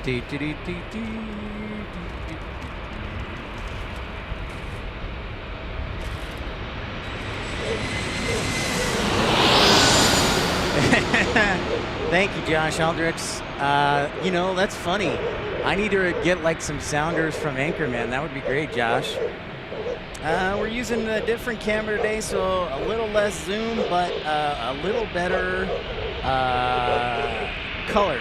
Dee, dee, dee, dee, dee. Thank you, Josh Aldrich. You know, that's funny. I need to get like some sounders from Anchorman. That would be great, Josh. We're using a different camera today, so a little less zoom, but a little better color.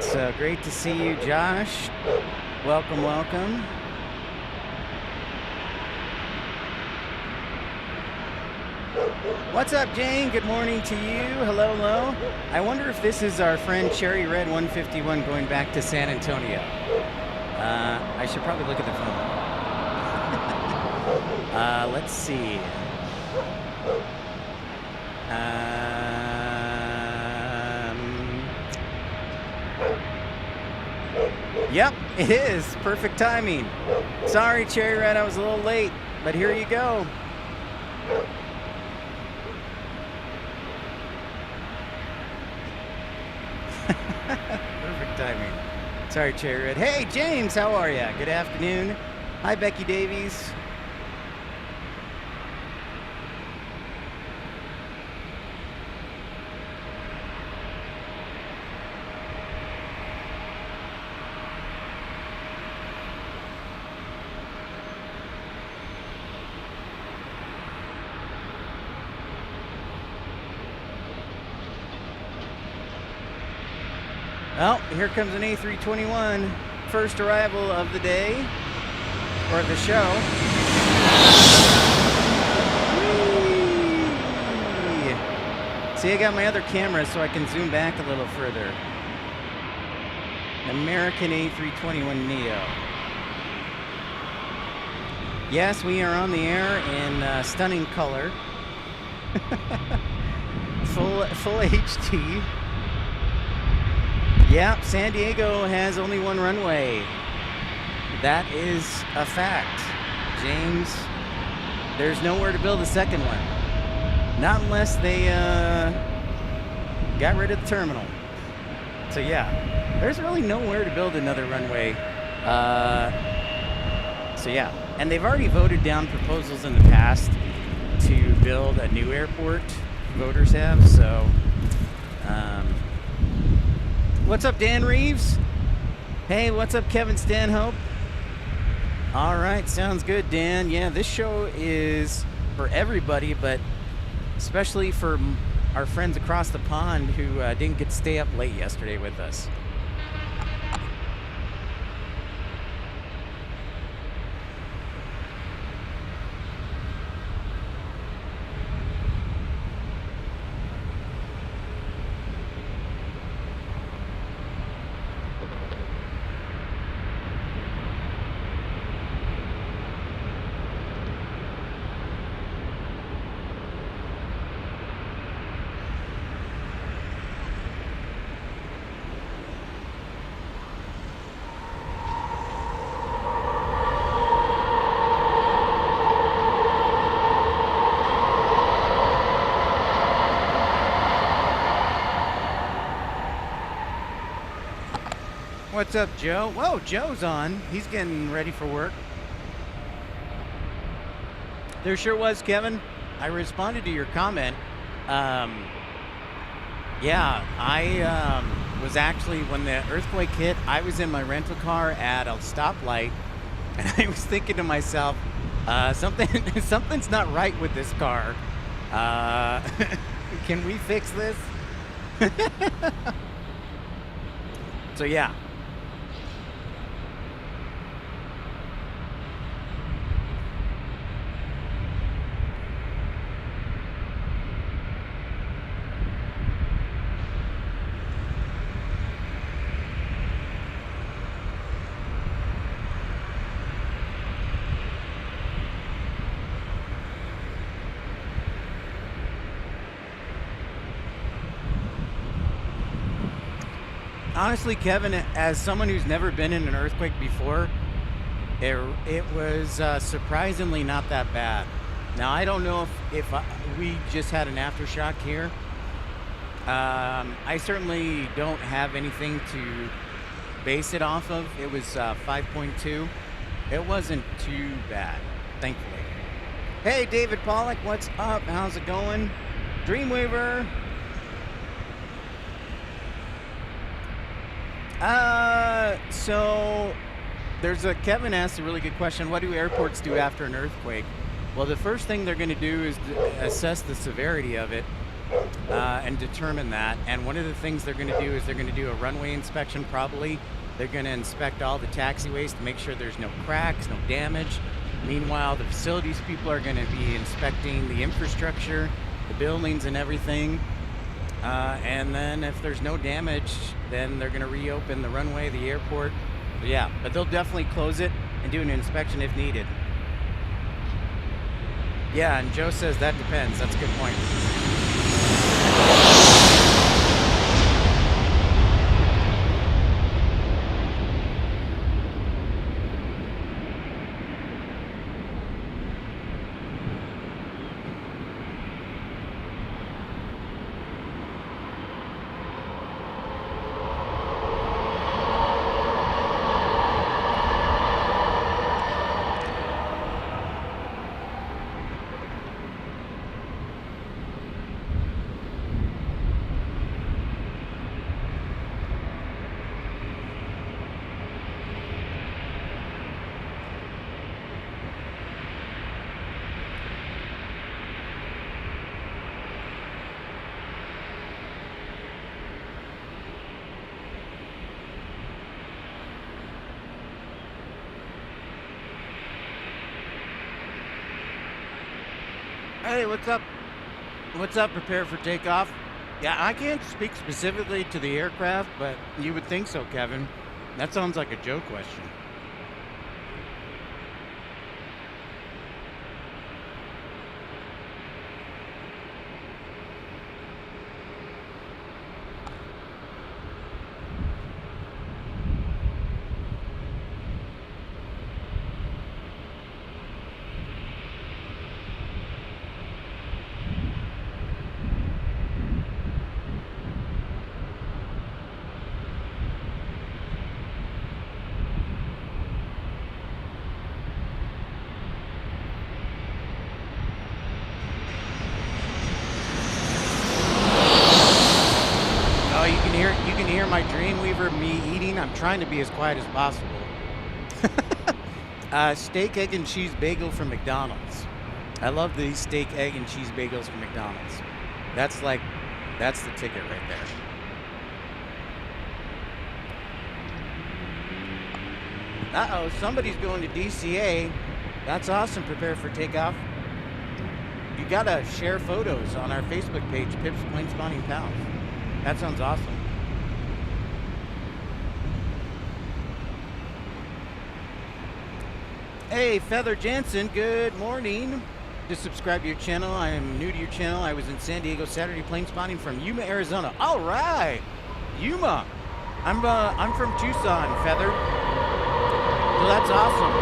So great to see you, Josh. Welcome, welcome. What's up, Jane? Good morning to you. Hello, hello. I wonder if this is our friend Cherry Red 151 going back to San Antonio. I should probably look at the phone. Let's see. Yep, it is. Perfect timing. Sorry, Cherry Red, I was a little late, but here you go. Perfect timing. Sorry, Cherry Red. Hey, James, how are ya? Good afternoon. Hi, Becky Davies. Well, here comes an A321, first arrival of the day, or the show. Whee! See, I got my other camera so I can zoom back a little further. American A321 Neo. Yes, we are on the air in stunning color. full HD. Yeah, San Diego has only one runway. That is a fact. James, there's nowhere to build a second one. Not unless they got rid of the terminal. So yeah, there's really nowhere to build another runway. So yeah, and they've already voted down proposals in the past to build a new airport. Voters have, so... What's up, Dan Reeves? Hey, what's up, Kevin Stanhope? All right, sounds good, Dan. Yeah, this show is for everybody, but especially for our friends across the pond who didn't get to stay up late yesterday with us. What's up, Joe? Whoa, Joe's on. He's getting ready for work. There sure was, Kevin. I responded to your comment. Yeah, I was actually, when the earthquake hit, I was in my rental car at a stoplight, and I was thinking to myself, something's not right with this car. Can we fix this? So yeah. Honestly, Kevin, as someone who's never been in an earthquake before, it was surprisingly not that bad. Now, I don't know if we just had an aftershock here. I certainly don't have anything to base it off of. It was 5.2. It wasn't too bad, thankfully. Hey, David Pollock, what's up? How's it going? Dreamweaver. So there's Kevin asked a really good question. What do airports do after an earthquake? Well, the first thing they're going to do is assess the severity of it and determine that. And one of the things they're going to do is they're going to do a runway inspection probably. They're going to inspect all the taxiways to make sure there's no cracks, no damage. Meanwhile, the facilities people are going to be inspecting the infrastructure, the buildings and everything. And then if there's no damage, then they're going to reopen the runway, the airport. But yeah, but they'll definitely close it and do an inspection if needed. Yeah, and Joe says that depends. That's a good point. Hey, what's up? What's up? Prepare for takeoff. Yeah, I can't speak specifically to the aircraft, but you would think so, Kevin. That sounds like a Joe question. You can hear my Dreamweaver, me eating. I'm trying to be as quiet as possible. Steak, egg, and cheese bagel from McDonald's. I love these steak, egg, and cheese bagels from McDonald's. That's the ticket right there. Uh-oh, somebody's going to DCA. That's awesome. Prepare for takeoff. You gotta share photos on our Facebook page, Pip's Plane Spotting Pals. That sounds awesome. Hey, Feather Jansen, good morning. Just subscribe to your channel. I am new to your channel. I was in San Diego Saturday plane spotting from Yuma, Arizona. All right, Yuma. I'm from Tucson, Feather. So that's awesome.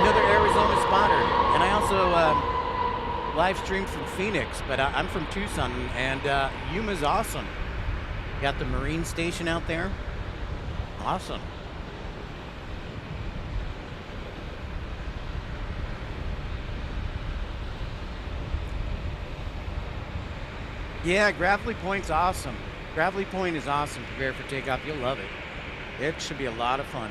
Another Arizona spotter. And I also live streamed from Phoenix, but I'm from Tucson, and Yuma's awesome. Got the Marine Station out there. Awesome. Yeah, Gravelly Point's awesome. Gravelly Point is awesome. Prepare for takeoff. You'll love it. It should be a lot of fun.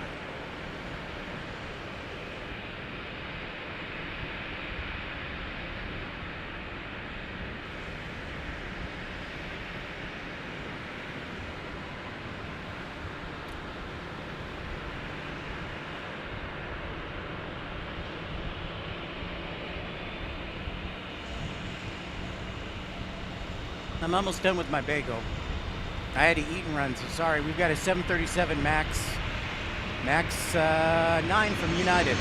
I'm almost done with my bagel. I had to eat and run, so sorry. We've got a 737 MAX 9 from United.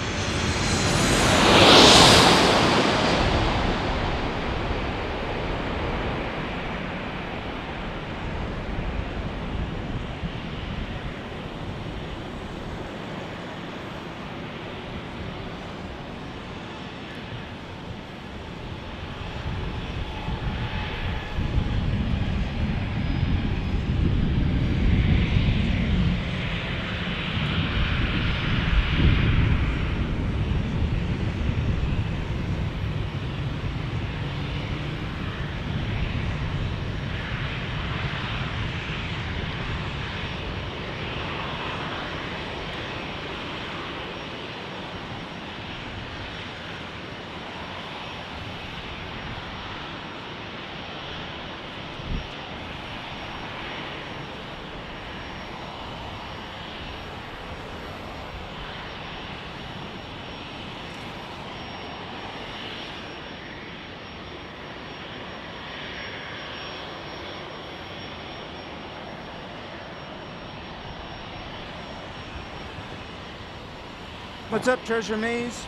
What's up, Treasure Maze?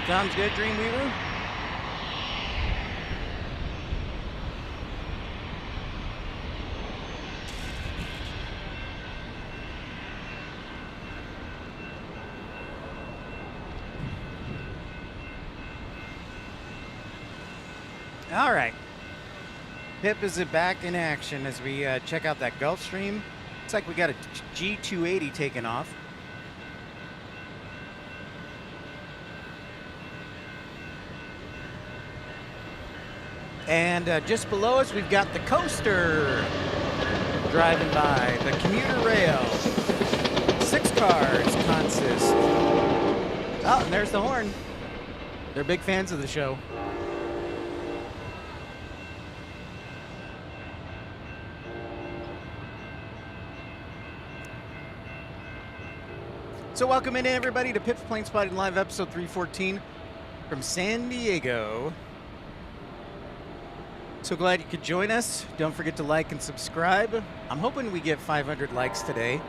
Sounds good, Dreamweaver. All right. Pip is back in action as we check out that Gulfstream. Looks like we got a G280 taking off. And just below us, we've got the coaster driving by, the commuter rail. 6 cars consist. Oh, and there's the horn. They're big fans of the show. So welcome in everybody to Pip's PlaneSpotting Live episode 314 from San Diego. So glad you could join us. Don't forget to like and subscribe. I'm hoping we get 500 likes today.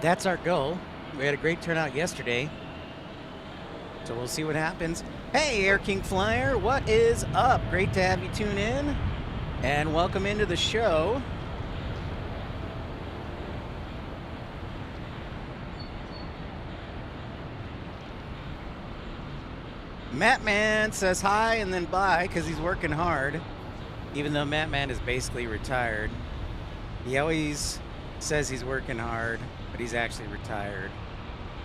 That's our goal. We had a great turnout yesterday. So we'll see what happens. Hey, Air King Flyer, what is up? Great to have you tune in. And welcome into the show. Mattman says hi and then bye because he's working hard. Even though Mattman is basically retired. He always says he's working hard, but he's actually retired.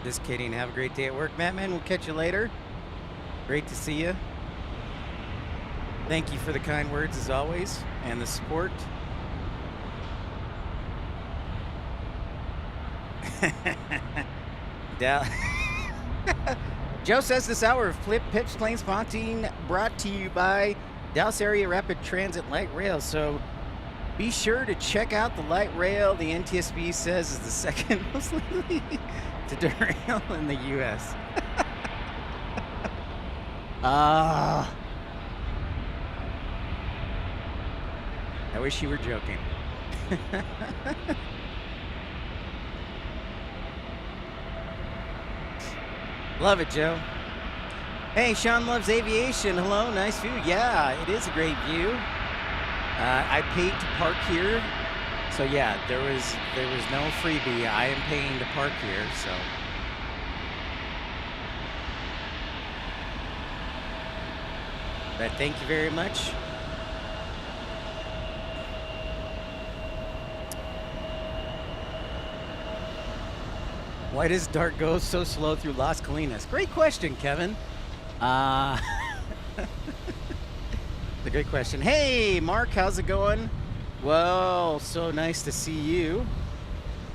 Just kidding. Have a great day at work, Mattman. We'll catch you later. Great to see you. Thank you for the kind words as always and the support. Joe says this hour of Pip's PlaneSpotting brought to you by Dallas Area Rapid Transit Light Rail. So be sure to check out the light rail. The NTSB says is the second most likely to derail in the U.S. I wish you were joking. Love it, Joe. Hey, Sean loves aviation. Hello, nice view. Yeah, it is a great view. I paid to park here, so yeah, there was no freebie. I am paying to park here, so. But thank you very much. Why does Dart go so slow through Las Colinas? Great question, Kevin. The great question. Hey, Mark, how's it going? Well, so nice to see you.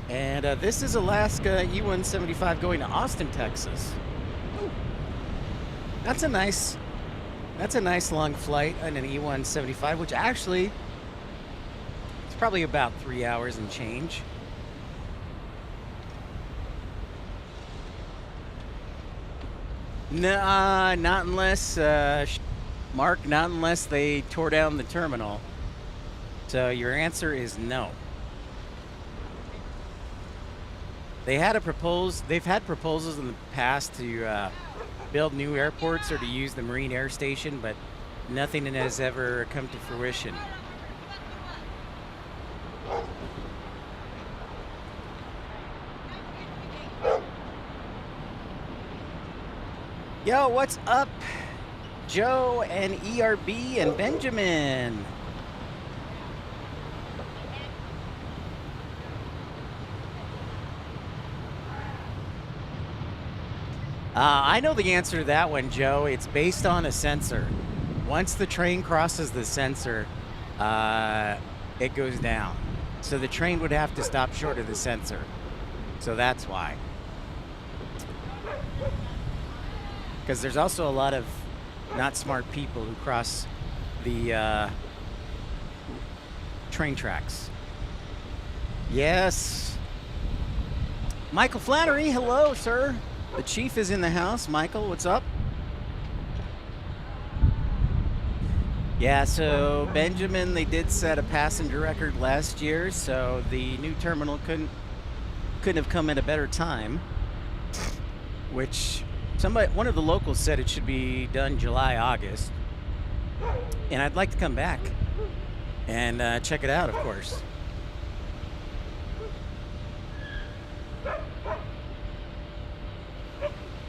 And this is Alaska E-175 going to Austin, Texas. Ooh. That's a nice long flight on an E-175, which actually it's probably about 3 hours and change. Nah, not unless, Mark, not unless they tore down the terminal. So your answer is no. They've had proposals in the past to build new airports or to use the Marine Air Station, but nothing has ever come to fruition. Yo, what's up, Joe and ERB and Benjamin? I know the answer to that one, Joe. It's based on a sensor. Once the train crosses the sensor, it goes down. So the train would have to stop short of the sensor. So that's why. Because there's also a lot of not smart people who cross the train tracks. Yes. Michael Flannery, hello, sir. The chief is in the house. Michael, what's up? Yeah, so Benjamin, they did set a passenger record last year, so the new terminal couldn't have come at a better time. Which one of the locals said it should be done July, August, and I'd like to come back and check it out, of course.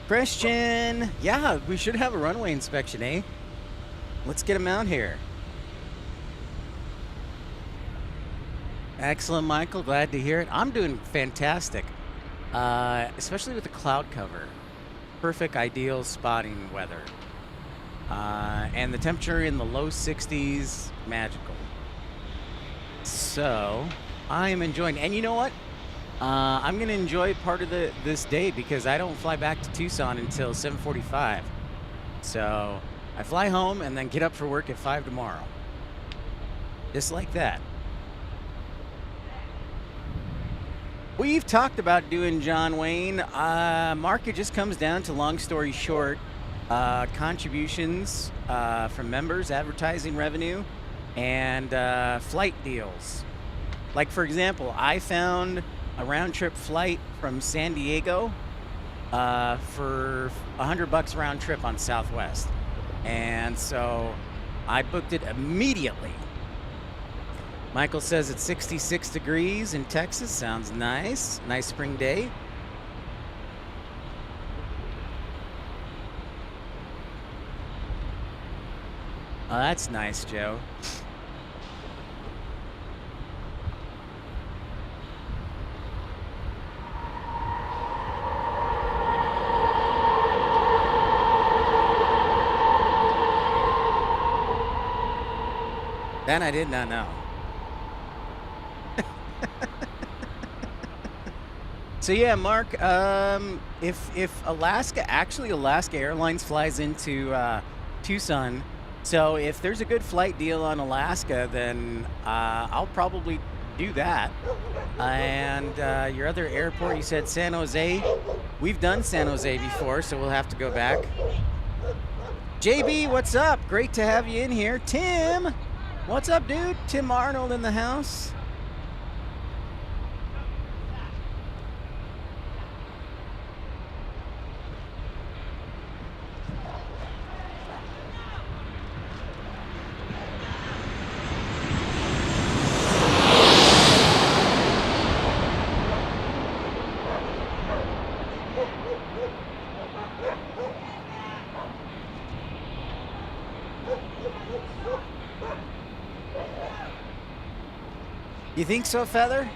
Christian, yeah, we should have a runway inspection, eh? Let's get him out here. Excellent, Michael. Glad to hear it. I'm doing fantastic, especially with the cloud cover. Perfect, ideal spotting weather. And the temperature in the low 60s, magical. So I am enjoying. And you know what? I'm going to enjoy part of this day because I don't fly back to Tucson until 7:45. So I fly home and then get up for work at 5 tomorrow. Just like that. We've talked about doing John Wayne. Mark, it just comes down to, long story short, contributions from members, advertising revenue, and flight deals. Like, for example, I found a round-trip flight from San Diego for $100 round trip on Southwest. And so I booked it immediately. Michael says it's 66 degrees in Texas. Sounds nice. Nice spring day. Oh, that's nice, Joe. That I did not know. So yeah, Mark, if Alaska Airlines flies into Tucson, so if there's a good flight deal on Alaska, then I'll probably do that. And your other airport, you said San Jose. We've done San Jose before, so we'll have to go back. JB, what's up? Great to have you in here. Tim, what's up, dude? Tim Arnold in the house. You think so, Feather?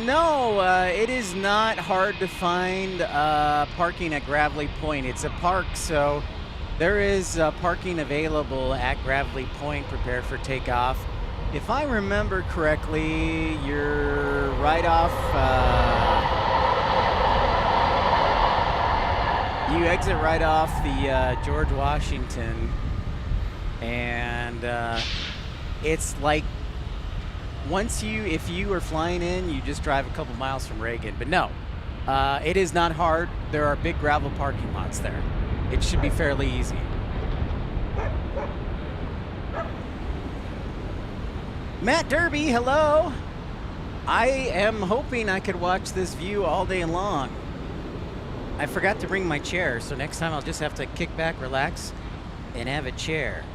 No, it is not hard to find parking at Gravelly Point. It's a park, so there is parking available at Gravelly Point. Prepare for takeoff. If I remember correctly, you're right off. You exit right off the George Washington, and it's like, if you are flying in, you just drive a couple miles from Reagan. But no, it is not hard. There are big gravel parking lots there. It should be fairly easy. Matt Derby, hello. I am hoping I could watch this view all day long. I forgot to bring my chair, so next time I'll just have to kick back, relax, and have a chair.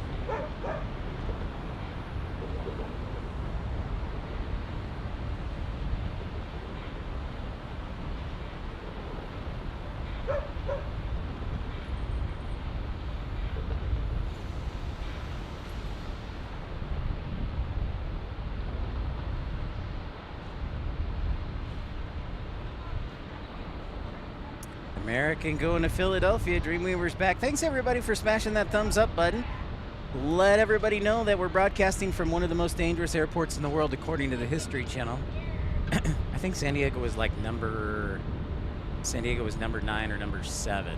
American going to Philadelphia. Dreamweaver's back. Thanks everybody for smashing that thumbs up button. Let everybody know that we're broadcasting from one of the most dangerous airports in the world, according to the History Channel. I think San Diego was like number 9 or number 7.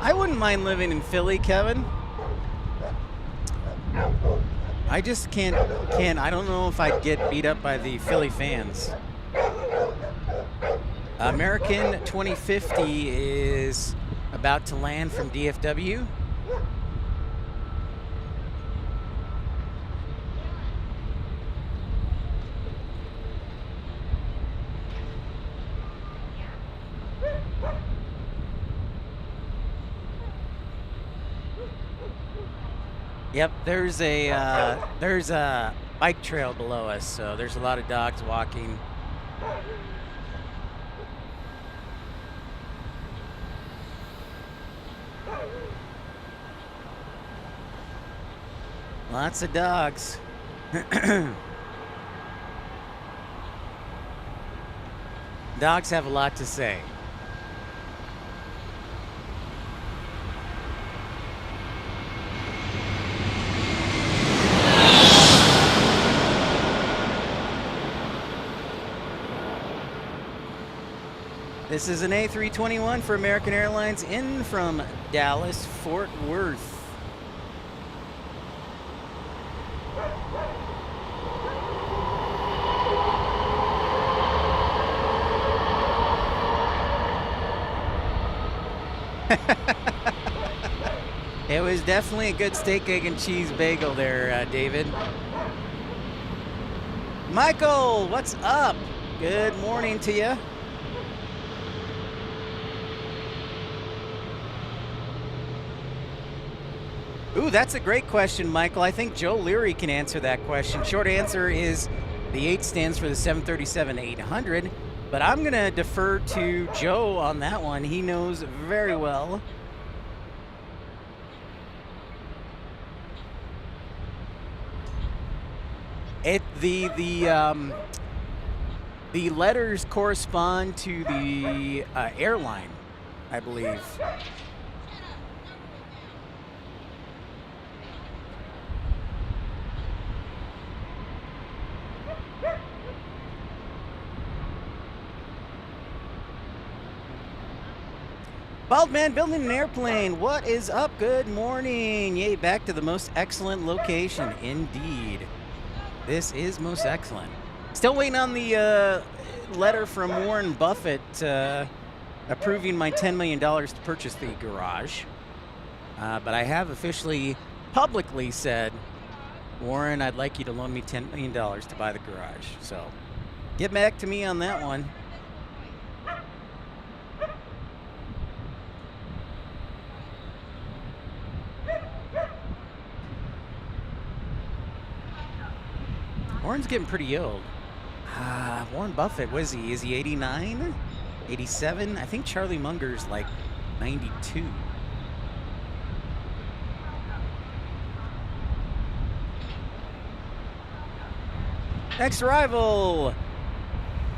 I wouldn't mind living in Philly, Kevin. I just can't, I don't know if I'd get beat up by the Philly fans. American 2050 is about to land from DFW. Yep, there's a bike trail below us, so there's a lot of dogs walking. Lots of dogs. Dogs have a lot to say. This is an A321 for American Airlines in from Dallas, Fort Worth. It was definitely a good steak, egg, and cheese bagel there, David. Michael, what's up? Good morning to you. Ooh, that's a great question, Michael. I think Joe Leary can answer that question. Short answer is the 8 stands for the 737-800, but I'm going to defer to Joe on that one. He knows very well. The letters correspond to the airline, I believe. Bald man building an airplane. What is up? Good morning. Yay, back to the most excellent location. Indeed. This is most excellent. Still waiting on the letter from Warren Buffett approving my $10 million to purchase the garage. But I have officially, publicly said, Warren, I'd like you to loan me $10 million to buy the garage. So get back to me on that one. Warren's getting pretty old. Warren Buffett, what is he? Is he 89? 87? I think Charlie Munger's like 92. Next arrival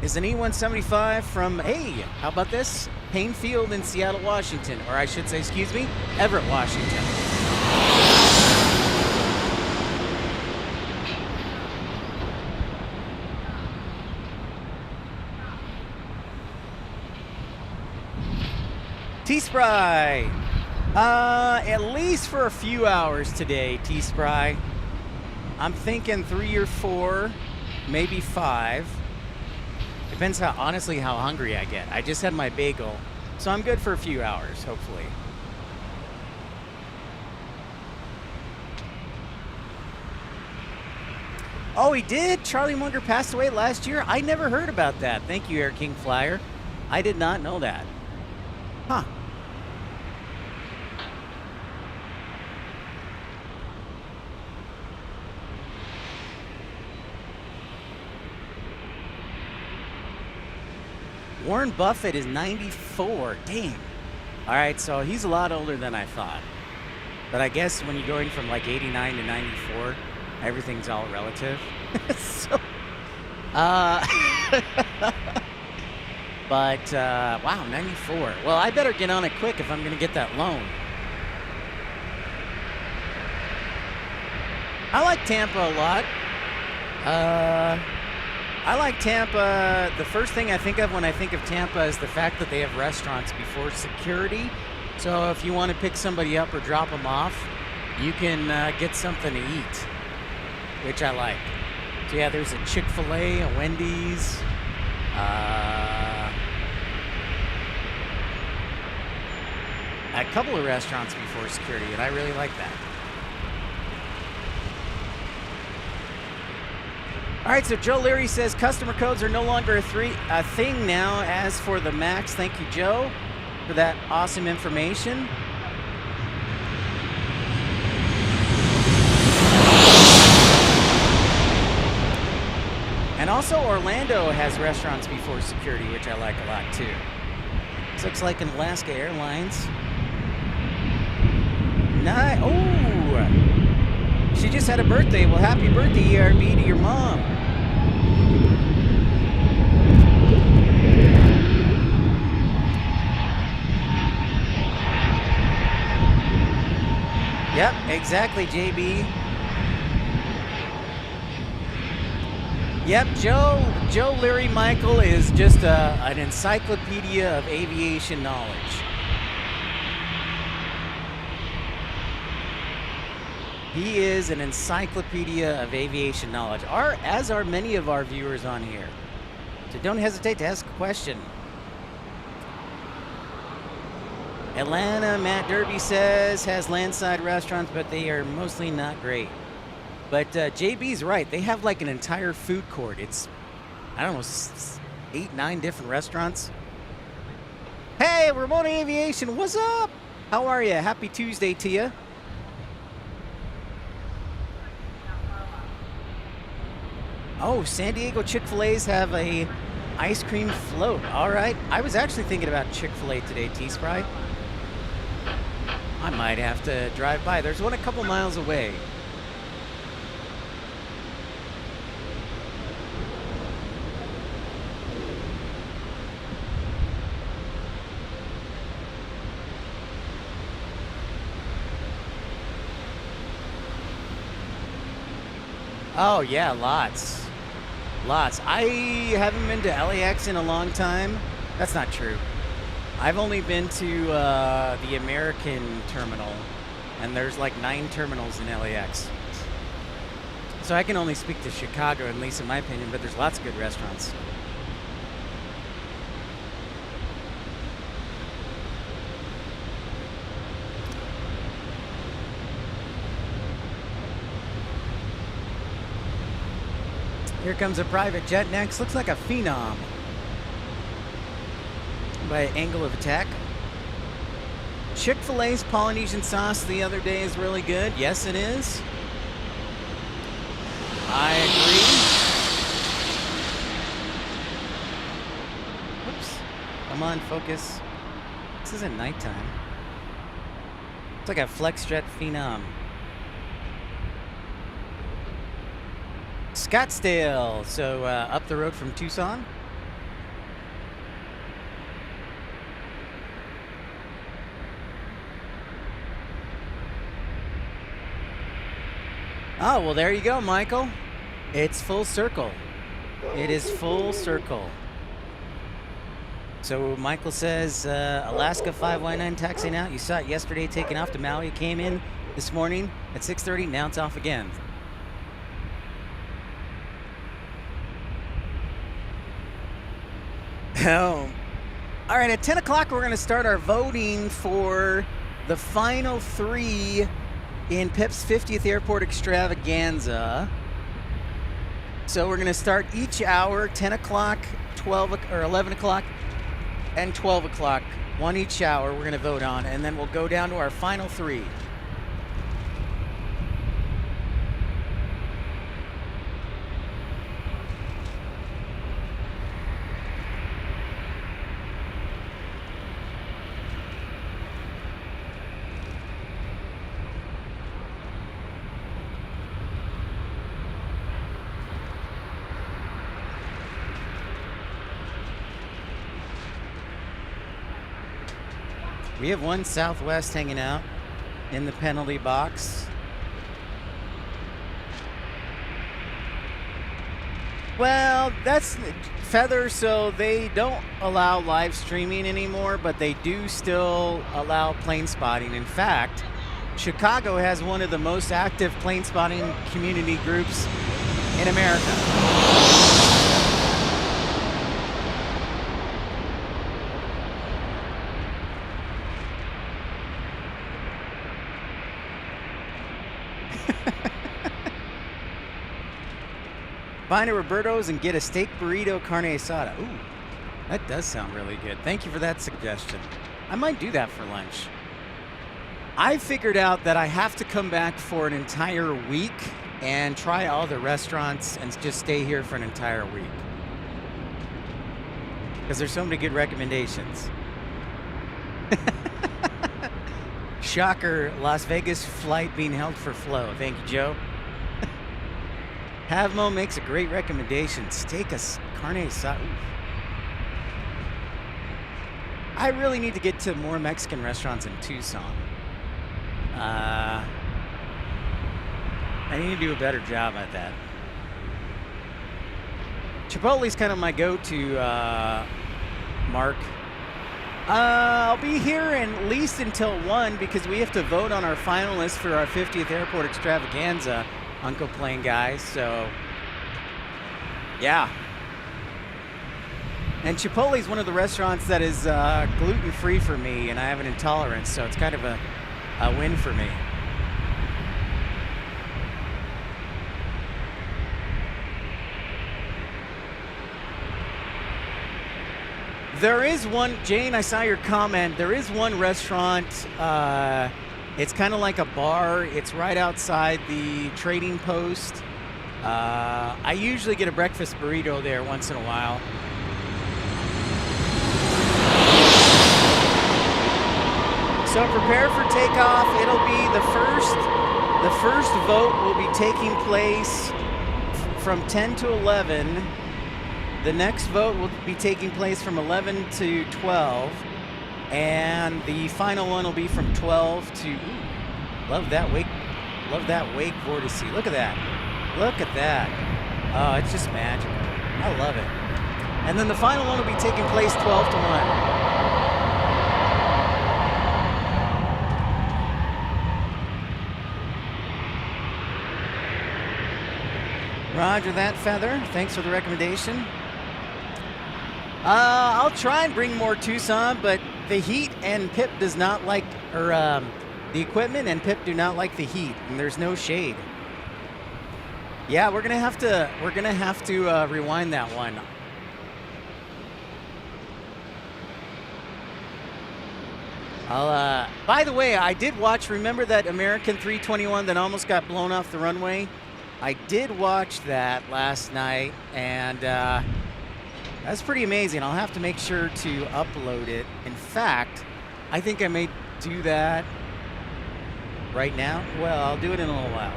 is an E175 from, hey, how about this? Payne Field in Seattle, Washington. Or I should say, excuse me, Everett, Washington. T-Spry, at least for a few hours today, T-Spry. I'm thinking 3 or 4, maybe 5. Depends how, honestly, how hungry I get. I just had my bagel, so I'm good for a few hours, hopefully. Oh, he did? Charlie Munger passed away last year? I never heard about that. Thank you, Air King Flyer. I did not know that. Huh. Warren Buffett is 94. Dang. All right, so he's a lot older than I thought. But I guess when you're going from like 89 to 94, everything's all relative. So, but, wow, 94. Well, I better get on it quick if I'm going to get that loan. I like Tampa a lot. I like Tampa. The first thing I think of when I think of Tampa is the fact that they have restaurants before security. So if you want to pick somebody up or drop them off, you can get something to eat, which I like. So yeah, there's a Chick-fil-A, a Wendy's, a couple of restaurants before security, and I really like that. All right, so Joe Leary says customer codes are no longer a thing now. As for the Max, thank you, Joe, for that awesome information. And also Orlando has restaurants before security, which I like a lot too. This looks like an Alaska Airlines. Oh, she just had a birthday. Well, happy birthday, ERB, to your mom. Yep, exactly, JB. Yep, Joe Leary Michael is just an encyclopedia of aviation knowledge. He is an encyclopedia of aviation knowledge, as are many of our viewers on here. So don't hesitate to ask a question. Atlanta, Matt Derby says, has landside restaurants, but they are mostly not great. But JB's right. They have like an entire food court. It's, I don't know, 8, 9 different restaurants. Hey, Ramona Aviation, what's up? How are you? Happy Tuesday to you. Oh, San Diego Chick-fil-A's have a ice cream float. All right. I was actually thinking about Chick-fil-A today, T-Spry. I might have to drive by. There's one a couple miles away. Oh, yeah, lots. Lots. I haven't been to LAX in a long time. That's not true. I've only been to the American terminal, and there's like 9 terminals in LAX. So I can only speak to Chicago, at least in my opinion, but there's lots of good restaurants. Here comes a private jet next. Looks like a Phenom by Angle of Attack. Chick-fil-A's Polynesian sauce the other day is really good. Yes, it is. I agree. Oops. Come on, focus. This isn't nighttime. It's like a Flexjet Phenom. Scottsdale, so up the road from Tucson. Oh, well, there you go, Michael. It's full circle. It is full circle. So Michael says, Alaska 5Y9 taxiing out. You saw it yesterday taking off to Maui. It came in this morning at 6:30. Now it's off again. Oh. All right, at 10 o'clock, we're going to start our voting for the final 3 in Pep's 50th Airport Extravaganza. So we're going to start each hour, 10 o'clock, 12 or 11 o'clock, and 12 o'clock. One each hour we're going to vote on, and then we'll go down to our final 3. We have one Southwest hanging out in the penalty box. Well, that's Feather, so they don't allow live streaming anymore, but they do still allow plane spotting. In fact, Chicago has one of the most active plane spotting community groups in America. Find a Roberto's and get a steak burrito carne asada. Ooh, that does sound really good. Thank you for that suggestion. I might do that for lunch. I figured out that I have to come back for an entire week and try all the restaurants and just stay here for an entire week. Because there's so many good recommendations. Shocker, Las Vegas flight being held for flow. Thank you, Joe. VENMO makes a great recommendation. Steak carne asada. I really need to get to more Mexican restaurants in Tucson. I need to do a better job at that. Chipotle's kind of my go-to, Mark. I'll be here at least until 1 because we have to vote on our finalists for our 50th airport extravaganza, Uncle Plane guys. So, yeah. And Chipotle is one of the restaurants that is gluten-free for me, and I have an intolerance, so it's kind of a win for me. There is one, Jane, I saw your comment. There is one restaurant. It's kind of like a bar. It's right outside the trading post. I usually get a breakfast burrito there once in a while. So prepare for takeoff. It'll be the first vote will be taking place from 10 to 11. The next vote will be taking place from 11 to 12. And the final one will be from 12 to, ooh, love that wake vortice. Look at that. Look at that. Oh, it's just magical. I love it. And then the final one will be taking place 12 to 1. Roger that, Feather. Thanks for the recommendation. I'll try and bring more Tucson, but the heat and Pip does not like, or the equipment and Pip do not like the heat, and there's no shade. Yeah, we're gonna have to rewind that one. By the way, I did watch. Remember that American 321 that almost got blown off the runway? I did watch that last night, and that's pretty amazing. I'll have to make sure to upload it. In fact, I think I may do that right now. Well, I'll do it in a little while.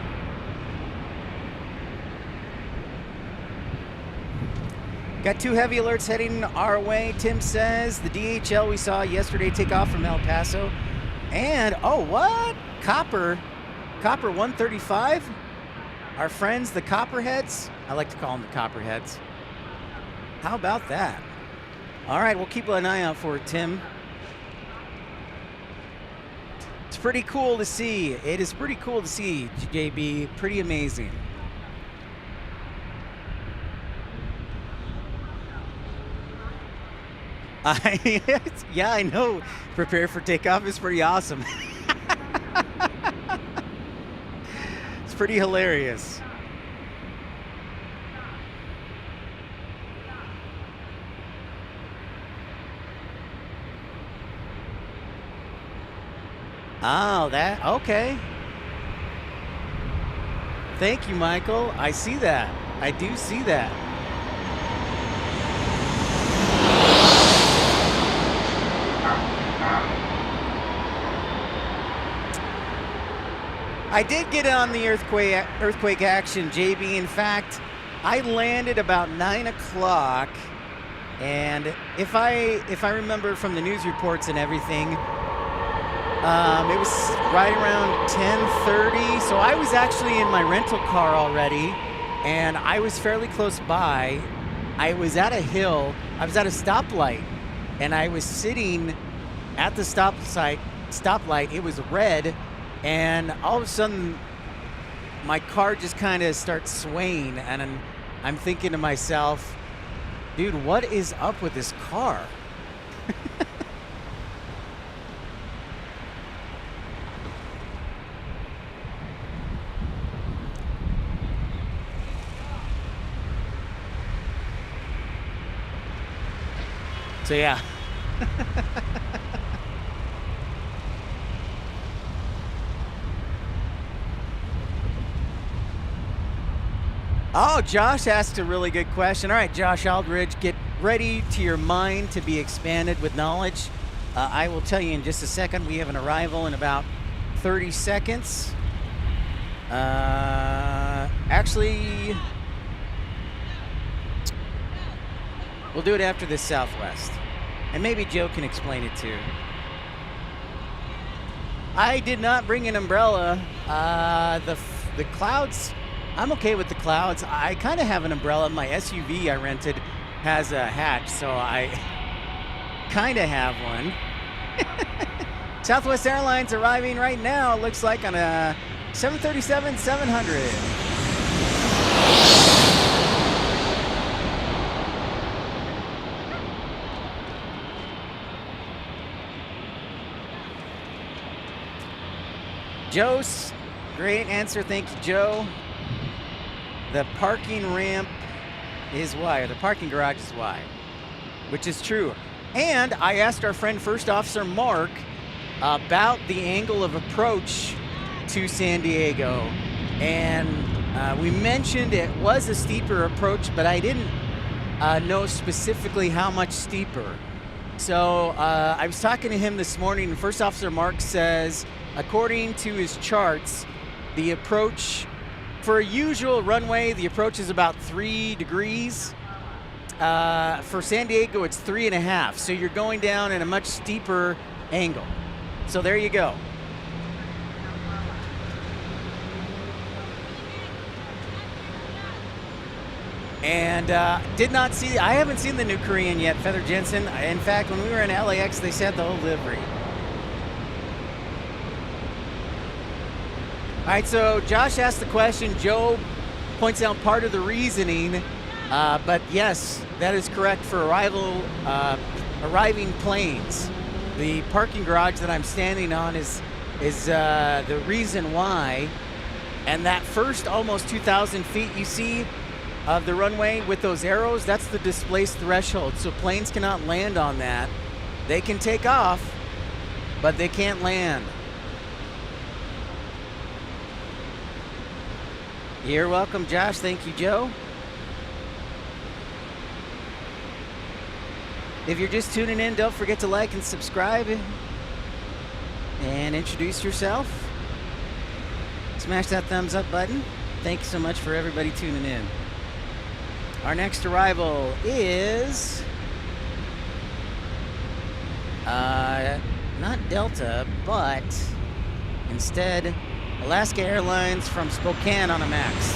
Got 2 heavy alerts heading our way, Tim says. The DHL we saw yesterday take off from El Paso. And, oh, what? Copper 135? Our friends, the Copperheads. I like to call them the Copperheads. How about that? All right, we'll keep an eye out for it, Tim. It's pretty cool to see. It is pretty cool to see, JB. Pretty amazing. Yeah, I know. Prepare for takeoff is pretty awesome. It's pretty hilarious. Oh, that, okay. Thank you, Michael. I see that. I do see that. I did get on the earthquake action, JB. In fact, I landed about 9 o'clock, and if I remember from the news reports and everything, It was right around 10:30, so I was actually in my rental car already, and I was fairly close by. I was at a hill. I was at a stoplight, and I was sitting at the stoplight. It was red, and all of a sudden, my car just kind of starts swaying, and I'm thinking to myself, dude, what is up with this car? So yeah. Oh, Josh asked a really good question. All right, Josh Aldridge, get ready to your mind to be expanded with knowledge. I will tell you in just a second. We have an arrival in about 30 seconds. Actually, we'll do it after this Southwest. And maybe Joe can explain it too. I did not bring an umbrella. The clouds, I'm okay with the clouds. I kind of have an umbrella. My SUV I rented has a hatch, so I kind of have one. Southwest Airlines arriving right now, it looks like, on a 737-700. Joe's great answer. Thank you, Joe. The parking ramp is why, or the parking garage is why, which is true. And I asked our friend First Officer Mark about the angle of approach to San Diego. And we mentioned it was a steeper approach, but I didn't know specifically how much steeper. So I was talking to him this morning, and First Officer Mark says, according to his charts, the approach for a usual runway, the approach is about 3 degrees. For San Diego, it's 3.5. So you're going down in a much steeper angle. So there you go. And did not see, I haven't seen the new Korean yet, Feather Jensen. In fact, when we were in LAX, they said the whole livery. All right, so Josh asked the question. Joe points out part of the reasoning, but yes, that is correct for arriving planes. The parking garage that I'm standing on is the reason why. And that first almost 2,000 feet you see of the runway with those arrows, that's the displaced threshold. So planes cannot land on that. They can take off, but they can't land. You're welcome, Josh. Thank you, Joe. If you're just tuning in, don't forget to like and subscribe and introduce yourself. Smash that thumbs up button. Thank you so much for everybody tuning in. Our next arrival is not Delta, but instead Alaska Airlines from Spokane on a MAX.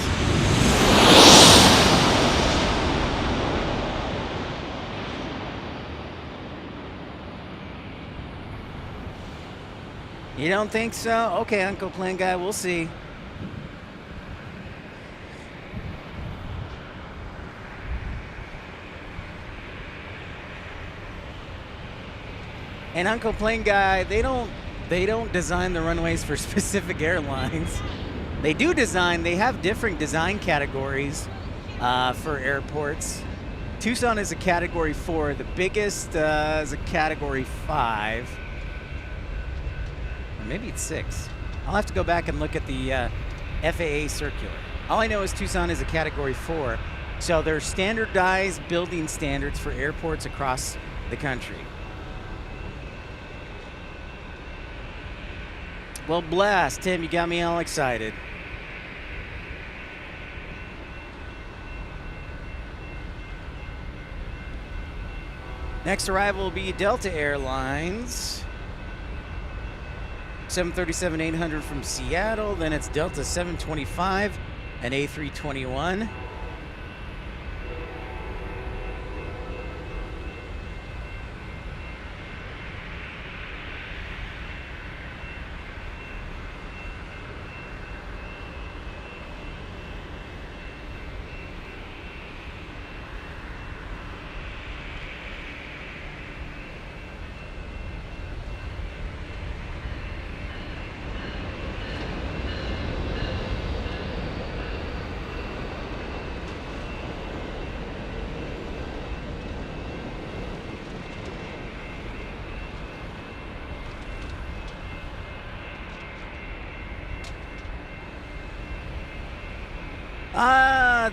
You don't think so? Okay, Uncle Plane Guy, we'll see. And Uncle Plane Guy, they don't design the runways for specific airlines. They have different design categories for airports. Tucson is a category 4. The biggest is a category 5. Or maybe it's 6. I'll have to go back and look at the FAA circular. All I know is Tucson is a category 4. So there's standardized building standards for airports across the country. Well, blast, Tim, you got me all excited. Next arrival will be Delta Airlines. 737-800 from Seattle. Then it's Delta 725 and A321.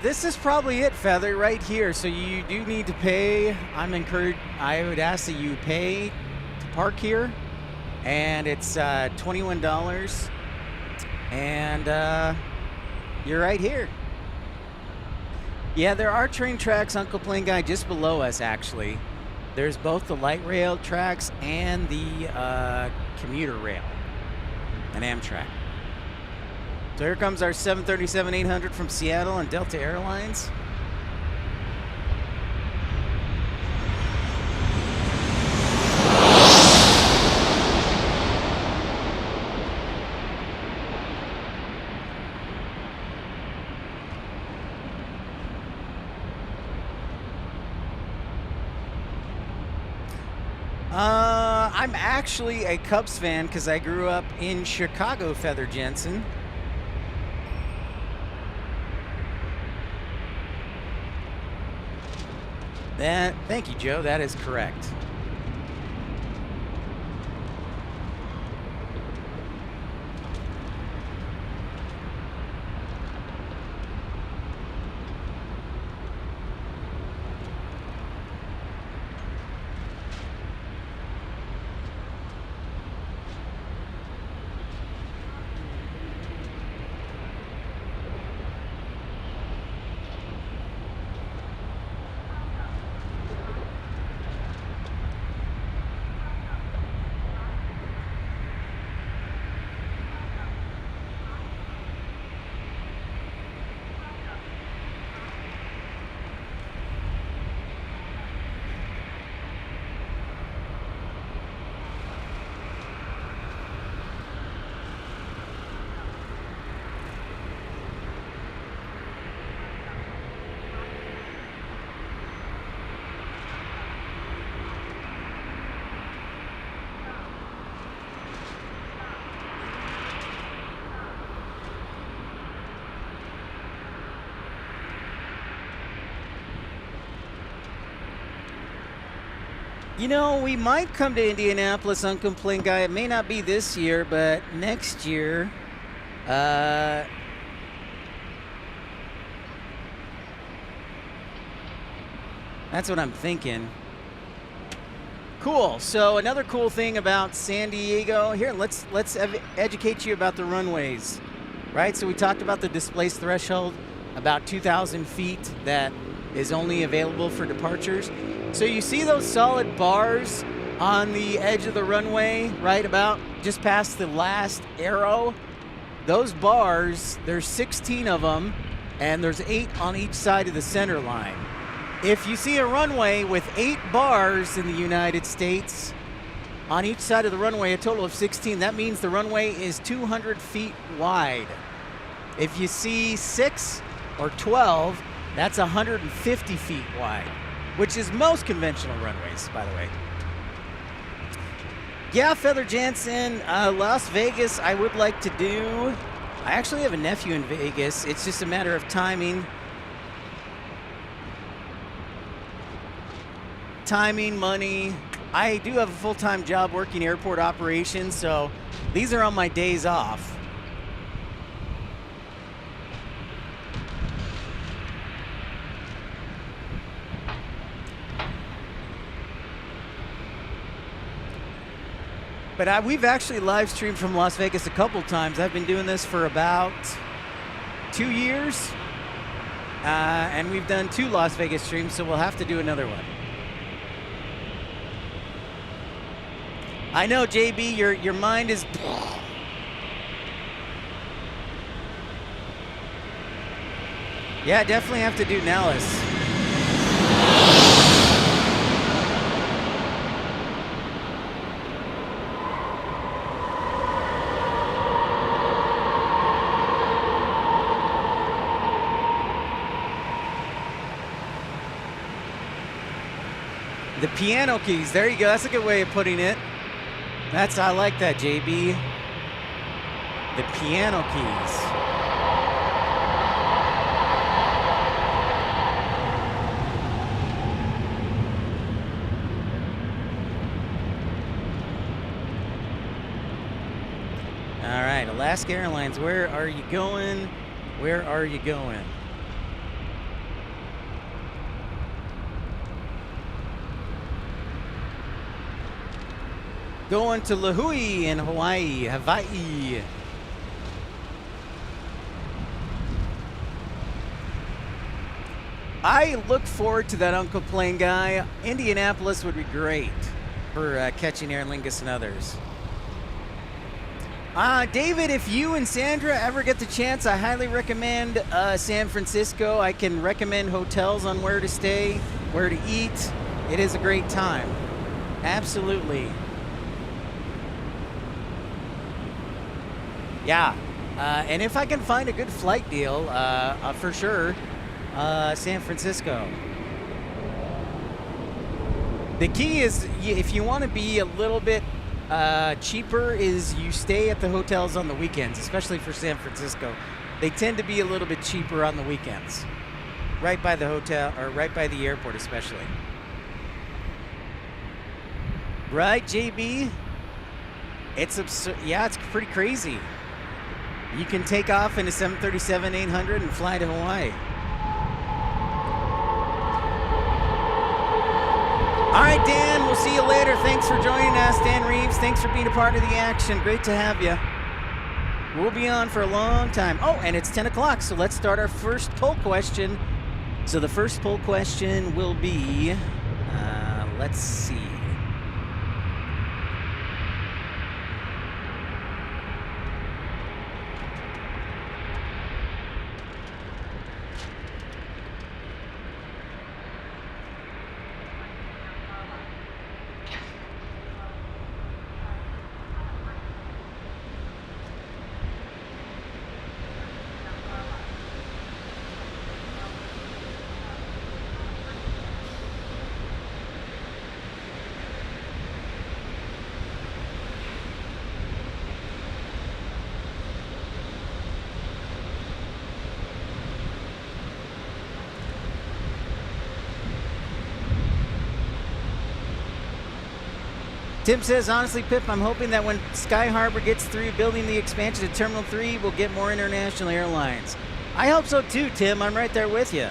This is probably it, Feather, right here. So you do need to pay. I would ask that you pay to park here, and it's $21, and you're right here. Yeah, there are train tracks, Uncle Plane Guy, just below us, actually. There's both the light rail tracks and the commuter rail, an Amtrak. So here comes our 737-800 from Seattle and Delta Airlines. I'm actually a Cubs fan because I grew up in Chicago, Feather Jensen. Thank you, Joe. That is correct. You know, we might come to Indianapolis, Uncle Plane Guy. It may not be this year, but next year. That's what I'm thinking. Cool. So another cool thing about San Diego. Here, let's educate you about the runways, right? So we talked about the displaced threshold, about 2,000 feet that is only available for departures. So you see those solid bars on the edge of the runway, right about just past the last arrow? Those bars, there's 16 of them, and there's 8 on each side of the center line. If you see a runway with 8 bars in the United States on each side of the runway, a total of 16, that means the runway is 200 feet wide. If you see 6 or 12, that's 150 feet wide, which is most conventional runways, by the way. Yeah, Feather Jansen, Las Vegas, I would like to do. I actually have a nephew in Vegas. It's just a matter of timing. Money. I do have a full-time job working airport operations, so these are on my days off. But we've actually live streamed from Las Vegas a couple times. I've been doing this for about 2 years, and we've done 2 Las Vegas streams, so we'll have to do another one. I know, JB, your mind is Yeah, definitely have to do Nellis. The piano keys. There you go. That's a good way of putting it. I like that, JB. The piano keys. All right, Alaska Airlines, where are you going? Where are you going? Going to Lahui in Hawaii. I look forward to that Uncle Plane guy. Indianapolis would be great for catching Aer Lingus and others. David, if you and Sandra ever get the chance, I highly recommend San Francisco. I can recommend hotels on where to stay, where to eat. It is a great time. Absolutely. Yeah, and if I can find a good flight deal, for sure, San Francisco. The key is, if you want to be a little bit cheaper, is you stay at the hotels on the weekends, especially for San Francisco. They tend to be a little bit cheaper on the weekends, right by the hotel, or right by the airport especially. Right, JB? It's absurd. Yeah, it's pretty crazy. You can take off in a 737-800 and fly to Hawaii. All right, Dan, we'll see you later. Thanks for joining us, Dan Reeves. Thanks for being a part of the action. Great to have you. We'll be on for a long time. Oh, and it's 10 o'clock, so let's start our first poll question. So the first poll question will be, let's see. Tim says, honestly, Pip, I'm hoping that when Sky Harbor gets through building the expansion to Terminal 3, we'll get more international airlines. I hope so too, Tim. I'm right there with you.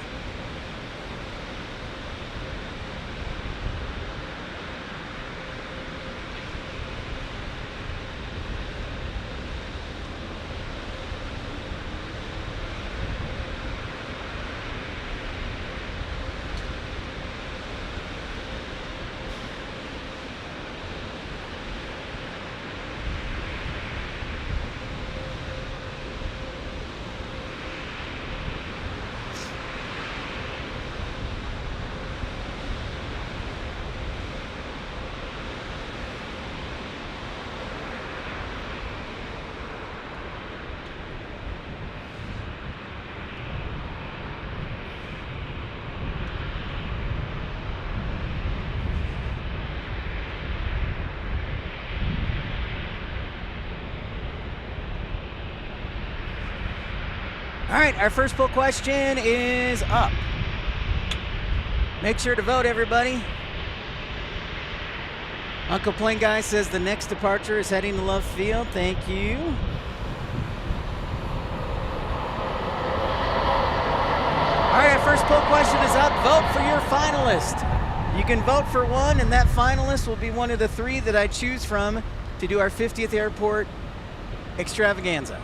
All right, our first poll question is up. Make sure to vote, everybody. Uncle Plane Guy says the next departure is heading to Love Field. Thank you. All right, our first poll question is up. Vote for your finalist. You can vote for one, and that finalist will be one of the three that I choose from to do our 50th airport extravaganza.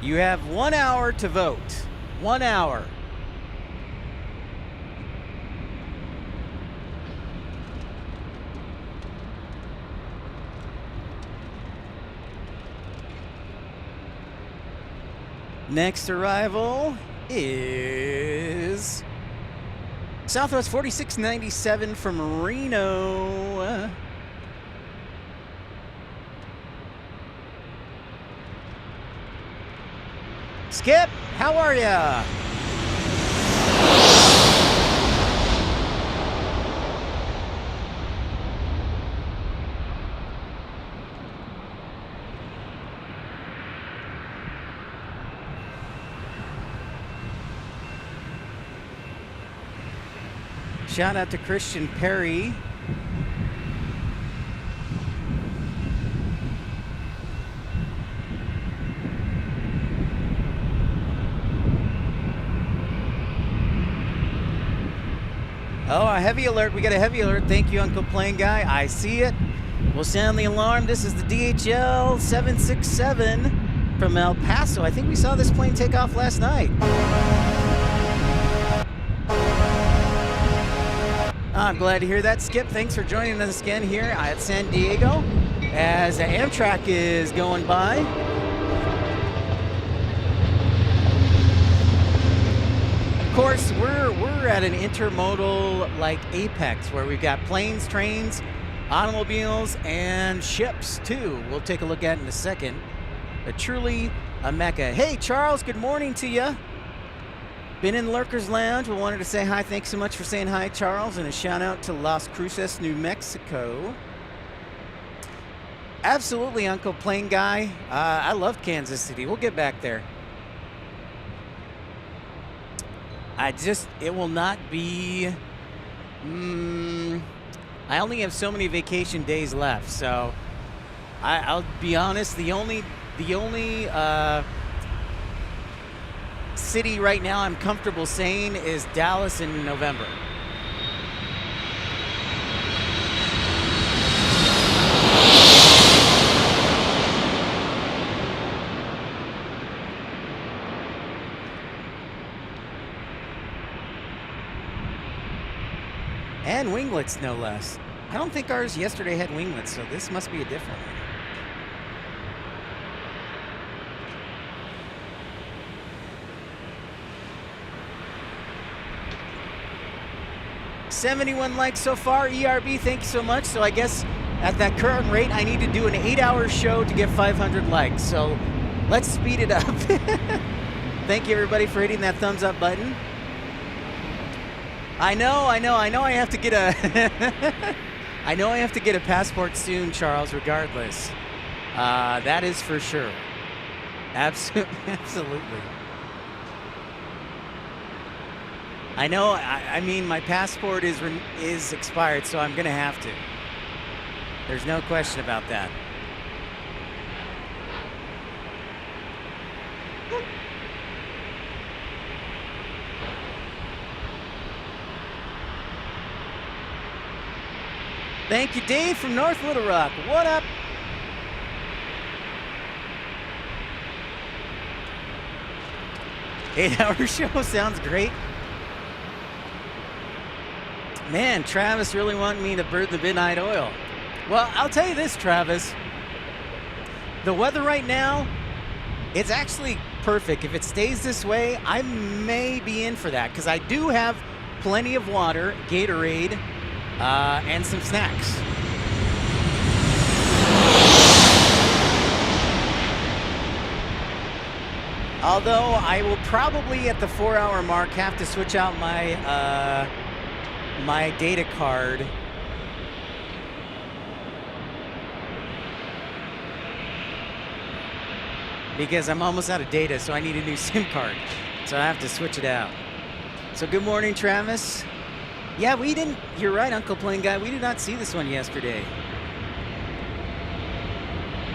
You have 1 hour to vote. 1 hour. Next arrival is Southwest 4697 from Reno. Skip, how are ya? Shout out to Christian Perry. Oh, a heavy alert. We got a heavy alert. Thank you, Uncle Plane Guy. I see it. We'll sound the alarm. This is the DHL 767 from El Paso. I think we saw this plane take off last night. I'm glad to hear that, Skip. Thanks for joining us again here at San Diego as Amtrak is going by. Of course, we're at an intermodal like apex where we've got planes, trains, automobiles, and ships too. We'll take a look at it in a second. But truly a mecca. Hey, Charles, good morning to you. Been in Lurkers Lounge. We wanted to say hi. Thanks so much for saying hi, Charles, and a shout out to Las Cruces, New Mexico. Absolutely, Uncle Plane Guy. I love Kansas City. We'll get back there. It will not be. I only have so many vacation days left, so I'll be honest. The only city right now I'm comfortable saying is Dallas in November. And winglets, no less. I don't think ours yesterday had winglets, so this must be a different one. 71 likes so far. ERB, thank you so much. So I guess at that current rate, I need to do an 8-hour show to get 500 likes. So let's speed it up. Thank you, everybody, for hitting that thumbs up button. I know I have to get a I know I have to get a passport soon, Charles, regardless. That is for sure. Absolutely. I know, I mean, my passport is expired, so I'm gonna have to. There's no question about that. Thank you, Dave from North Little Rock. What up? Eight-hour show sounds great. Man, Travis really wanted me to burn the midnight oil. Well, I'll tell you this, Travis. The weather right now, it's actually perfect. If it stays this way, I may be in for that because I do have plenty of water, Gatorade, and some snacks. Although I will probably at the 4-hour mark have to switch out my my data card. Because I'm almost out of data, so I need a new SIM card. So I have to switch it out. So good morning, Travis. Yeah, we didn't, you're right, Uncle Plane Guy, we did not see this one yesterday.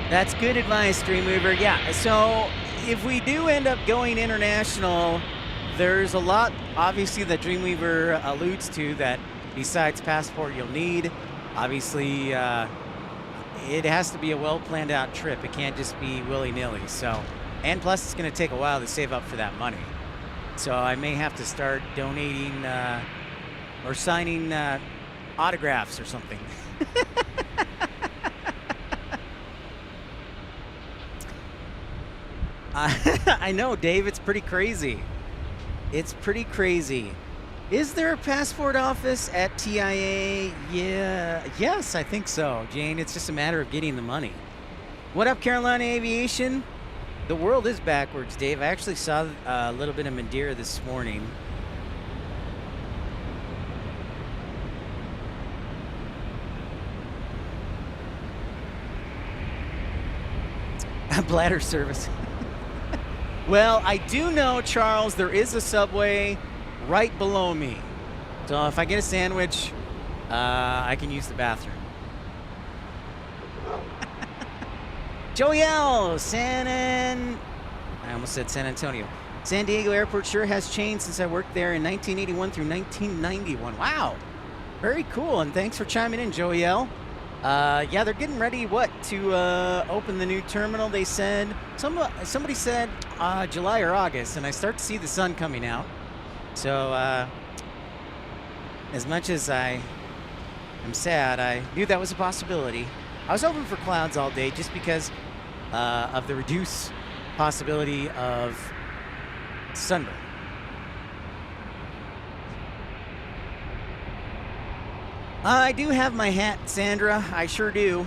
That's good advice, Dreamweaver. Yeah, so if we do end up going international, there's a lot, obviously, that Dreamweaver alludes to that besides passport you'll need. Obviously, it has to be a well-planned out trip. It can't just be willy-nilly. So And plus, it's going to take a while to save up for that money. So I may have to start donating or signing autographs or something. I know, Dave, it's pretty crazy. It's pretty crazy. Is there a passport office at TIA? Yeah. Yes, I think so, Jane. It's just a matter of getting the money. What up, Carolina Aviation? The world is backwards, Dave. I actually saw a little bit of Madeira this morning. Bladder service. Well, I do know, Charles, there is a Subway right below me. So if I get a sandwich, I can use the bathroom. Joey L. I almost said San Antonio. San Diego Airport sure has changed since I worked there in 1981 through 1991. Wow. Very cool. And thanks for chiming in, Joey L. Yeah, they're getting ready, to open the new terminal, they said. Somebody said July or August, and I start to see the sun coming out. So, as much as I am sad, I knew that was a possibility. I was hoping for clouds all day just because of the reduced possibility of sunburn. I do have my hat, Sandra. I sure do.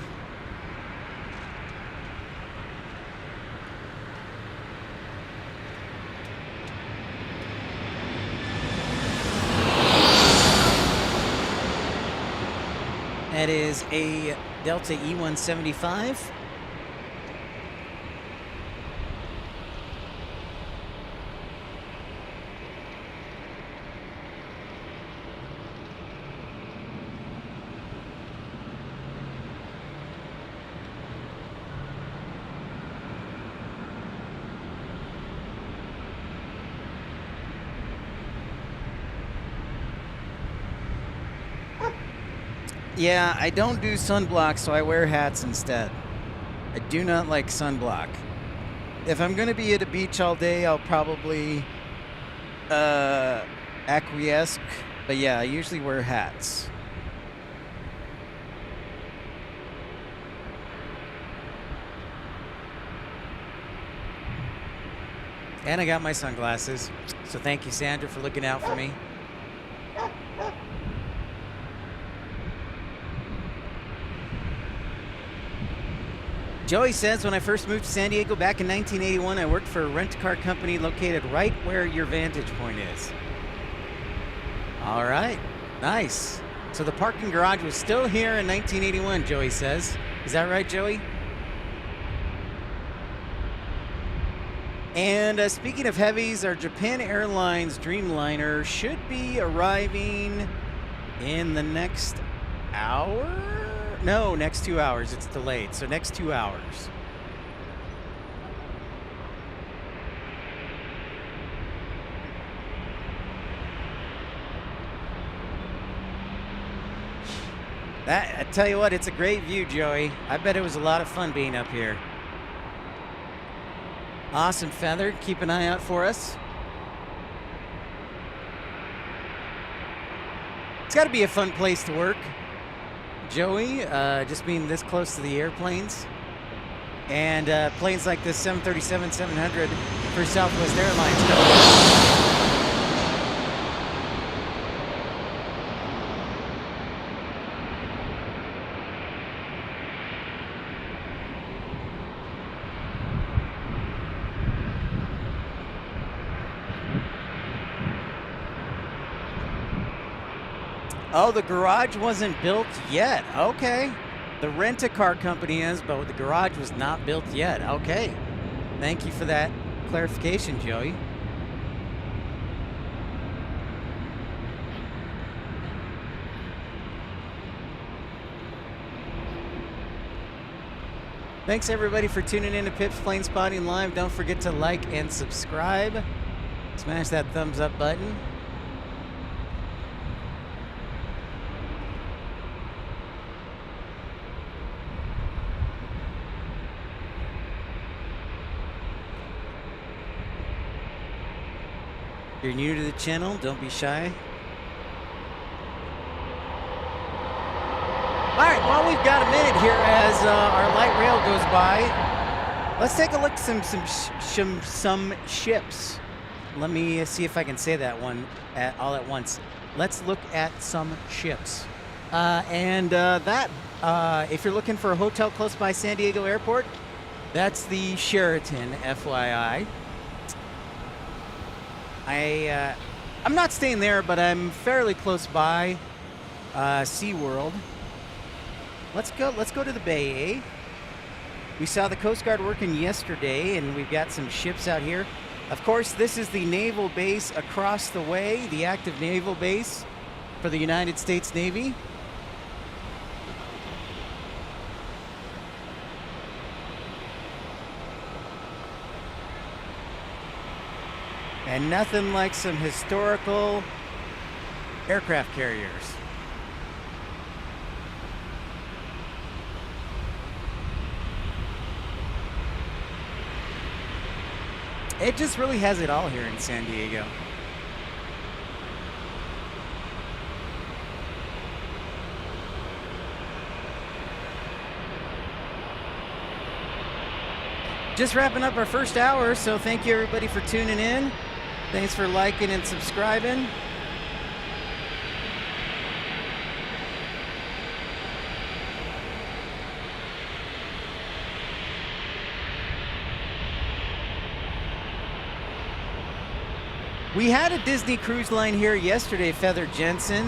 That is a Delta E175. Yeah, I don't do sunblock, so I wear hats instead. I do not like sunblock. If I'm going to be at a beach all day, I'll probably acquiesce. But yeah, I usually wear hats. And I got my sunglasses. So thank you, Sandra, for looking out for me. Joey says, when I first moved to San Diego back in 1981, I worked for a rent-a-car company located right where your vantage point is. All right. Nice. So the parking garage was still here in 1981, Joey says. Is that right, Joey? And speaking of heavies, our Japan Airlines Dreamliner should be arriving in the next hour? No, next 2 hours. It's delayed, so next 2 hours. I tell you what, it's a great view, Joey. I bet it was a lot of fun being up here. Awesome, Feather. Keep an eye out for us. It's got to be a fun place to work, Joey, just being this close to the airplanes. And planes like this 737-700 for Southwest Airlines. Oh, the garage wasn't built yet. Okay. The rent-a-car company is, but the garage was not built yet. Okay. Thank you for that clarification, Joey. Thanks, everybody, for tuning in to Pip's Plane Spotting Live. Don't forget to like and subscribe. Smash that thumbs up button. If you're new to the channel, don't be shy. All right, well, we've got a minute here as our light rail goes by. Let's take a look at some ships. Let me see if I can say that one all at once. Let's look at some ships. If you're looking for a hotel close by San Diego Airport, that's the Sheraton, FYI. I'm not staying there, but I'm fairly close by SeaWorld. Let's go to the bay, eh? We saw the Coast Guard working yesterday, and we've got some ships out here. Of course, this is the naval base across the way, the active naval base for the United States Navy. And nothing like some historical aircraft carriers. It just really has it all here in San Diego. Just wrapping up our first hour, so thank you everybody for tuning in. Thanks for liking and subscribing. We had a Disney Cruise Line here yesterday, Feather Jensen,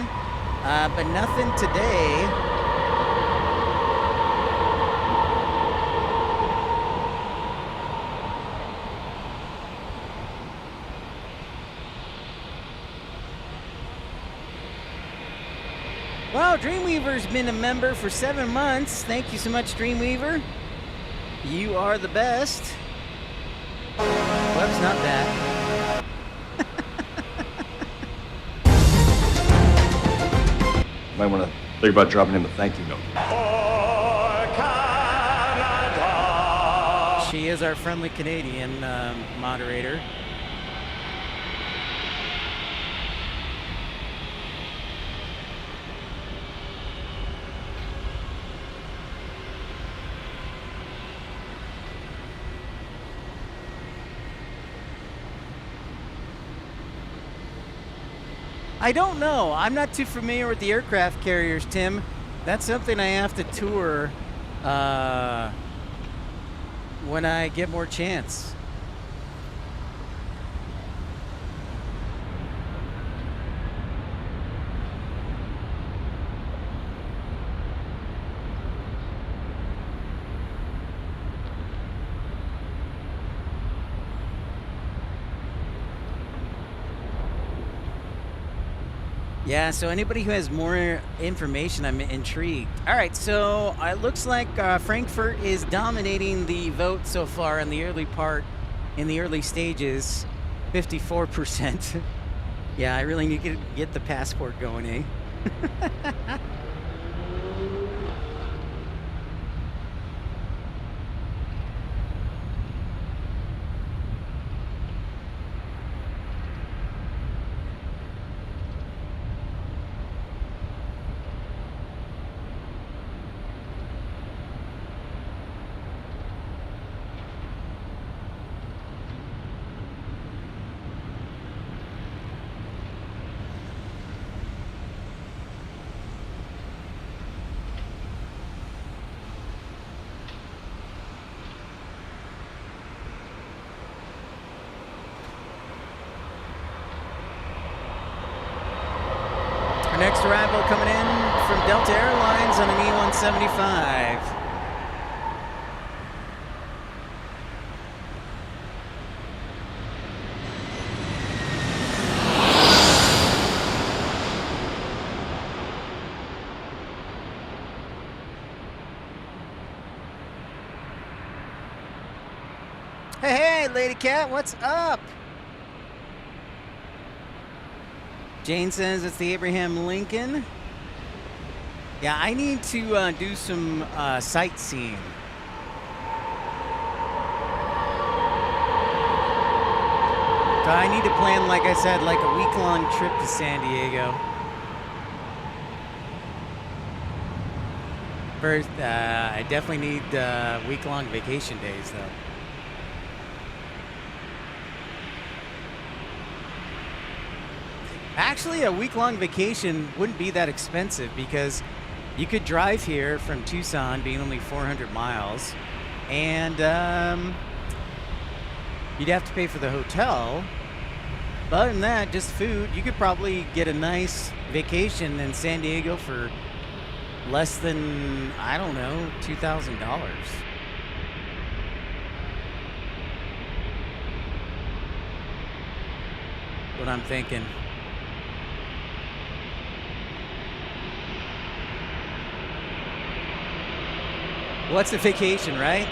but nothing today. Well, Dreamweaver's been a member for 7 months. Thank you so much, Dreamweaver. You are the best. Web's not bad. Might want to think about dropping him a thank you note. She is our friendly Canadian moderator. I don't know. I'm not too familiar with the aircraft carriers, Tim. That's something I have to tour when I get more chance. Yeah, so anybody who has more information, I'm intrigued. All right, so it looks like Frankfurt is dominating the vote so far in the early stages, 54%. Yeah, I really need to get the passport going, eh? Next arrival coming in from Delta Airlines on an E-175. Hey, Lady Cat, what's up? Jane says it's the Abraham Lincoln. Yeah, I need to do some sightseeing. So I need to plan, like I said, like a week-long trip to San Diego. First, I definitely need week-long vacation days, though. Actually, a week-long vacation wouldn't be that expensive because you could drive here from Tucson, being only 400 miles, and you'd have to pay for the hotel. But other than that, just food. You could probably get a nice vacation in San Diego for less than, I don't know, $2,000. What I'm thinking. What's a vacation, right?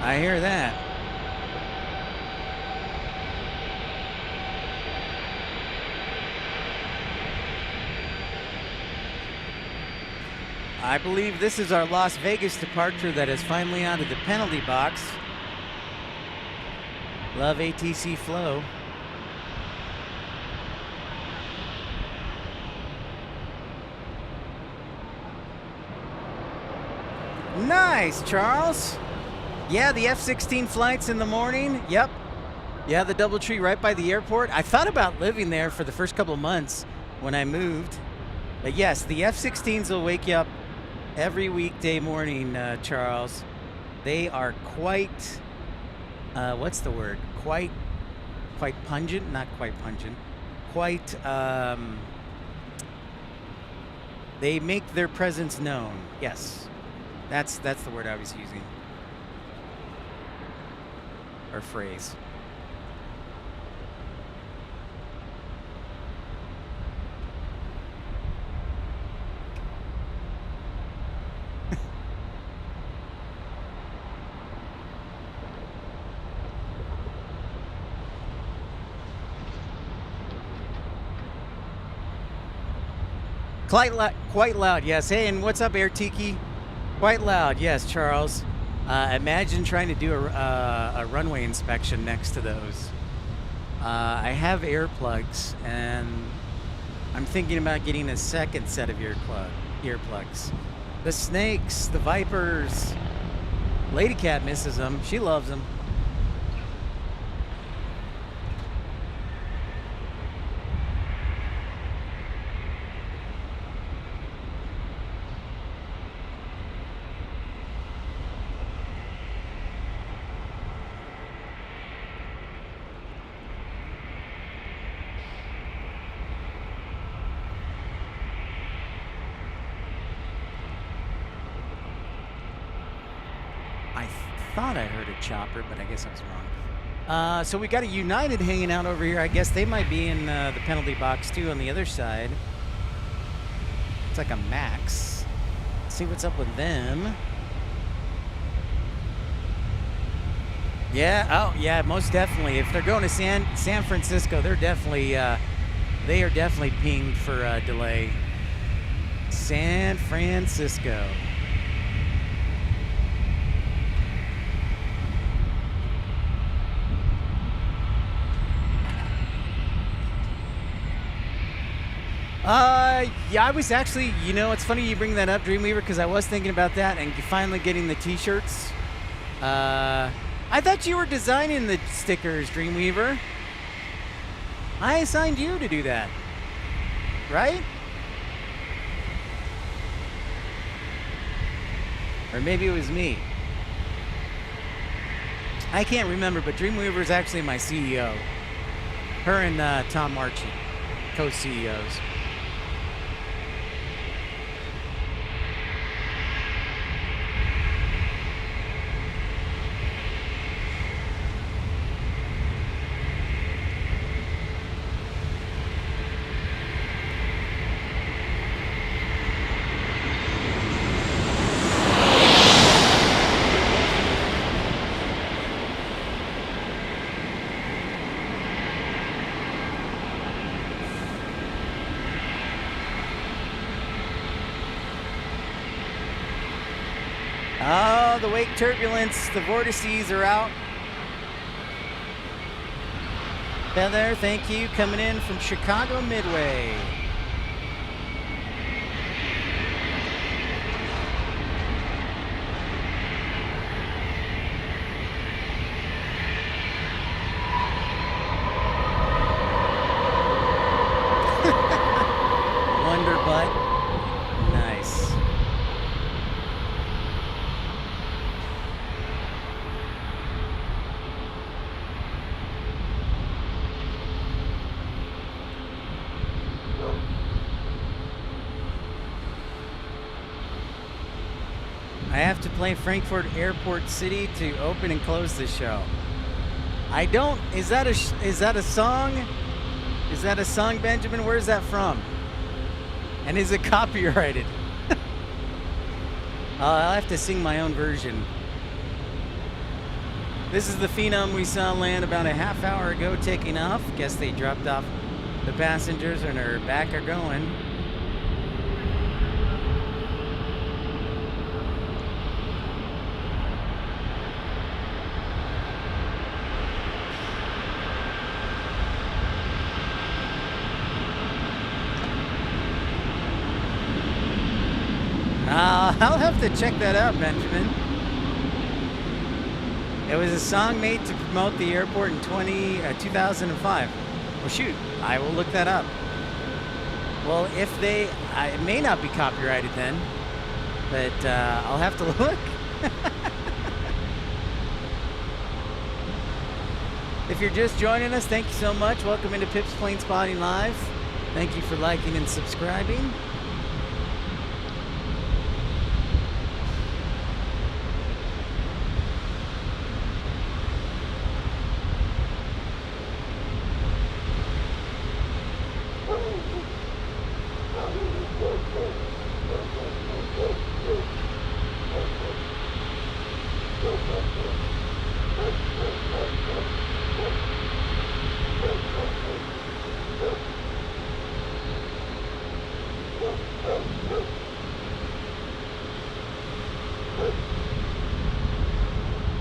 I hear that. I believe this is our Las Vegas departure that is finally out of the penalty box. Love ATC flow. Nice, Charles. Yeah, the F-16 flights in the morning. Yep. Yeah, the DoubleTree right by the airport. I thought about living there for the first couple of months when I moved. But yes, the F-16s will wake you up every weekday morning, Charles. They are quite, what's the word? Quite pungent? Not quite pungent. Quite, they make their presence known. Yes. That's the word I was using. Or phrase. Quite loud, yes. Hey, and what's up, Air Tiki? Quite loud, yes, Charles. Imagine trying to do a runway inspection next to those. I have earplugs, and I'm thinking about getting a second set of earplugs. The snakes, the vipers. Lady Cat misses them. She loves them. I thought I heard a chopper, but I guess I was wrong. So we got a United hanging out over here. I guess they might be in the penalty box too on the other side. It's like a Max. Let's see what's up with them. Yeah. Oh, yeah. Most definitely. If they're going to San Francisco, they're definitely they are definitely pinged for a delay. San Francisco. Yeah, I was actually, you know, it's funny you bring that up, Dreamweaver, because I was thinking about that and finally getting the t-shirts. I thought you were designing the stickers, Dreamweaver. I assigned you to do that, right? Or maybe it was me. I can't remember, but Dreamweaver is actually my CEO. Her and Tom Marchi, co-CEOs. Oh, the wake turbulence, the vortices are out. Heather, thank you. Coming in from Chicago Midway. Wonder Butt. Nice. I have to play Frankfurt Airport City to open and close the show. I don't. Is that a song? Is that a song, Benjamin? Where's that from? And is it copyrighted? I'll have to sing my own version. This is the Phenom we saw land about a half hour ago taking off. Guess they dropped off the passengers and are back are going. I'll have to check that out, Benjamin. It was a song made to promote the airport in 2005. Well, shoot, I will look that up. Well, if it may not be copyrighted then, but I'll have to look. If you're just joining us, thank you so much. Welcome into Pip's Plane Spotting Live. Thank you for liking and subscribing.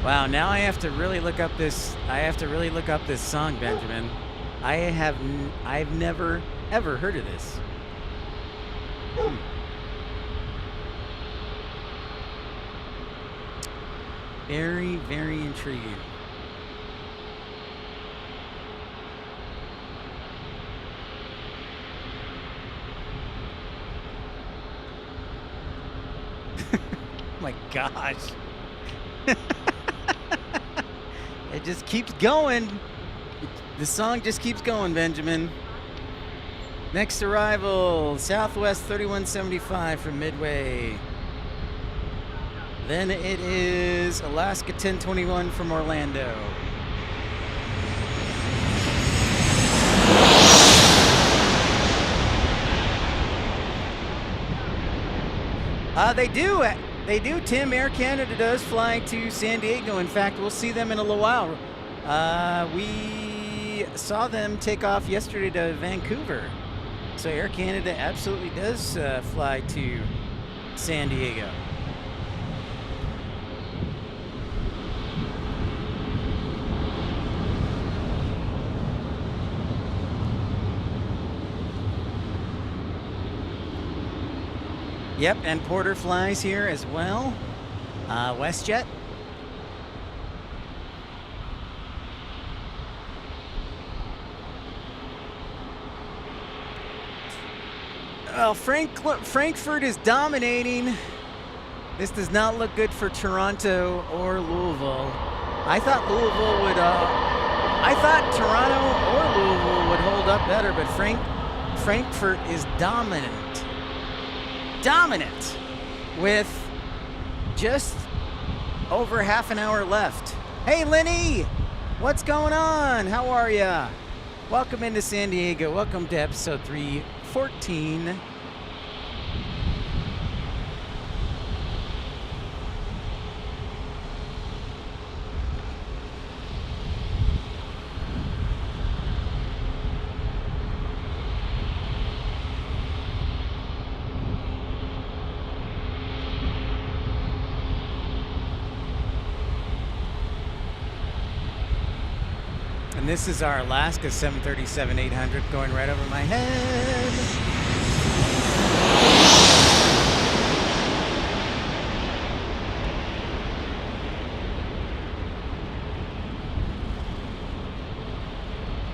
Wow, now I have to really look up this. I have to really look up this song, Benjamin. I've never ever heard of this. Very, very intriguing. My gosh. It just keeps going. The song just keeps going, Benjamin. Next arrival, Southwest 3175 from Midway. Then it is Alaska 1021 from Orlando. They do, Tim. Air Canada does fly to San Diego. In fact, we'll see them in a little while. We saw them take off yesterday to Vancouver. So Air Canada absolutely does fly to San Diego. Yep, and Porter flies here as well. WestJet. Well, Frankfurt is dominating. This does not look good for Toronto or Louisville. I thought I thought Toronto or Louisville would hold up better, but Frankfurt is dominant. Dominant with just over half an hour left. Hey, Lenny, what's going on? How are ya? Welcome into San Diego. Welcome to episode 314. And this is our Alaska 737-800 going right over my head.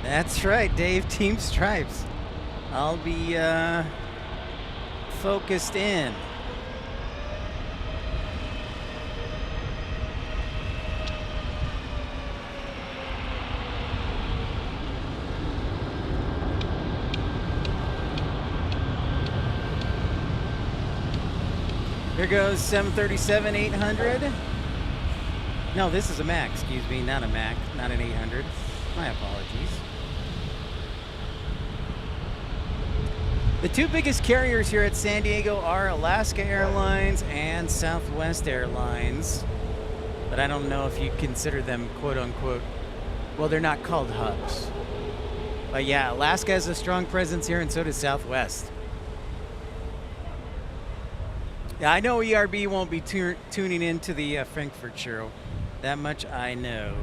That's right, Dave. Team Stripes. I'll be focused in. Here goes 737-800. No, this is a Mac, excuse me, not a Mac, not an 800. My apologies. The two biggest carriers here at San Diego are Alaska Airlines and Southwest Airlines. But I don't know if you consider them quote unquote, well, they're not called hubs. But yeah, Alaska has a strong presence here and so does Southwest. Yeah, I know ERB won't be tuning into the Frankfurt show. That much I know.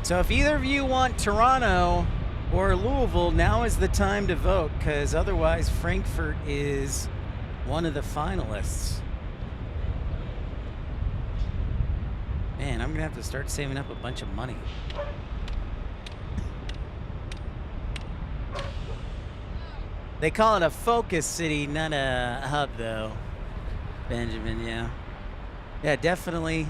So if either of you want Toronto or Louisville, now is the time to vote, because otherwise Frankfurt is one of the finalists. Man, I'm going to have to start saving up a bunch of money. They call it a focus city, not a hub, though. Benjamin, yeah. Yeah, definitely.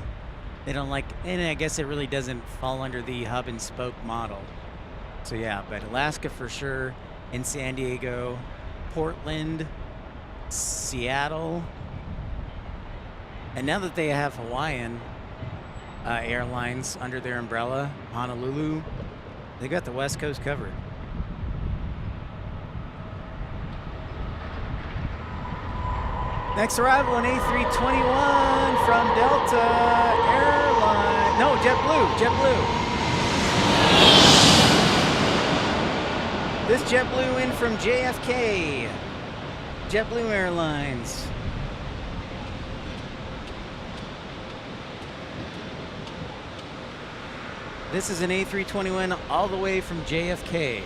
They don't like, and I guess it really doesn't fall under the hub and spoke model. So yeah, but Alaska for sure, in San Diego, Portland, Seattle, and now that they have Hawaiian Airlines under their umbrella, Honolulu, they got the West Coast covered. Next arrival, an A321 from Delta Airlines. No, JetBlue. This JetBlue in from JFK. JetBlue Airlines. This is an A321 all the way from JFK.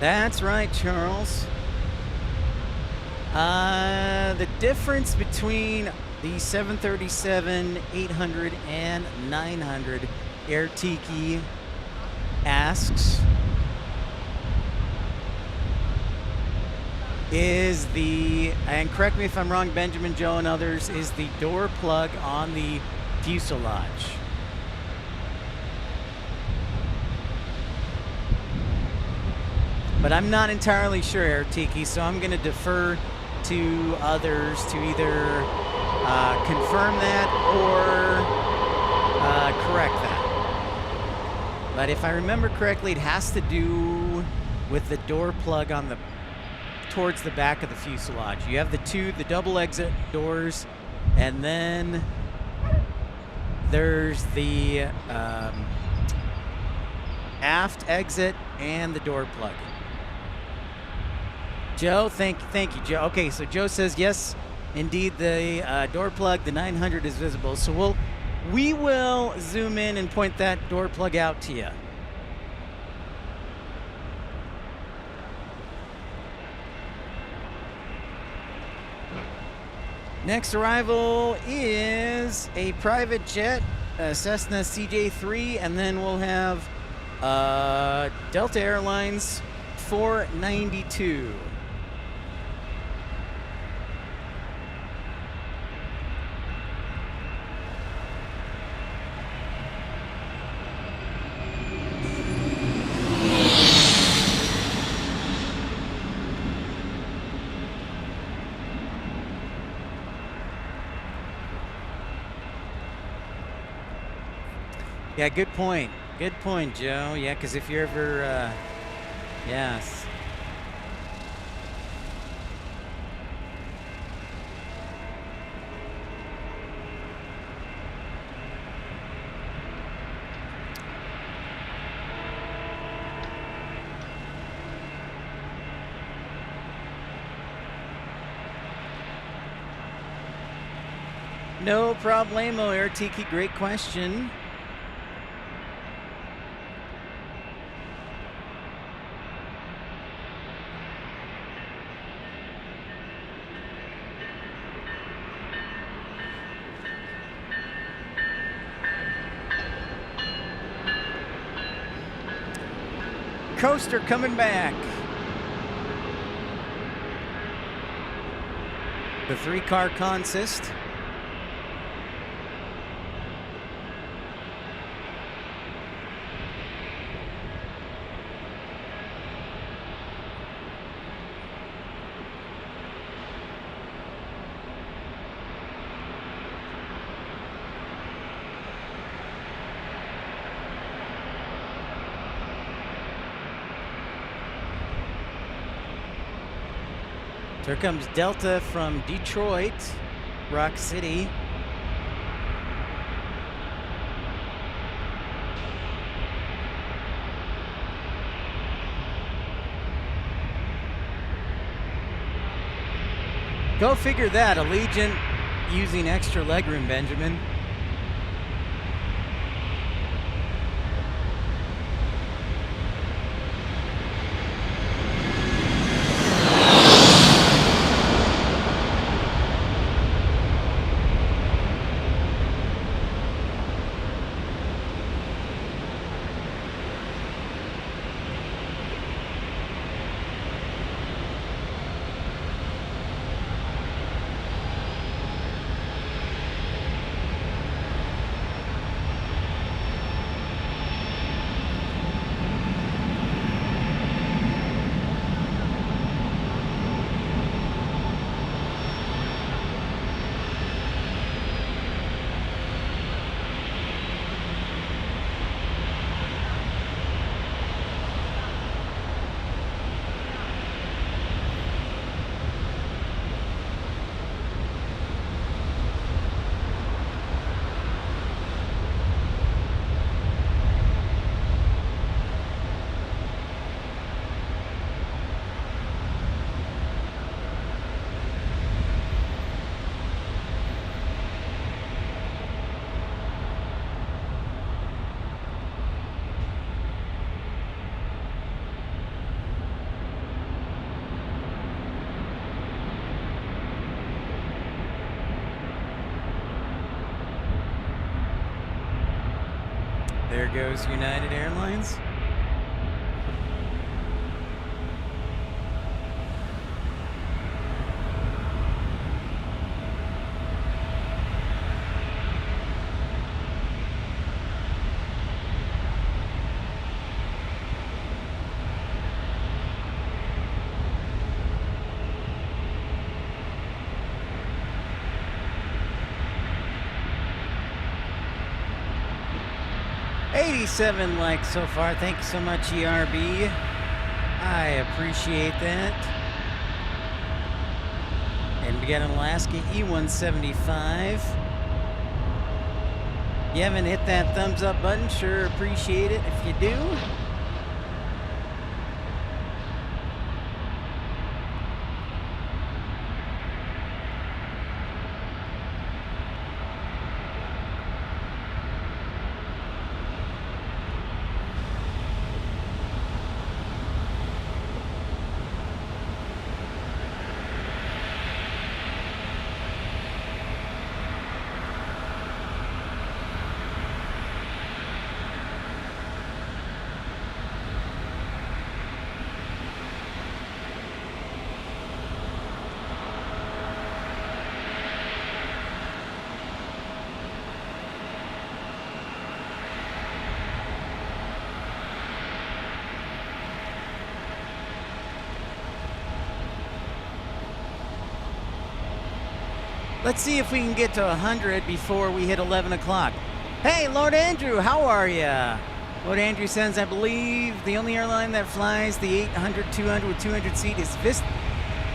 That's right, Charles. The difference between the 737, 800, and 900, Air Tiki asks, is the, and correct me if I'm wrong, Benjamin, Joe, and others, is the door plug on the fuselage. But I'm not entirely sure, Air Tiki, so I'm going to defer to others to either confirm that or correct that. But if I remember correctly, it has to do with the door plug on the towards the back of the fuselage. You have the double exit doors, and then there's the aft exit and the door plug. Joe, thank you, Joe. Okay, so Joe says yes, indeed, the door plug, the 900 is visible. So we will zoom in and point that door plug out to you. Next arrival is a private jet, a Cessna CJ3, and then we'll have Delta Airlines 492. Yeah, good point. Good point, Joe. Yeah, because if you're ever, yes. No problemo, Airtiki. Great question. Coaster coming back. The 3-car consist. Here comes Delta from Detroit, Rock City. Go figure that, Allegiant using extra legroom, Benjamin. There goes United Airlines. '87 likes so far. Thank you so much, ERB. I appreciate that. And we got an Alaska E175. You haven't hit that thumbs up button? Sure appreciate it if you do. Let's see if we can get to 100 before we hit 11 o'clock. Hey, Lord Andrew, how are ya? Lord Andrew says, I believe the only airline that flies the 800, 200 with 200 seat is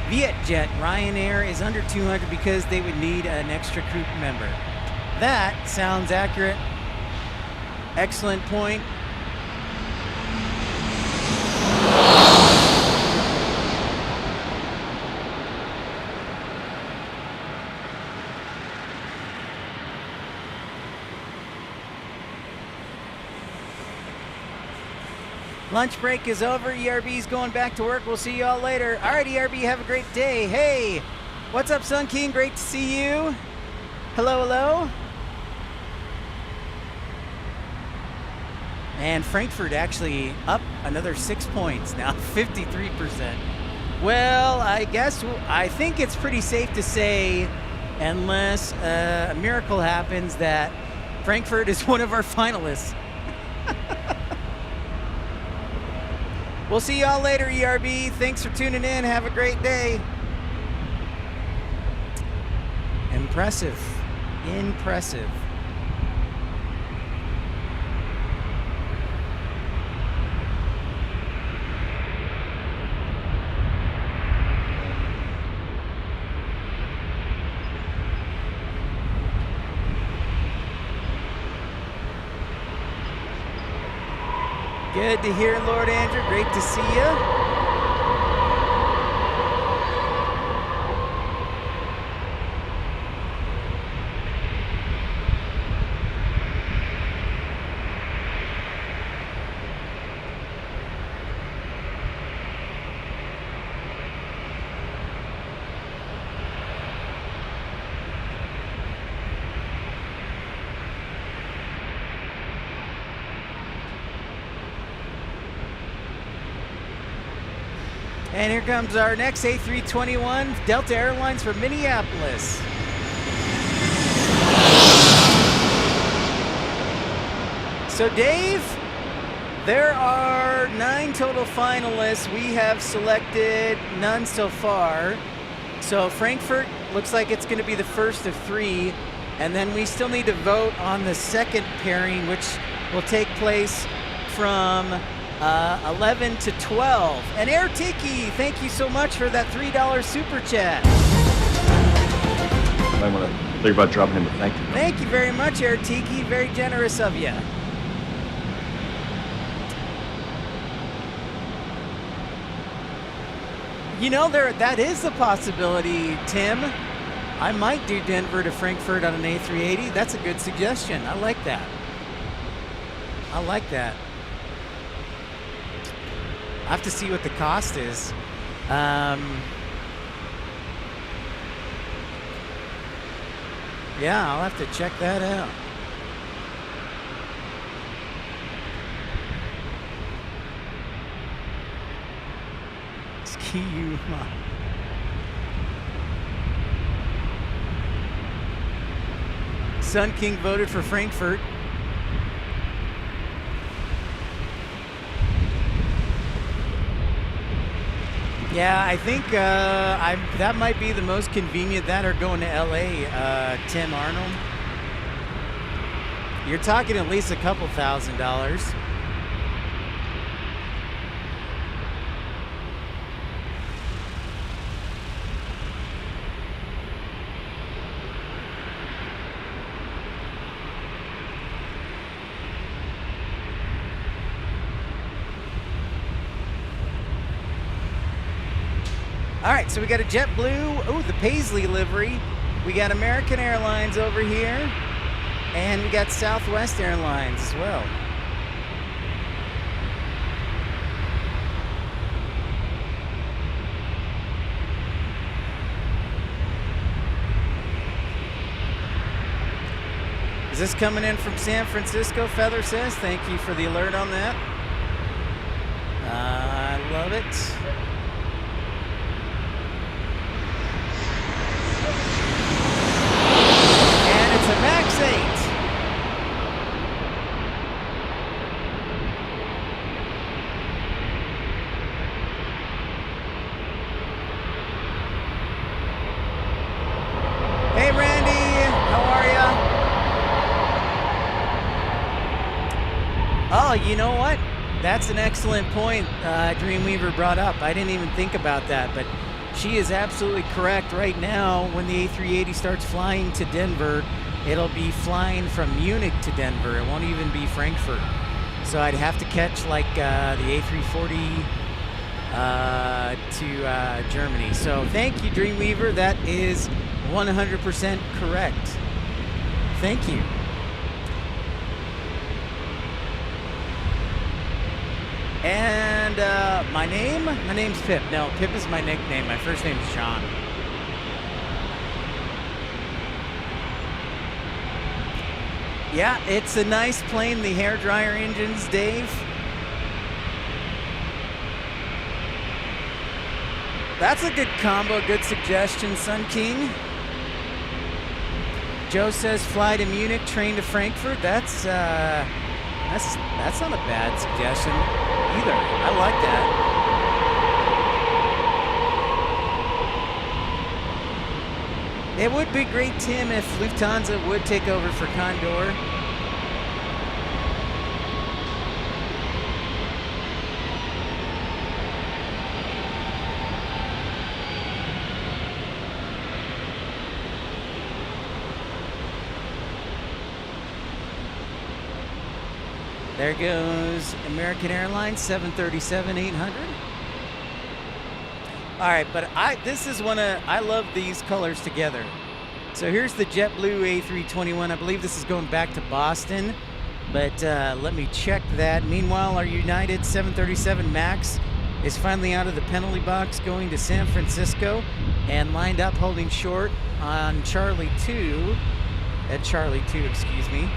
Vietjet. Ryanair is under 200 because they would need an extra crew member. That sounds accurate. Excellent point. Lunch break is over. ERB's going back to work. We'll see you all later. All right, ERB, have a great day. Hey, what's up, Sun King? Great to see you. Hello, hello. And Frankfurt actually up another 6 points now, 53%. Well, I think it's pretty safe to say, unless a miracle happens, that Frankfurt is one of our finalists. We'll see y'all later, ERB. Thanks for tuning in. Have a great day. Impressive. Impressive. Good to hear, Lord Andrew. Great to see you. And here comes our next A321, Delta Airlines from Minneapolis. So Dave, there are 9 total finalists. We have selected none so far. So Frankfurt looks like it's going to be the first of 3. And then we still need to vote on the second pairing, which will take place from 11 to 12. And Air Tiki, thank you so much for that $3 super chat. I want to think about dropping him a thank you. Thank you very much, Air Tiki. Very generous of you. You know, that is a possibility, Tim. I might do Denver to Frankfurt on an A380. That's a good suggestion. I like that. I like that. I have to see what the cost is. Yeah, I'll have to check that out. Ski you. Sun King voted for Frankfurt. Yeah, I think that might be the most convenient. That or going to LA, Tim Arnold. You're talking at least a couple $1,000s. All right, so we got a JetBlue, oh, the Paisley livery. We got American Airlines over here, and we got Southwest Airlines as well. Is this coming in from San Francisco? Feather says, thank you for the alert on that. I love it. A Max 8. Hey Randy, how are ya? Oh, you know what? That's an excellent point Dreamweaver brought up. I didn't even think about that, but she is absolutely correct. Right now, when the A380 starts flying to Denver, it'll be flying from Munich to Denver. It won't even be Frankfurt. So I'd have to catch like the A340 to Germany. So thank you, Dreamweaver. That is 100% correct. Thank you. And my name? My name's Pip. No, Pip is my nickname. My first name's Sean. Yeah, it's a nice plane, the hairdryer engines, Dave. That's a good combo, good suggestion, Sun King. Joe says fly to Munich, train to Frankfurt. That's not a bad suggestion either. I like that. It would be great, Tim, if Lufthansa would take over for Condor. There goes American Airlines 737-800. All right, but this is I love these colors together. So here's the JetBlue A321. I believe this is going back to Boston, but let me check that. Meanwhile, our United 737 MAX is finally out of the penalty box, going to San Francisco and lined up holding short on Charlie 2, at Charlie 2, excuse me.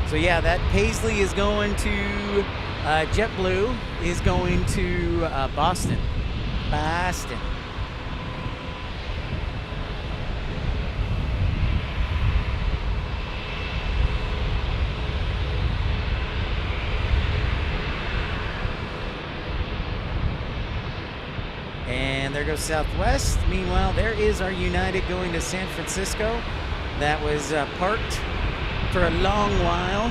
So yeah, that Paisley is going to, JetBlue is going to Boston. Boston. And there goes Southwest. Meanwhile, there is our United going to San Francisco. That was parked for a long while.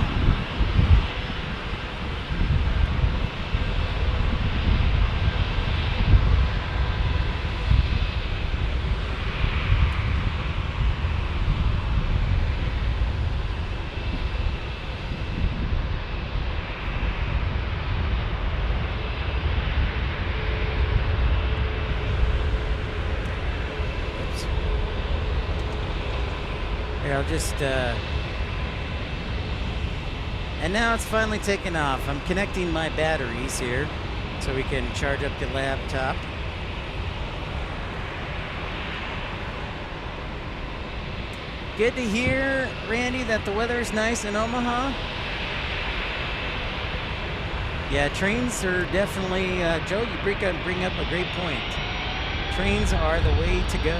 Oops. Here, I'll just and now it's finally taken off. I'm connecting my batteries here so we can charge up the laptop. Good to hear, Randy, that the weather is nice in Omaha. Yeah, trains are definitely, Joe, you bring up a great point. Trains are the way to go.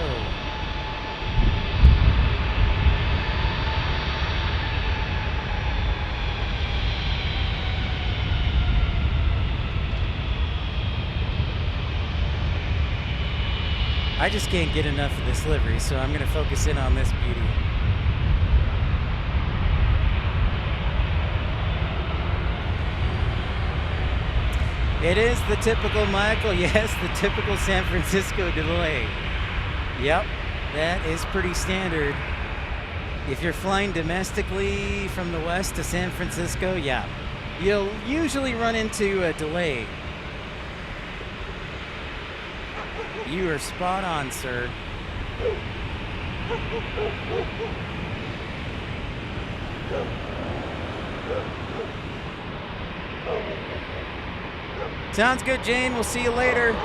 I just can't get enough of this livery, so I'm going to focus in on this beauty. It is the typical, Michael, yes, the typical San Francisco delay. Yep, that is pretty standard. If you're flying domestically from the west to San Francisco, yeah, you'll usually run into a delay. You are spot on, sir. Sounds good, Jane. We'll see you later.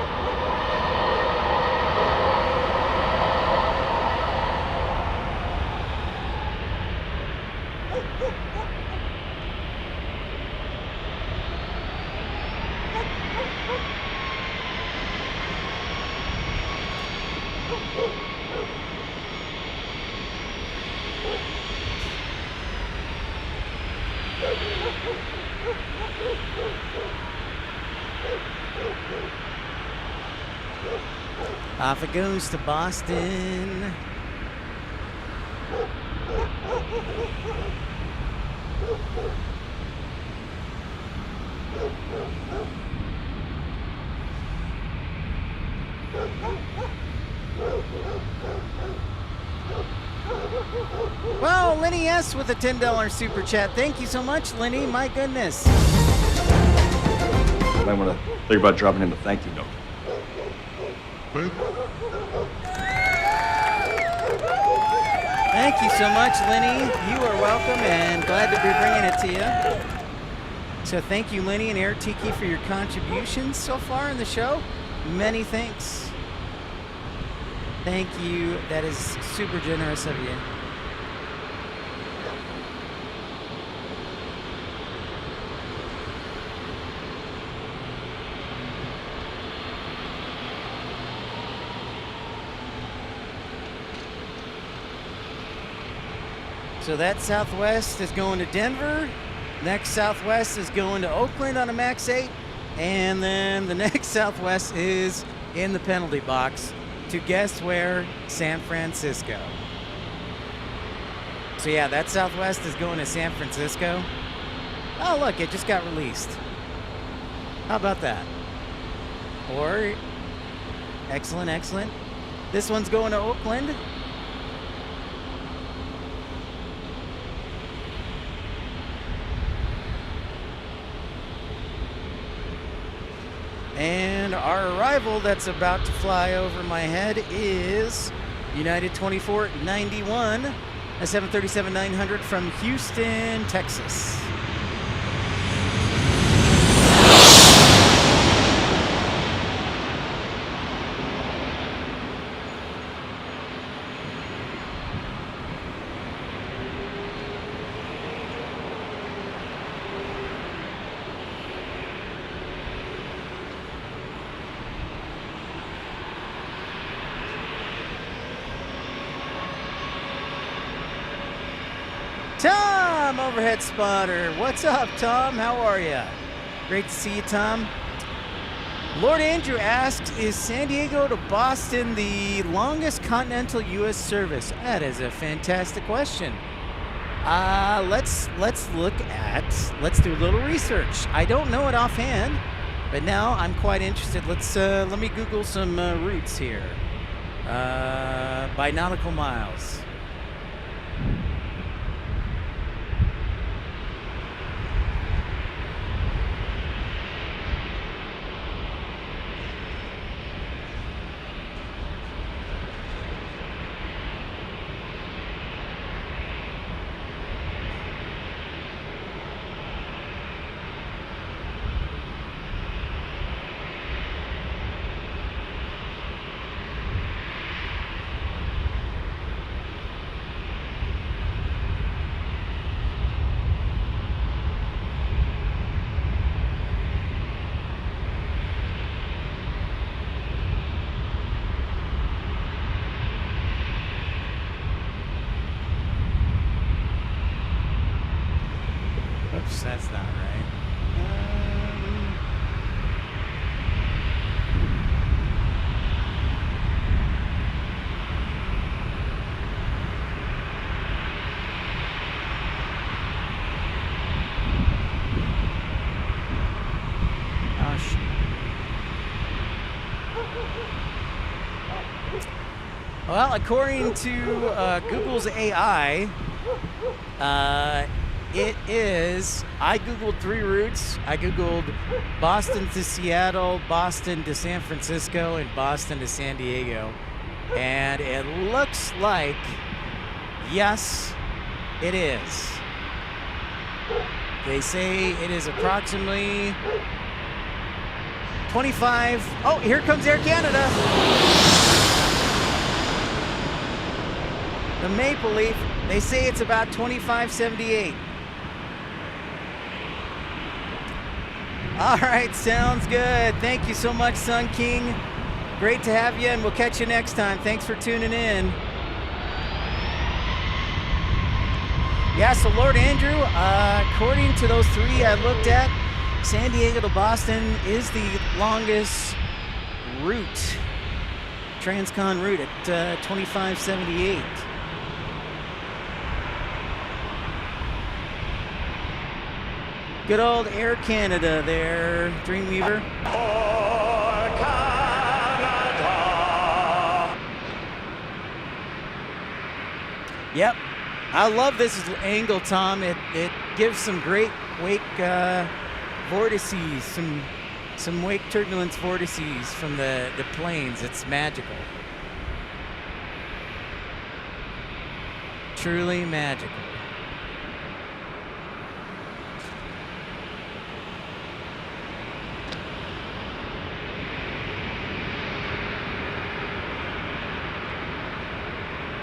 Off it goes to Boston. Well, Lenny S. with a $10 super chat. Thank you so much, Lenny. My goodness. Might want to think about dropping him a thank you note. Thank you so much, Lenny. You are welcome and glad to be bringing it to you. So thank you, Lenny and Air Tiki, for your contributions so far in the show. Many thanks. Thank you. That is super generous of you. So that Southwest is going to Denver. Next Southwest is going to Oakland on a Max 8. And then the next Southwest is in the penalty box to guess where? San Francisco. So yeah, that Southwest is going to San Francisco. Oh look, it just got released. How about that? Or, excellent, excellent. This one's going to Oakland. And our arrival that's about to fly over my head is United 2491, a 737-900 from Houston, Texas. Tom, overhead spotter. What's up, Tom? How are you? Great to see you, Tom. Lord Andrew asks, is San Diego to Boston the longest continental U.S. service? That is a fantastic question. Let's do a little research. I don't know it offhand, but now I'm quite interested. Let me Google some routes here. By nautical miles. Oops, that's not right. Oh, shit. Well, according to Google's AI, it is, I Googled 3 routes. I Googled Boston to Seattle, Boston to San Francisco, and Boston to San Diego. And it looks like, yes, it is. They say it is approximately 25. Oh, here comes Air Canada. The Maple Leaf, they say it's about 2578. All right, sounds good. Thank you so much, Sun King. Great to have you, and we'll catch you next time. Thanks for tuning in. Yeah, so Lord Andrew, according to those 3 I looked at, San Diego to Boston is the longest route, transcon route at 2578. Good old Air Canada there, Dreamweaver. Yep, I love this angle, Tom. It gives some great wake vortices, some wake turbulence vortices from the planes. It's magical. Truly magical.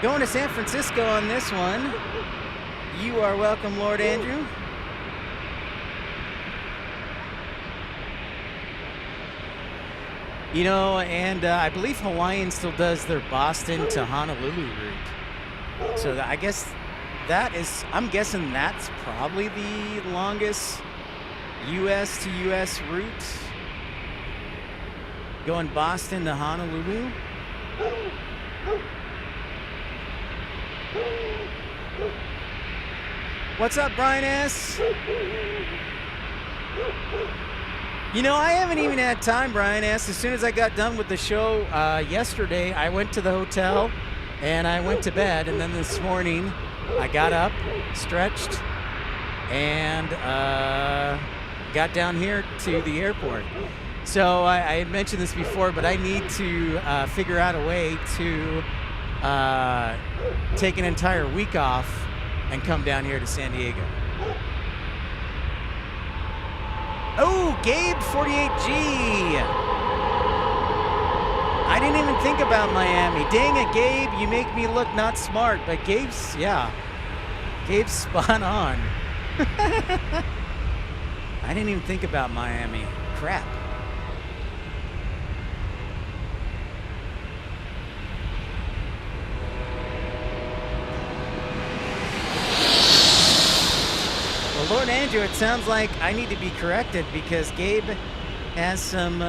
Going to San Francisco on this one. You are welcome, Lord Andrew. You know, and I believe Hawaiian still does their Boston to Honolulu route. So I guess that is, I'm guessing that's probably the longest US to US route. Going Boston to Honolulu. What's up, Brian S? You know, I haven't even had time, Brian S. As soon as I got done with the show yesterday, I went to the hotel and I went to bed. And then this morning, I got up, stretched, and got down here to the airport. So I had mentioned this before, but I need to figure out a way to take an entire week off and come down here to San Diego. Oh, Gabe 48G. I didn't even think about Miami. Dang it, Gabe, you make me look not smart, but Gabe's, yeah, Gabe's spot on. I didn't even think about Miami. Crap. Lord Andrew, it sounds like I need to be corrected because Gabe has some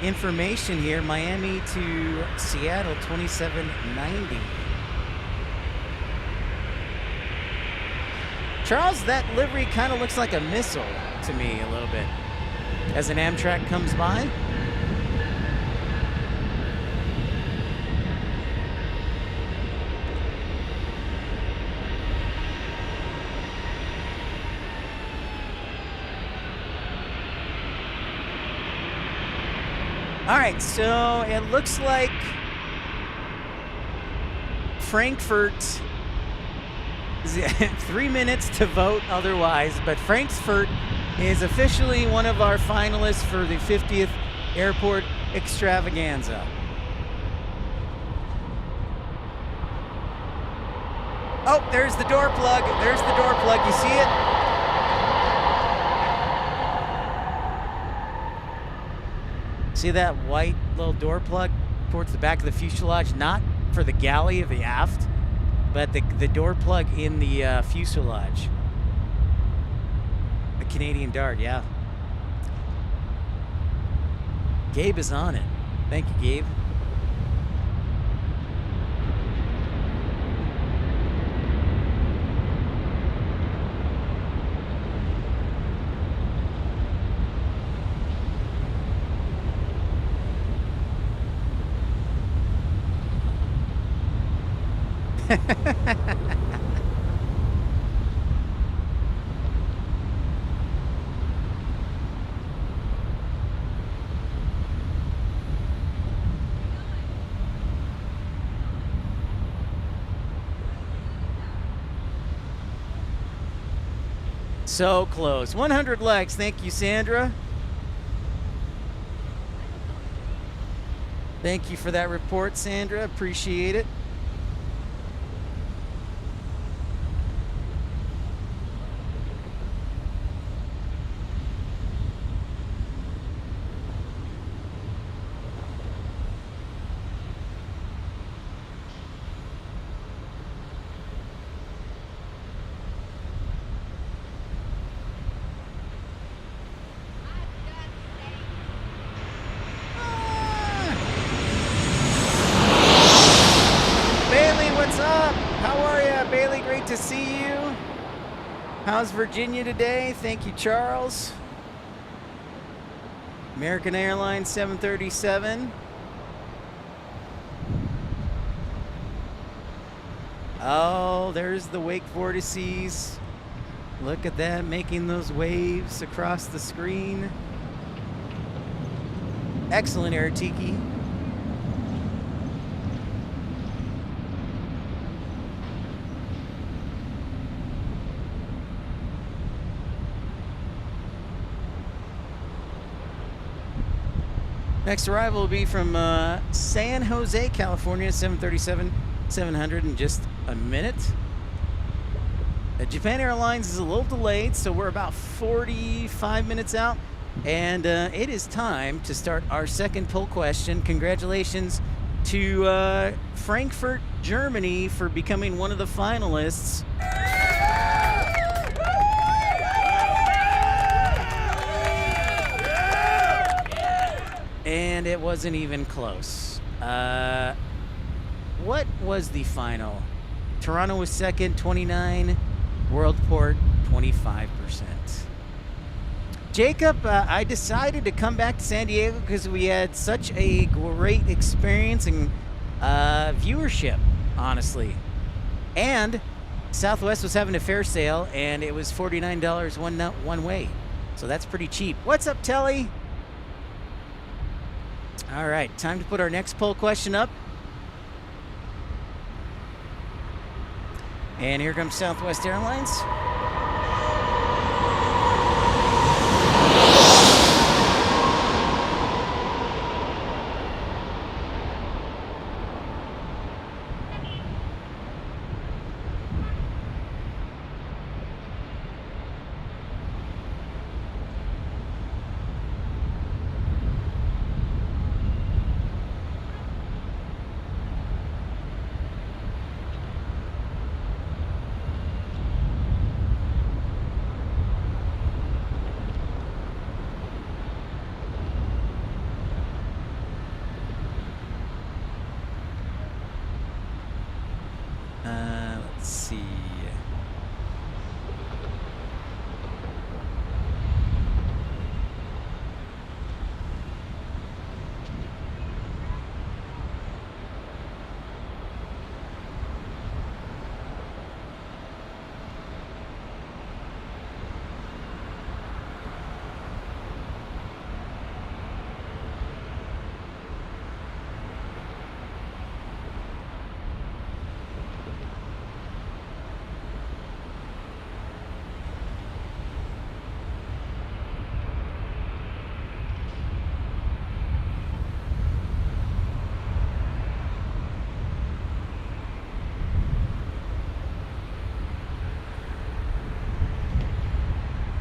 information here. Miami to Seattle, 2790. Charles, that livery kind of looks like a missile to me a little bit as an Amtrak comes by. All right, so it looks like Frankfurt, 3 minutes to vote otherwise, but Frankfurt is officially one of our finalists for the 50th Airport Extravaganza. Oh, there's the door plug. There's the door plug. You see it? See that white little door plug towards the back of the fuselage? Not for the galley of the aft, but the door plug in the fuselage. A Canadian Dart, yeah. Gabe is on it. Thank you, Gabe. So close. 100 likes. Thank you, Sandra. Thank you for that report, Sandra. Appreciate it. To see you. How's Virginia today? Thank you, Charles. American Airlines 737. Oh, there's the Wake Vortices. Look at that, making those waves across the screen. Excellent, Air Tiki. Next arrival will be from San Jose, California, 737-700 in just a minute. Japan Airlines is a little delayed, so we're about 45 minutes out. And it is time to start our second poll question. Congratulations to Frankfurt, Germany for becoming one of the finalists. And it wasn't even close. What was the final? Toronto was second, 29. Worldport, 25%. Jacob, I decided to come back to San Diego because we had such a great experience and viewership, honestly. And Southwest was having a fare sale, and it was $49 one way. So that's pretty cheap. What's up, Telly? All right, time to put our next poll question up. And here comes Southwest Airlines. Let's see.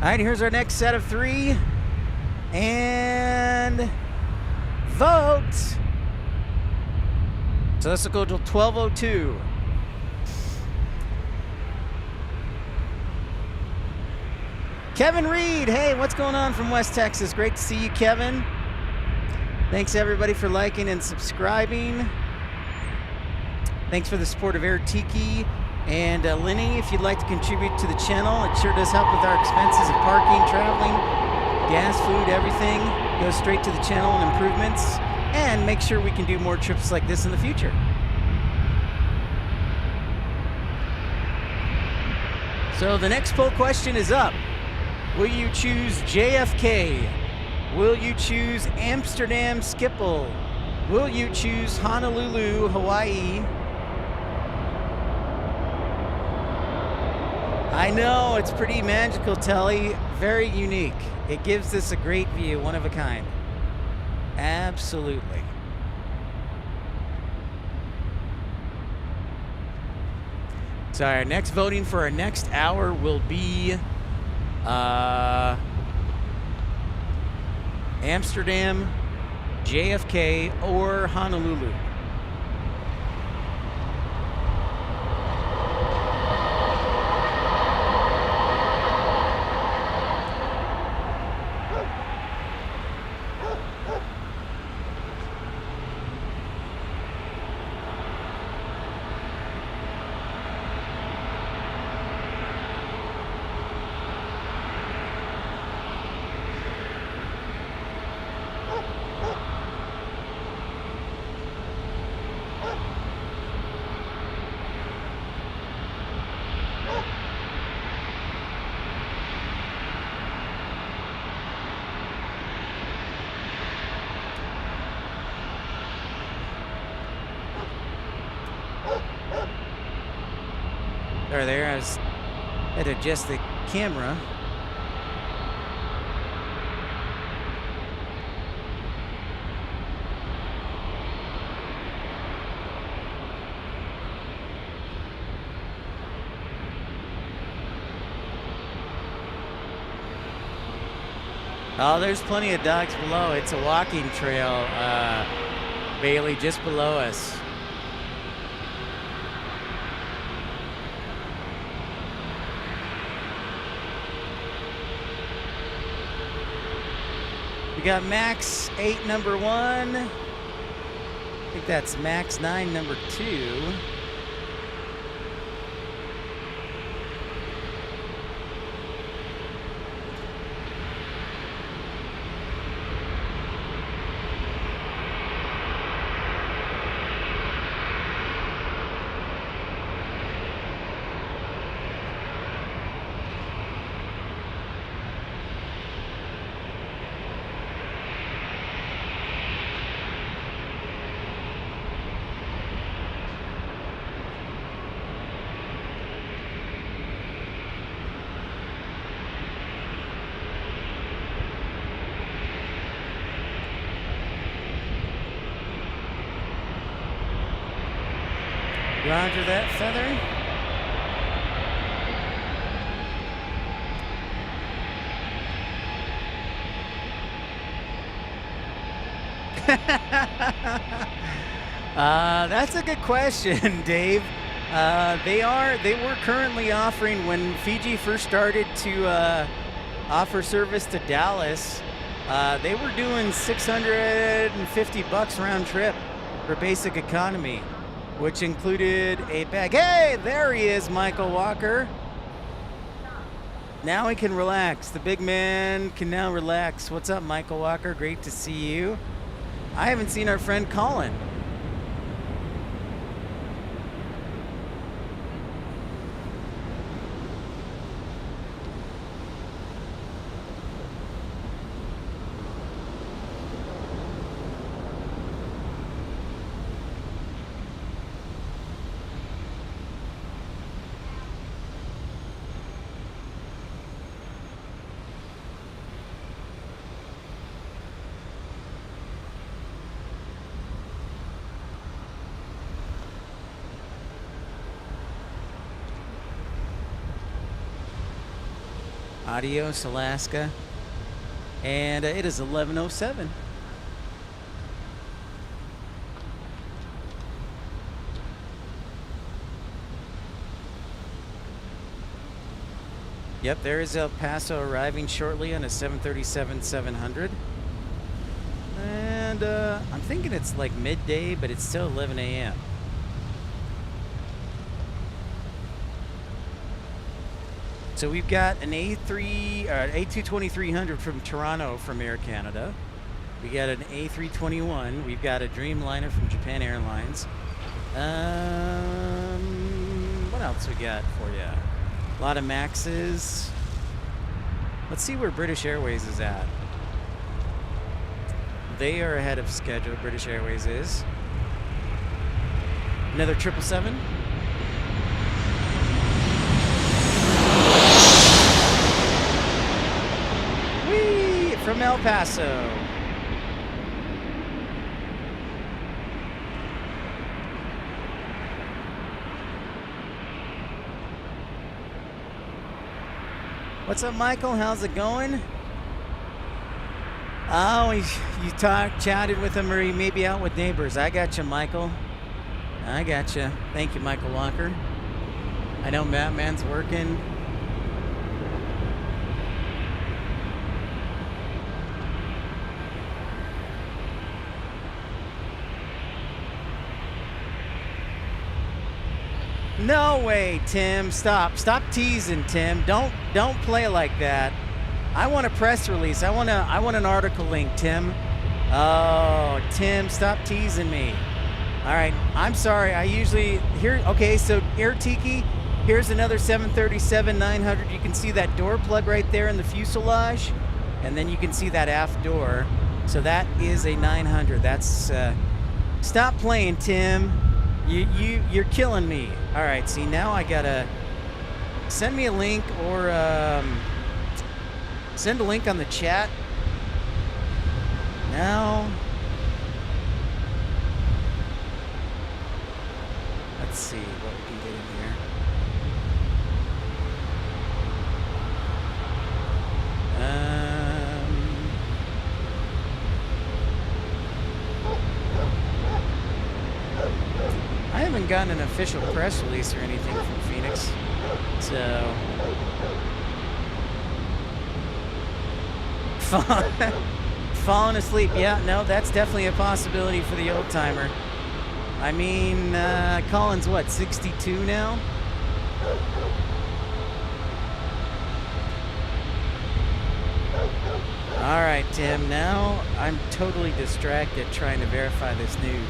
All right, here's our next set of three. And vote. So this will go till 12:02. Kevin Reed, hey, what's going on from West Texas? Great to see you, Kevin. Thanks everybody for liking and subscribing. Thanks for the support of Air Tiki. And Lenny, if you'd like to contribute to the channel, it sure does help with our expenses of parking, traveling, gas, food, everything. Goes straight to the channel and improvements. And make sure we can do more trips like this in the future. So the next poll question is up. Will you choose JFK? Will you choose Amsterdam Schiphol? Will you choose Honolulu, Hawaii? I know, it's pretty magical, Telly. Very unique. It gives this a great view, one of a kind. Absolutely. So our next voting for our next hour will be Amsterdam, JFK, or Honolulu. There, I had to adjust the camera. Oh, there's plenty of docks below. It's a walking trail, Bailey, just below us. We got Max 8, number 1. I think that's Max 9, number 2. Roger that, Feather. That's a good question, Dave. They were currently offering, when Fiji first started to offer service to Dallas, they were doing $650 round trip for basic economy, which included a bag. Hey, there he is, Michael Walker. Now he can relax. The big man can now relax. What's up, Michael Walker? Great to see you. I haven't seen our friend Colin. Adios, Alaska. And it is 11:07. Yep, there is El Paso arriving shortly on a 737-700. And I'm thinking it's like midday, but it's still 11 a.m. So we've got an A220-300 from Toronto from Air Canada. We got an A321. We've got a Dreamliner from Japan Airlines. What else we got for you? A lot of Maxes. Let's see where British Airways is at. They are ahead of schedule, British Airways is. Another 777. Whee! From El Paso. What's up, Michael? How's it going? Oh, you chatted with him, or he may be out with neighbors. I got you, Michael. I got you. Thank you, Michael Walker. I know Batman's working. No way, Tim. Stop teasing, Tim. Don't play like that. I want a press release. I want an article link, Tim. Oh, Tim, stop teasing me. All right, I'm sorry. I usually here. Okay, so Air Tiki, here's another 737-900. You can see that door plug right there in the fuselage, and then you can see that aft door. So that is a 900. That's stop playing, Tim. You're killing me. All right, see, now I gotta send me a link, or send a link on the chat. Now, let's see what we can get in here. haven't gotten an official press release or anything from Phoenix. So falling asleep. Yeah, no, that's definitely a possibility for the old timer. I mean, Colin's what, 62 now? All right, Tim, now I'm totally distracted trying to verify this news.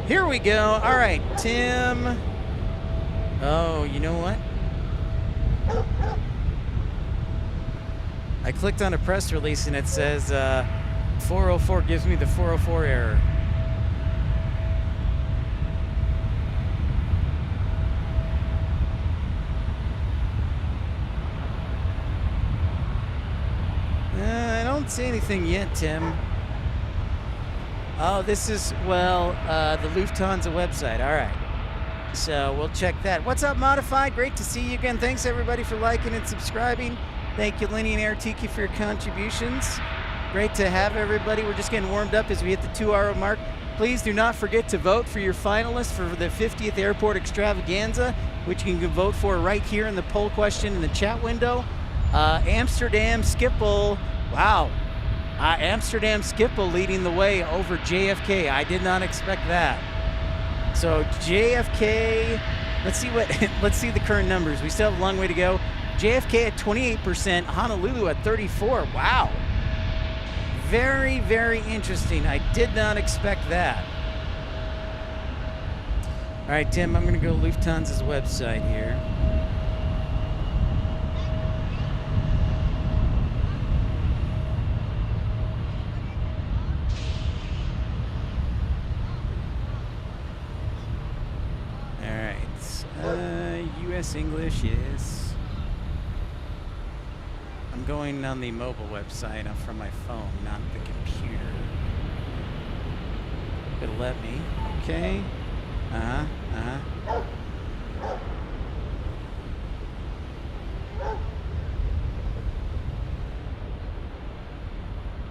Here we go. All right, Tim. Oh, you know what? I clicked on a press release and it says 404 gives me the 404 error. I don't see anything yet, Tim. Oh, this is, well, the Lufthansa website. All right. So we'll check that. What's up, Modified? Great to see you again. Thanks, everybody, for liking and subscribing. Thank you, Lenny and Air Tiki, for your contributions. Great to have everybody. We're just getting warmed up as we hit the 2-hour mark. Please do not forget to vote for your finalists for the 50th Airport Extravaganza, which you can vote for right here in the poll question in the chat window. Amsterdam Schiphol. Wow. Amsterdam Schiphol leading the way over JFK. I did not expect that. So JFK, let's see the current numbers. We still have a long way to go. JFK at 28%, Honolulu at 34%. Wow. Very, very interesting. I did not expect that. All right, Tim, I'm going to go to Lufthansa's website here. US English, yes. I'm going on the mobile website from my phone, not the computer. It'll let me. Okay.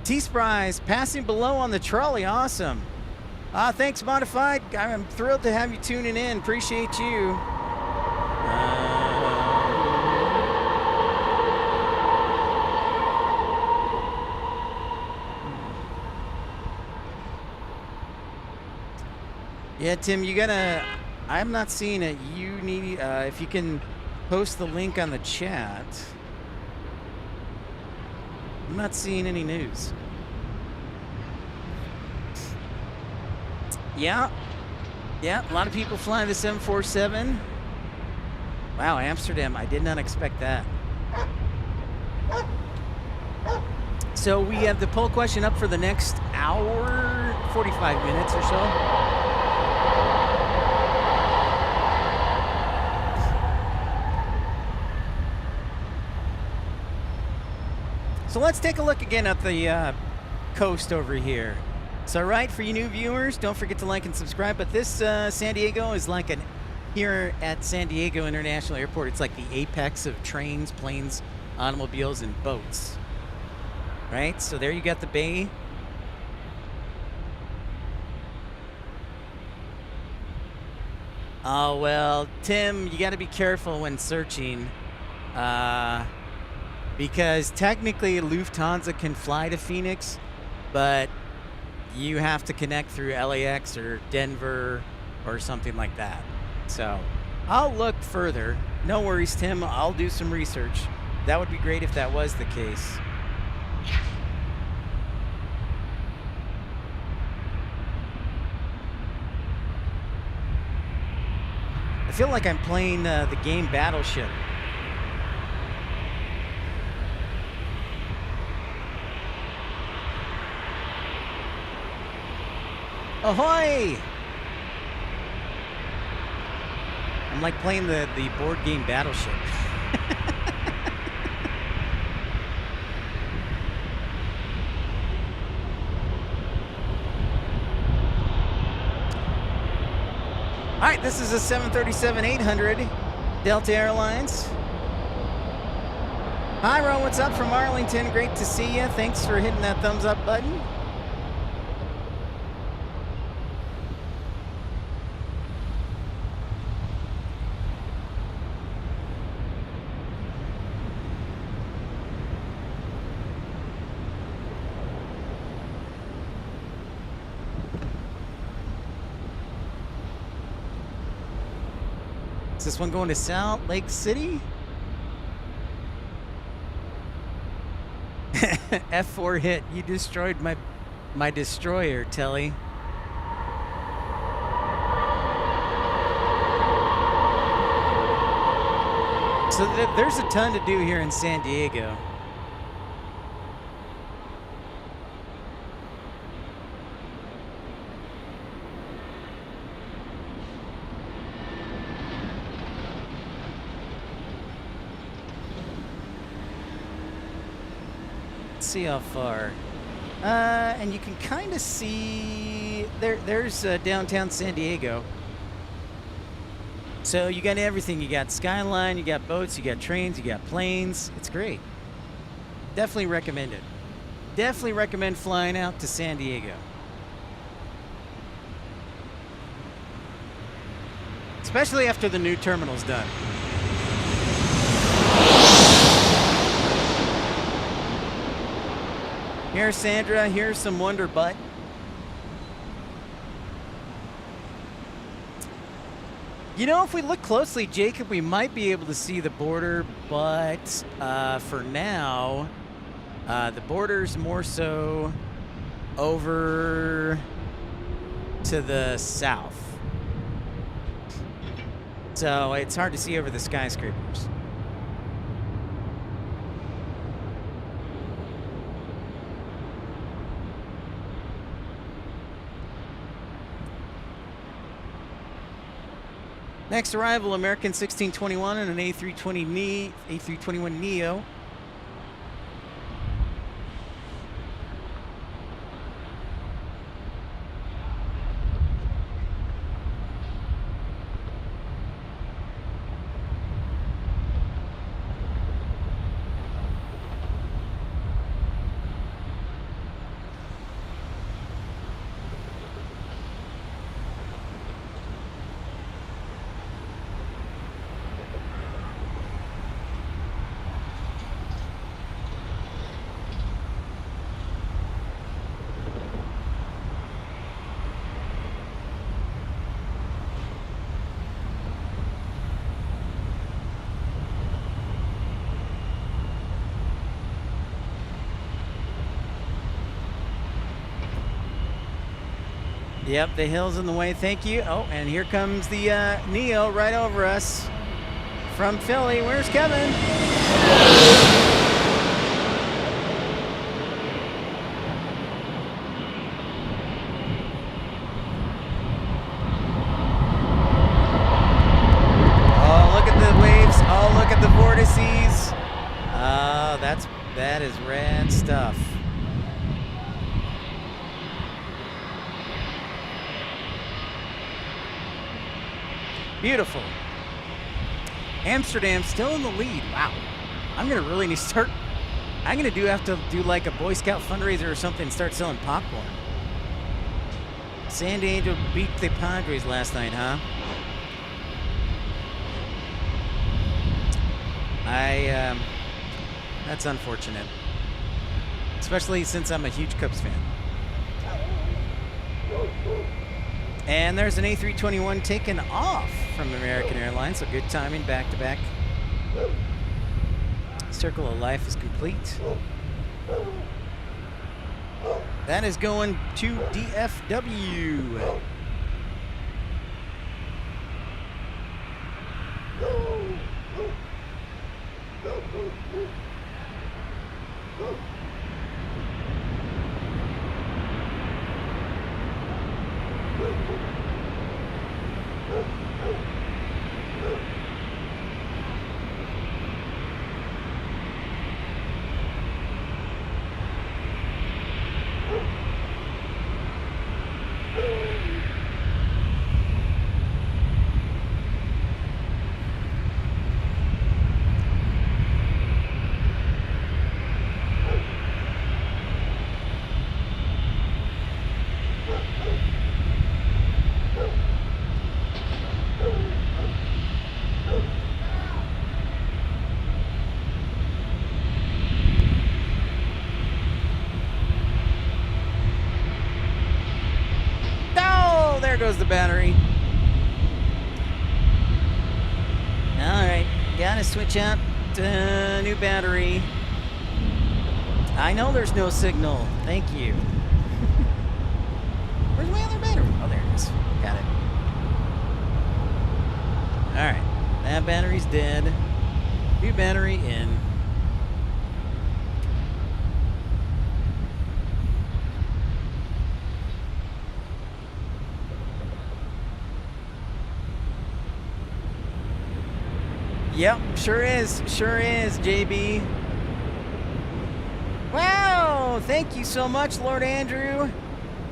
T-Spries passing below on the trolley. Awesome. Thanks, Modified. I'm thrilled to have you tuning in. Appreciate you. Yeah, Tim, you gotta. I'm not seeing it. You need. If you can post the link on the chat. I'm not seeing any news. Yeah. A lot of people flying the 747. Wow, Amsterdam. I did not expect that. So we have the poll question up for the next hour, 45 minutes or so. So let's take a look again at the coast over here. So right, for you new viewers, don't forget to like and subscribe. But this San Diego is like here at San Diego International Airport, it's like the apex of trains, planes, automobiles, and boats. Right? So there you got the bay. Oh, well, Tim, you got to be careful when searching. Because technically Lufthansa can fly to Phoenix, but you have to connect through LAX or Denver or something like that. So I'll look further. No worries, Tim. I'll do some research. That would be great if that was the case. I feel like I'm playing the game Battleship. Ahoy! I'm like playing the board game Battleship. This is a 737-800 Delta Airlines. Hi, Ron. What's up from Arlington? Great to see you. Thanks for hitting that thumbs up button. Is this one going to Salt Lake City? F4 hit. You destroyed my destroyer, Telly. So there's a ton to do here in San Diego. See how far, and you can kind of see there's downtown San Diego. So you got everything. You got skyline, you got boats, you got trains, you got planes. It's great. Definitely recommend it. Definitely recommend flying out to San Diego. Especially after the new terminal's done. Here's Sandra, here's some Wonder Butt. You know, if we look closely, Jacob, we might be able to see the border, but for now, the border's more so over to the south. So it's hard to see over the skyscrapers. Next arrival, American 1621 and an A321 Neo. Yep, the hill's in the way. Thank you. Oh, and here comes the Neo right over us from Philly. Where's Kevin? Oh, look at the waves. Oh, look at the vortices. Oh, that is rad stuff. Beautiful. Amsterdam still in the lead. Wow. I'm gonna really need to start. I'm gonna have to do like a Boy Scout fundraiser or something and start selling popcorn. San Diego beat the Padres last night, huh? That's unfortunate. Especially since I'm a huge Cubs fan. And there's an A321 taken off from American Airlines, so good timing, back-to-back. Circle of life is complete. That is going to DFW. goes the battery. Alright, gotta switch out to new battery. I know there's no signal. Thank you. Where's my other battery? Oh, there it is. Got it. Alright, that battery's dead. New battery in. Yep, sure is, JB. Wow, thank you so much, Lord Andrew.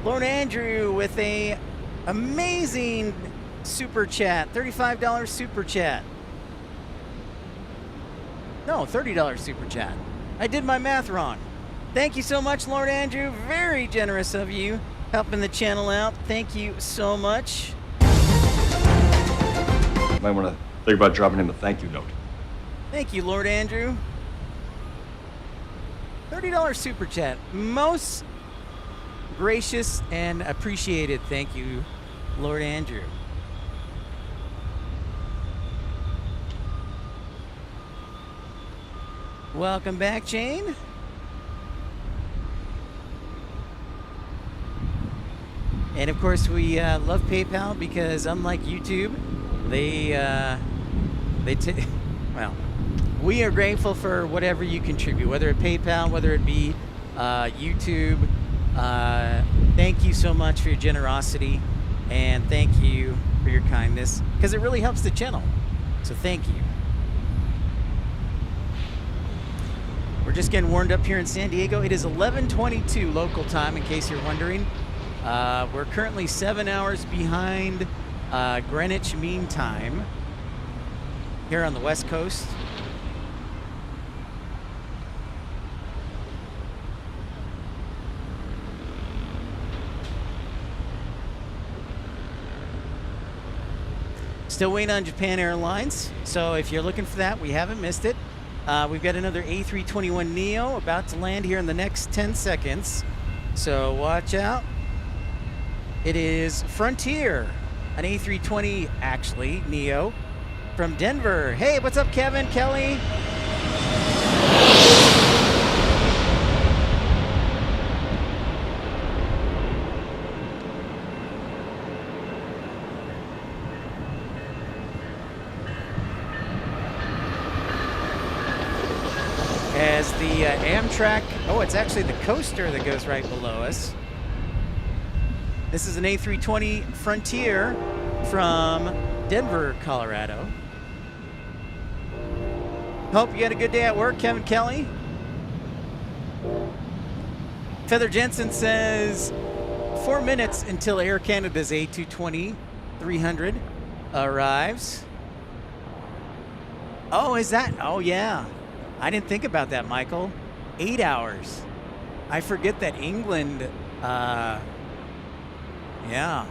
Lord Andrew with a amazing super chat, $35 super chat. No, $30 super chat. I did my math wrong. Thank you so much, Lord Andrew. Very generous of you, helping the channel out. Thank you so much. Might want to think about dropping him a thank you note. Thank you, Lord Andrew. $30 super chat. Most gracious and appreciated. Thank you, Lord Andrew. Welcome back, Jane. And of course, we love PayPal because unlike YouTube, well, we are grateful for whatever you contribute, whether it PayPal, whether it be YouTube. Thank you so much for your generosity, and thank you for your kindness, because it really helps the channel. So thank you. We're just getting warmed up here in San Diego. It is 11:22 local time, in case you're wondering. We're currently 7 hours behind Greenwich Mean Time here on the West Coast. Still waiting on Japan Airlines, so if you're looking for that, we haven't missed it. We've got another A321neo about to land here in the next 10 seconds, so watch out. It is Frontier, an A320 actually, Neo, from Denver. Hey, what's up, Kevin, Kelly? As the Amtrak, oh, it's actually the coaster that goes right below us. This is an A320 Frontier from Denver, Colorado. Hope you had a good day at work, Kevin Kelly. Feather Jensen says 4 minutes until Air Canada's A220-300 arrives. Oh, is that? Oh, yeah. I didn't think about that, Michael. 8 hours. I forget that England, yeah.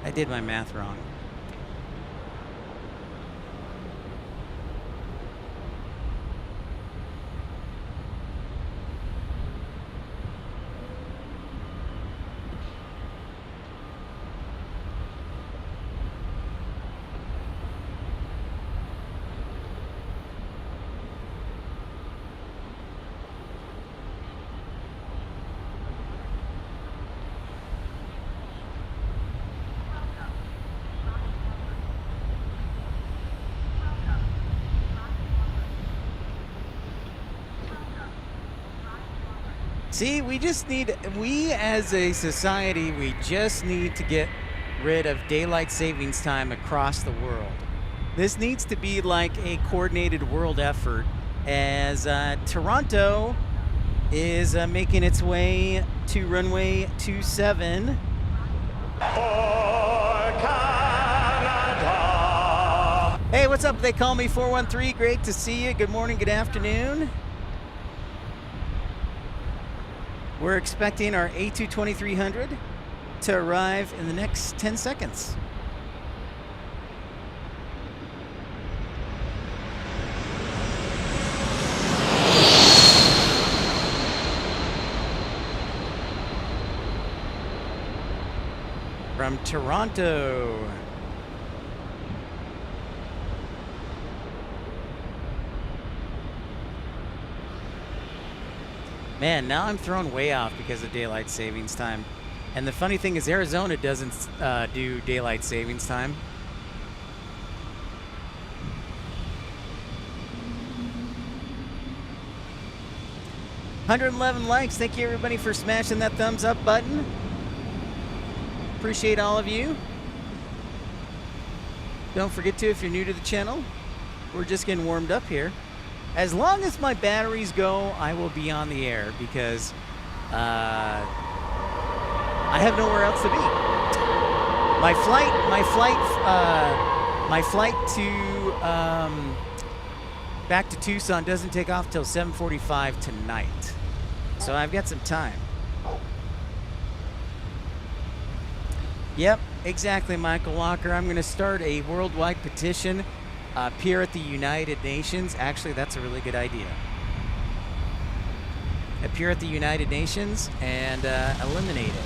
I did my math wrong. See, we as a society, we just need to get rid of daylight savings time across the world. This needs to be like a coordinated world effort, as Toronto is making its way to runway 27. Hey, what's up? They call me 413. Great to see you. Good morning, good afternoon. We're expecting our A220-300 to arrive in the next 10 seconds. from Toronto. Man, now I'm thrown way off because of daylight savings time. And the funny thing is Arizona doesn't do daylight savings time. $111 likes. Thank you everybody for smashing that thumbs up button. Appreciate all of you. Don't forget to, if you're new to the channel, we're just getting warmed up here. As long as my batteries go, I will be on the air because I have nowhere else to be. My flight to back to Tucson doesn't take off till 7:45 tonight, so I've got some time. Yep, exactly, Michael Walker. I'm going to start a worldwide petition. Appear at the United Nations. Actually, that's a really good idea. Appear at the United Nations and eliminate it.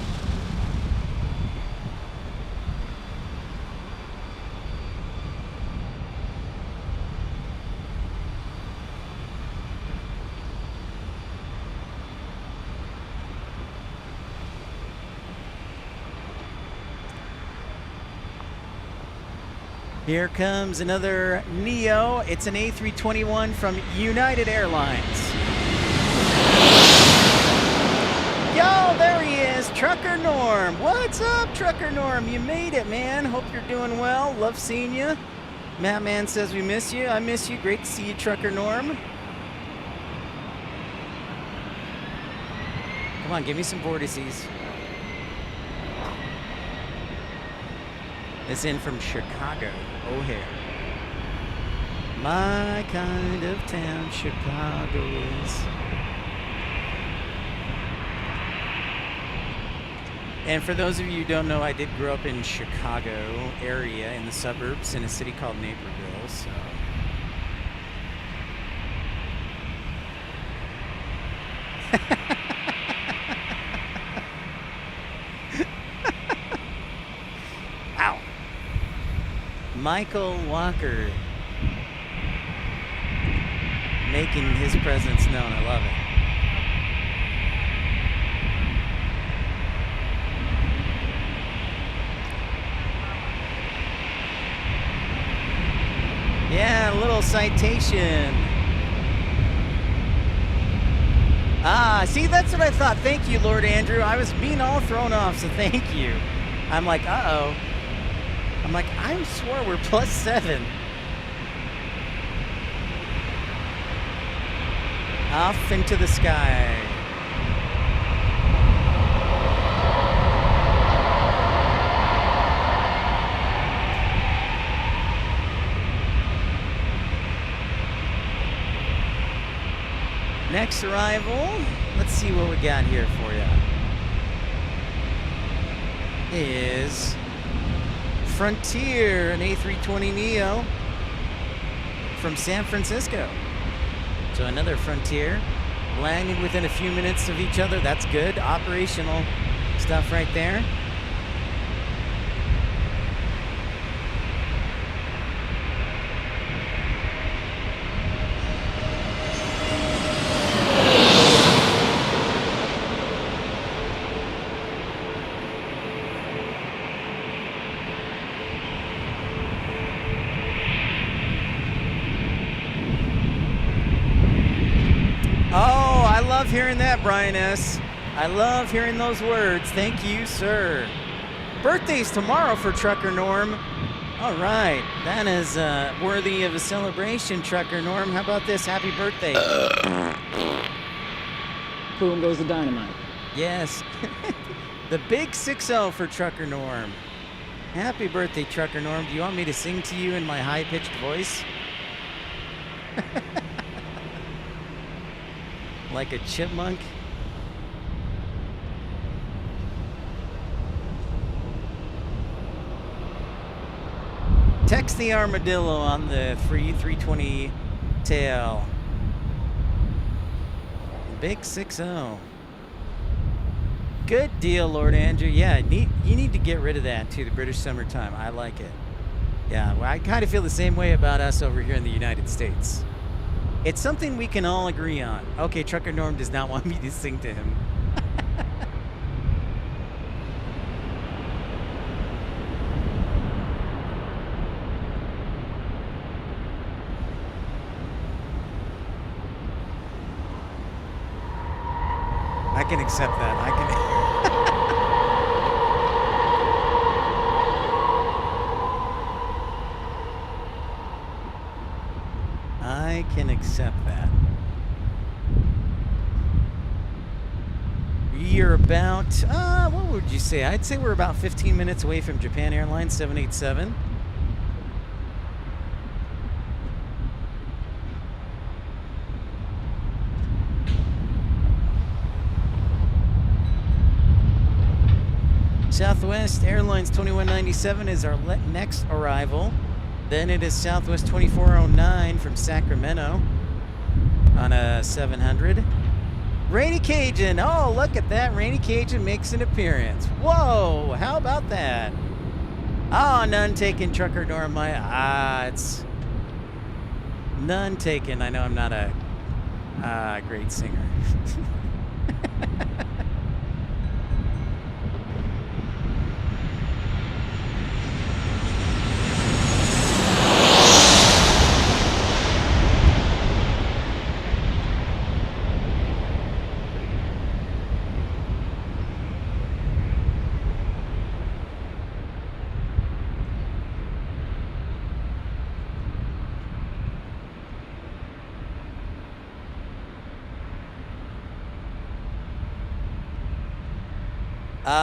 Here comes another Neo. It's an A321 from United Airlines. Yo, there he is, Trucker Norm. What's up, Trucker Norm? You made it, man. Hope you're doing well. Love seeing you. Matt Man says we miss you. I miss you. Great to see you, Trucker Norm. Come on, give me some vortices. It's in from Chicago, O'Hare. My kind of town, Chicago is. And for those of you who don't know, I did grow up in Chicago area in the suburbs in a city called Naperville, so. Ow. Michael Walker making his presence known. I love it. Yeah, a little citation. Ah, see, that's what I thought. Thank you, Lord Andrew. I was being all thrown off, so thank you. I'm like, uh-oh. I'm like, I swore we're +7. Off into the sky. Next arrival, let's see what we got here for you. Is Frontier, an A320neo from San Francisco. So another Frontier, landing within a few minutes of each other. That's good. Operational stuff right there. Hearing that, Brian S. I love hearing those words. Thank you, sir. Birthday's tomorrow for Trucker Norm. All right, that is worthy of a celebration, Trucker Norm. How about this? Happy birthday. Boom goes the dynamite. Yes. The big 6-0 for Trucker Norm. Happy birthday, Trucker Norm. Do you want me to sing to you in my high-pitched voice? Like a chipmunk? Text the armadillo on the free 320 tail. Big 6-0. Good deal, Lord Andrew. Yeah, you need to get rid of that too, the British summertime. I like it. Yeah, well, I kind of feel the same way about us over here in the United States. It's something we can all agree on. Okay, Trucker Norm does not want me to sing to him. I can accept that. I can. I can accept that. You're about, what would you say? I'd say we're about 15 minutes away from Japan Airlines 787. Southwest Airlines 2197 is our next arrival. Then it is Southwest 2409 from Sacramento on a 700. Rainy Cajun. Oh, look at that. Rainy Cajun makes an appearance. Whoa, how about that? Oh, none taken, Trucker Norm. It's none taken. I know I'm not a great singer.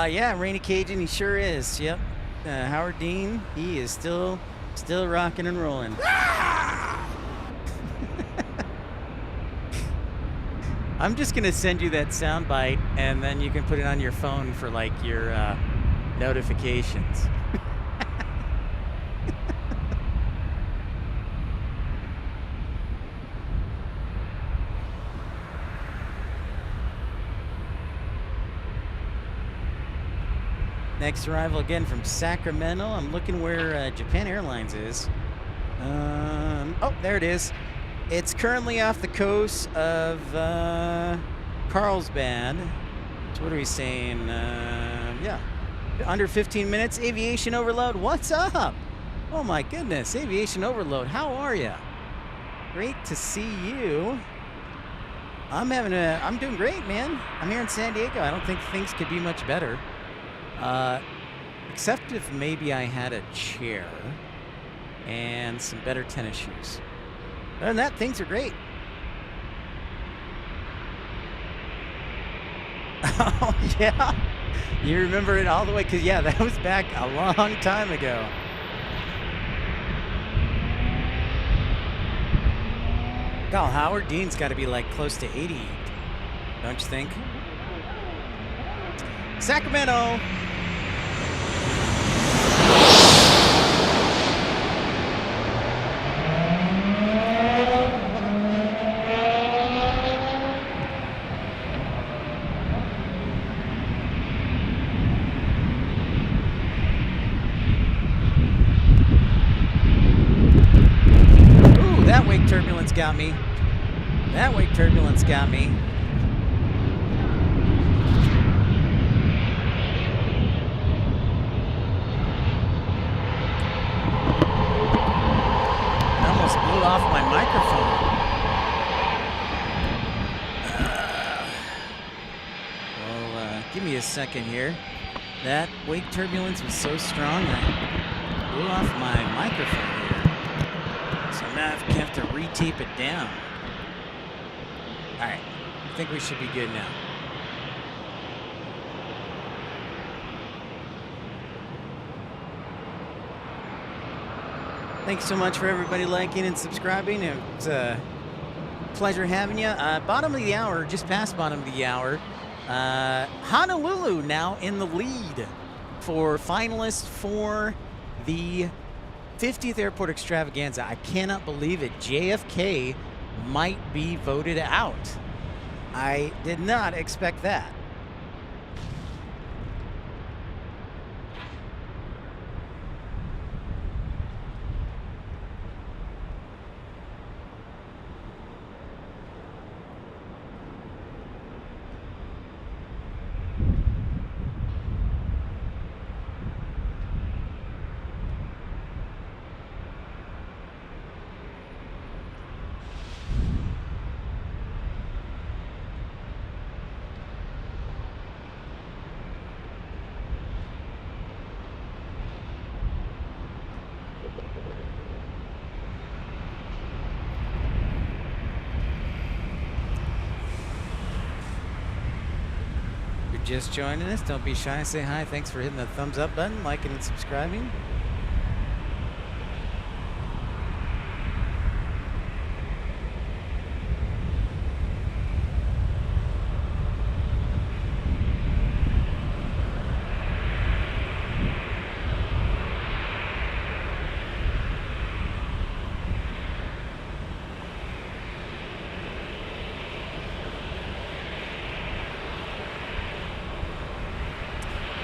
Yeah, Rainy Cajun, he sure is. Yep. Howard Dean, he is still rocking and rolling. I'm just gonna send you that sound bite, and then you can put it on your phone for like your notifications. Next arrival again from Sacramento. I'm looking where Japan Airlines is. Oh, there it is. It's currently off the coast of Carlsbad. So what are we saying? Yeah, under 15 minutes. Aviation Overload, what's up? Oh my goodness, Aviation Overload, how are you? Great to see you. I'm doing great, man. I'm here in San Diego. I don't think things could be much better. Except if maybe I had a chair and some better tennis shoes. Other than that, things are great. Oh, yeah. You remember it all the way? Because, yeah, that was back a long time ago. God, Howard Dean's got to be like close to 80, don't you think? Sacramento. That wake turbulence got me. That wake turbulence got me. I almost blew off my microphone. Well, give me a second here. That wake turbulence was so strong I blew off my microphone here. So now I have to re-tape it down. All right, I think we should be good now. Thanks so much for everybody liking and subscribing. It's a pleasure having you. Bottom of the hour, just past bottom of the hour. Honolulu now in the lead for finalists for the 50th Airport Extravaganza. I cannot believe it. JFK might be voted out. I did not expect that. just joining us, don't be shy. Say hi. Thanks for hitting the thumbs up button, liking and subscribing.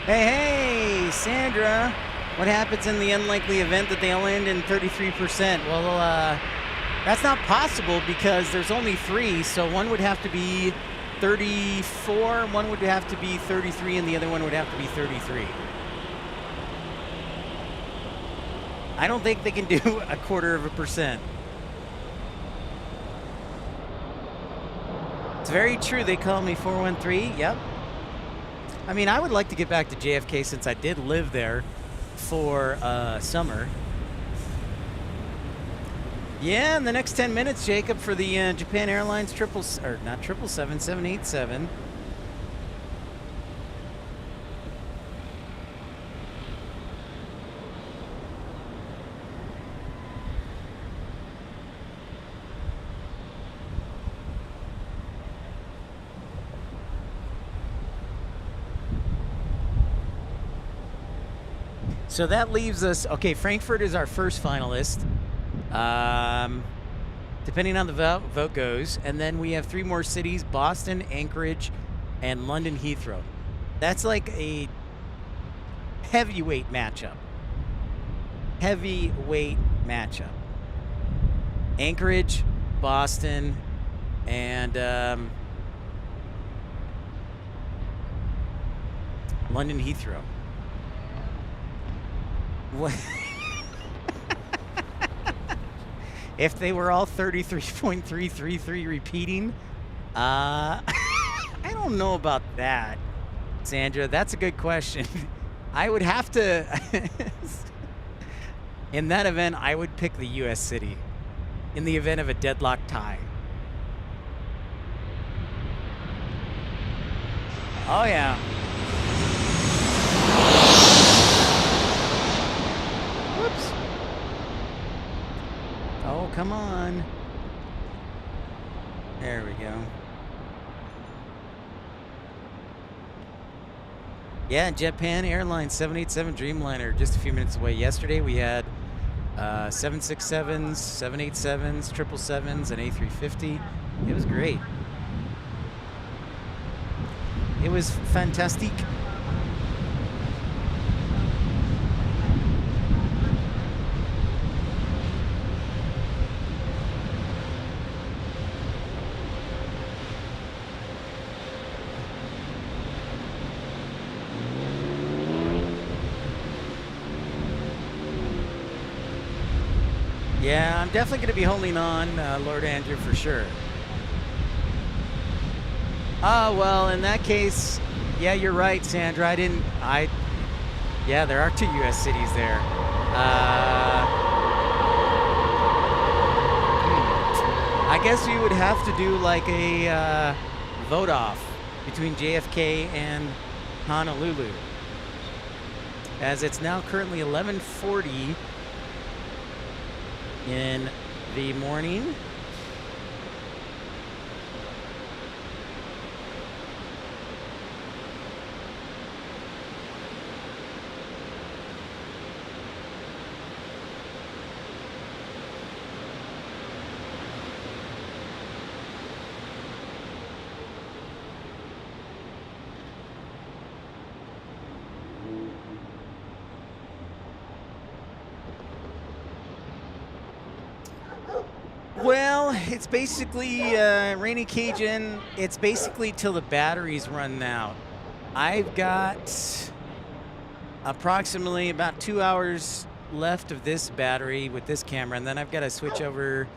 Hey, Sandra, what happens in the unlikely event that they all end in 33%? Well, that's not possible because there's only 3, so one would have to be 34, one would have to be 33, and the other one would have to be 33. I don't think they can do 0.25%. It's very true. They call me 413. Yep. I mean, I would like to get back to JFK since I did live there for summer. Yeah, in the next 10 minutes, Jacob, for the Japan Airlines 787. So that leaves us, okay, Frankfurt is our first finalist, depending on the vote goes. And then we have 3 more cities, Boston, Anchorage, and London Heathrow. That's like a heavyweight matchup. Anchorage, Boston, and London Heathrow. What? If they were all 33.333 repeating, I don't know about that, Sandra. That's a good question. I would have to, in that event, I would pick the U.S. city in the event of a deadlock tie. Oh, yeah. Whoops. Oh, come on. There we go. Yeah, Japan Airlines 787 Dreamliner just a few minutes away. Yesterday we had 767s, 787s, 777s, and A350. It was great. It was fantastic. Yeah, I'm definitely going to be holding on, Lord Andrew, for sure. Oh, well, in that case, yeah, you're right, Sandra. Yeah, there are 2 U.S. cities there. I guess you would have to do like a vote off between JFK and Honolulu. As it's now currently 11:40 in the morning. Well, it's basically Rainy Cajun. It's basically till the batteries run out. I've got approximately about 2 hours left of this battery with this camera, and then I've got to switch over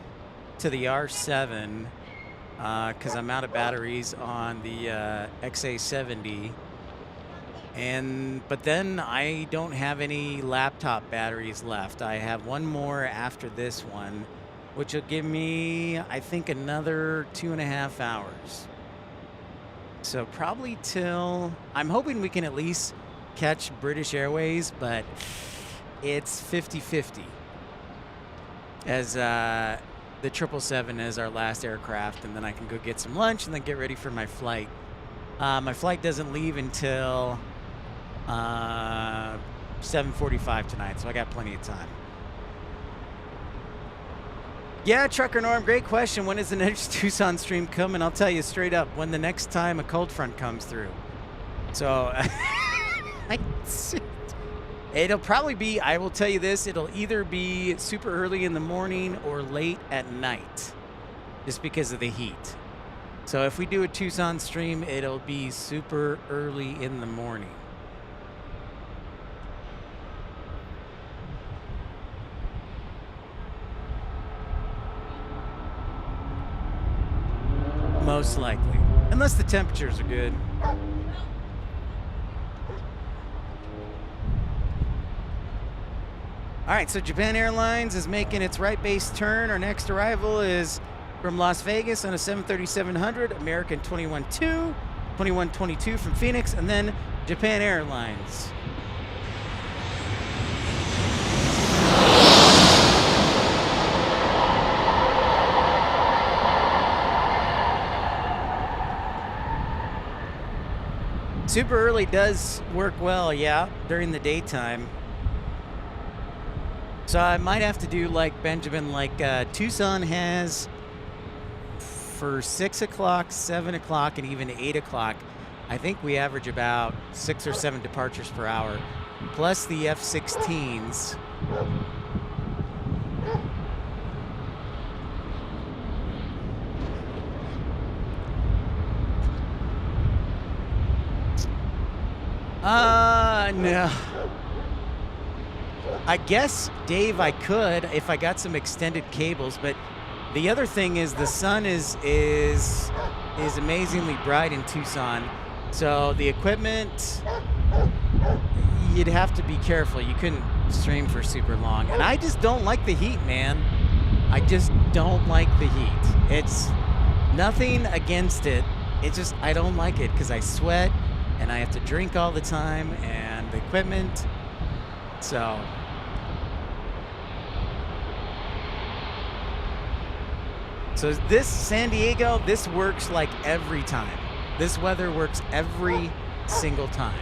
to the R7 because I'm out of batteries on the XA70. But then I don't have any laptop batteries left. I have one more after this one, which will give me, I think, another 2.5 hours. So probably till, I'm hoping we can at least catch British Airways, but it's 50-50 as the 777 is our last aircraft, and then I can go get some lunch and then get ready for my flight. My flight doesn't leave until 7:45 tonight, so I got plenty of time. Yeah, Trucker Norm, great question. When is the next Tucson stream coming? I'll tell you straight up, when the next time a cold front comes through. So it'll probably be, I will tell you this, it'll either be super early in the morning or late at night, just because of the heat. So if we do a Tucson stream, it'll be super early in the morning. Most likely, unless the temperatures are good. All right, so Japan Airlines is making its right base turn. Our next arrival is from Las Vegas on a 737-800, American 2122 from Phoenix, and then Japan Airlines. Super early does work well, yeah, during the daytime. So I might have to do like Benjamin, like Tucson has for 6 o'clock, 7 o'clock, and even 8 o'clock. I think we average about 6 or 7 departures per hour, plus the F-16s. No. I guess, Dave, I could if I got some extended cables, but the other thing is the sun is amazingly bright in Tucson. So the equipment, you'd have to be careful. You couldn't stream for super long. And I just don't like the heat, man. I just don't like the heat. It's nothing against it. It's just, I don't like it because I sweat and I have to drink all the time and the equipment. So this San Diego, this works like every time. This weather works every single time.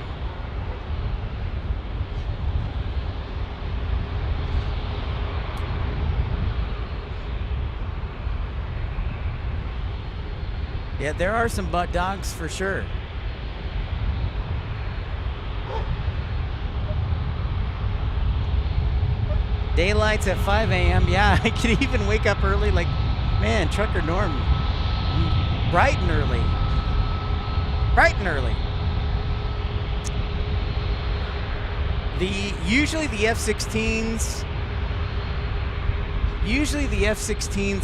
Yeah, there are some butt dogs for sure. Daylight's at 5 a.m. Yeah, I could even wake up early like, man, Trucker Norm, bright and early. Bright and early. Usually the F-16s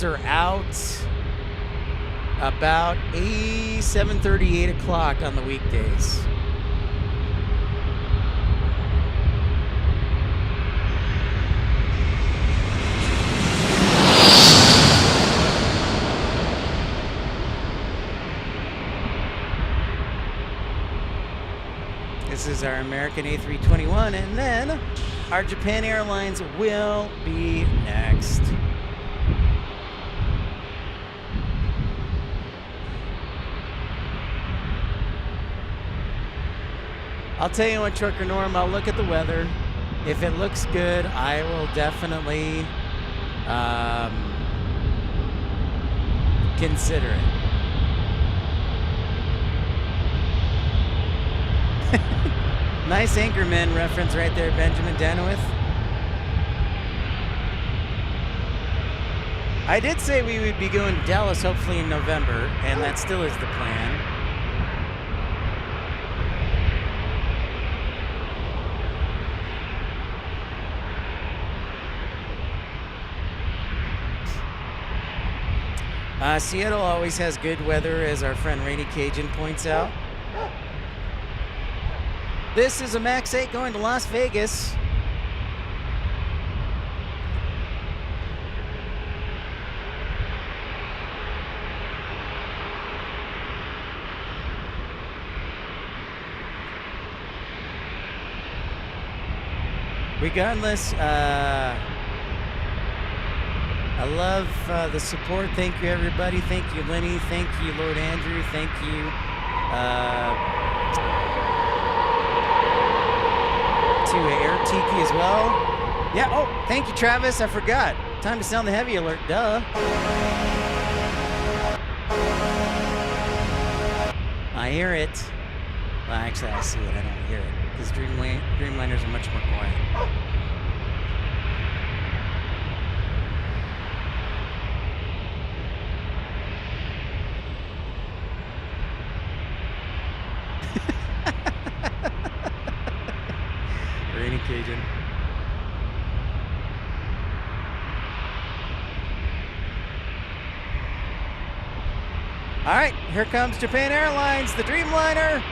are out about 7:30, 8 o'clock on the weekdays. This is our American A321, and then our Japan Airlines will be next. I'll tell you what, Trucker Norm, I'll look at the weather. If it looks good, I will definitely consider it. Nice Anchorman reference right there, Benjamin Danowith. I did say we would be going to Dallas hopefully in November, and that still is the plan. Seattle always has good weather, as our friend Rainy Cajun points out. This is a MAX 8 going to Las Vegas. Regardless, I love the support. Thank you, everybody. Thank you, Lenny. Thank you, Lord Andrew. Thank you to Air Tiki as well. Yeah, oh, thank you, Travis. I forgot. Time to sound the heavy alert. Duh. I hear it. Well, actually, I see it. I don't hear it. Because Dreamliners are much more quiet. Rainy Cajun. All right, here comes Japan Airlines, the Dreamliner.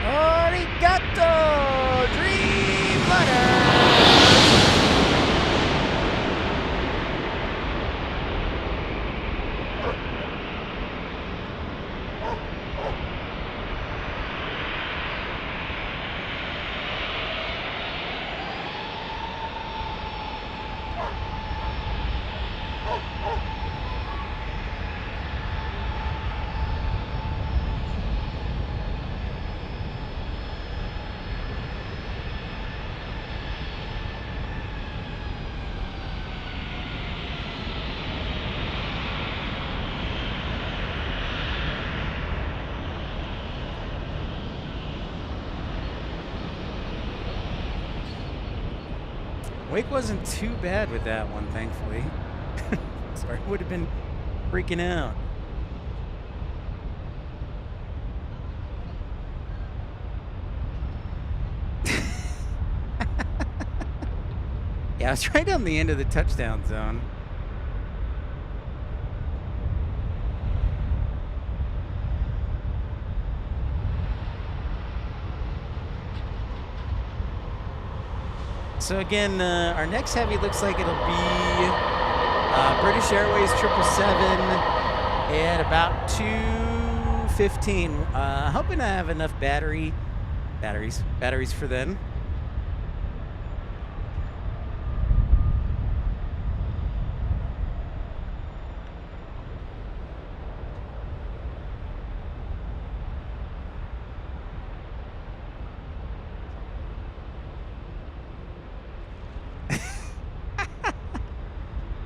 Arigato, Dreamliner. Wake wasn't too bad with that one, thankfully. Sorry, would have been freaking out. Yeah, I was right on the end of the touchdown zone. So again, our next heavy looks like it'll be British Airways 777 at about 2:15. Hoping I have enough batteries for then.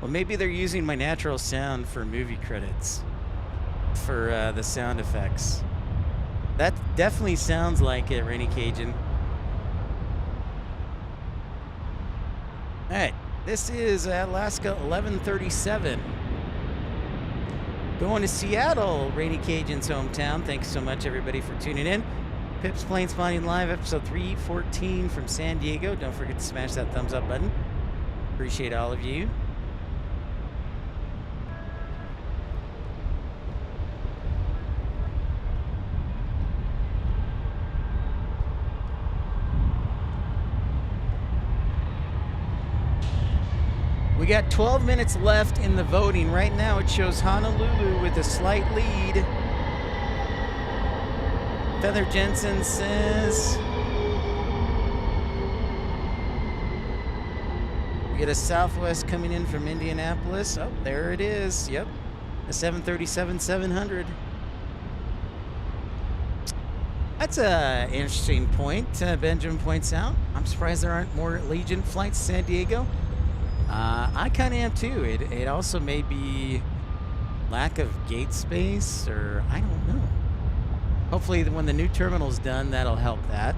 Well, maybe they're using my natural sound for movie credits for the sound effects. That definitely sounds like it, Rainy Cajun. All right, this is Alaska 1137. Going to Seattle, Rainy Cajun's hometown. Thanks so much, everybody, for tuning in. Pip's PLANESPOTTING Live, episode 314 from San Diego. Don't forget to smash that thumbs up button. Appreciate all of you. We got 12 minutes left in the voting. Right now it shows Honolulu with a slight lead. Feather Jensen says we get a Southwest coming in from Indianapolis. Oh, there it is. Yep, the 737-700. That's an interesting point. Benjamin points out. I'm surprised there aren't more Allegiant flights to San Diego. I kind of am too. It also may be lack of gate space, or I don't know. Hopefully when the new terminal's done, that'll help that.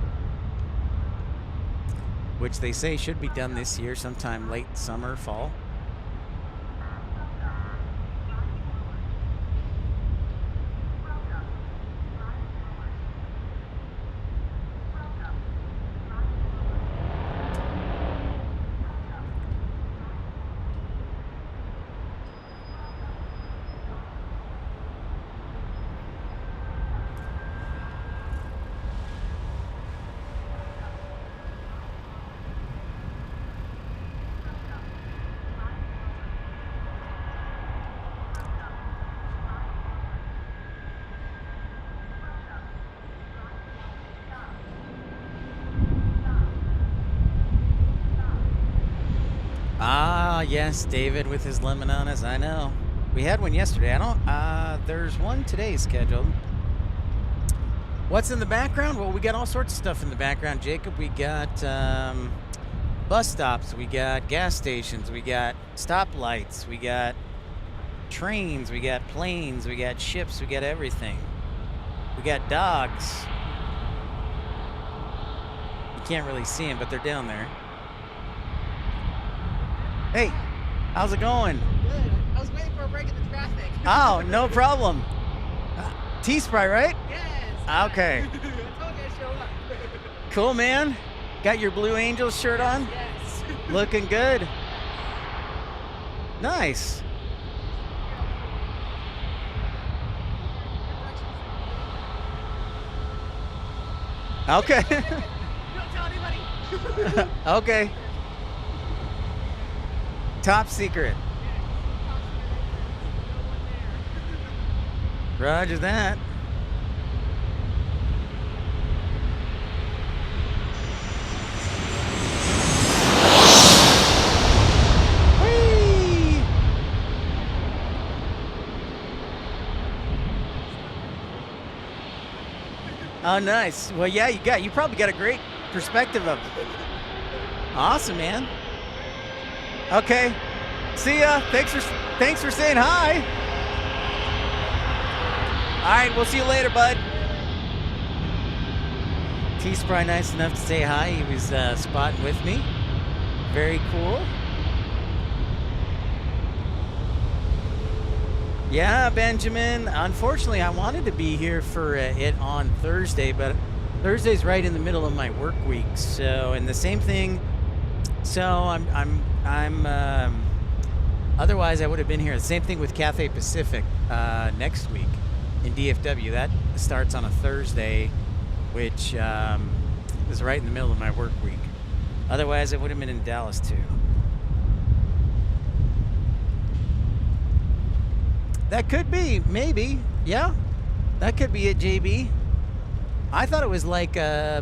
Which they say should be done this year, sometime late summer, fall. yes, David with his lemonadas. I know. We had one yesterday. I don't. There's one today scheduled. What's in the background? Well, we got all sorts of stuff in the background, Jacob. We got bus stops. We got gas stations. We got stoplights. We got trains. We got planes. We got ships. We got everything. We got dogs. You can't really see them, but they're down there. Hey, how's it going? Good. I was waiting for a break in the traffic. Oh, no problem. T-Spry, right? Yes. Okay. I told you I'd show up. Cool, man. Got your Blue Angels shirt on? Yes. Looking good. Nice. Okay. Don't tell anybody. Okay. Top secret. Roger that. Whee! Oh, nice. Well, yeah, you probably got a great perspective of it. Awesome, man. Okay. See ya. Thanks for saying hi. All right, we'll see you later, bud. T's probably nice enough to say hi. He was spotting with me. Very cool. Yeah, Benjamin. Unfortunately, I wanted to be here for it on Thursday, but Thursday's right in the middle of my work week. So, and the same thing. So I'm otherwise I would have been here. The same thing with Cathay Pacific next week in DFW. That starts on a Thursday, which is right in the middle of my work week. Otherwise, I would have been in Dallas too. That could be, maybe. Yeah, that could be it, JB. I thought it was like, I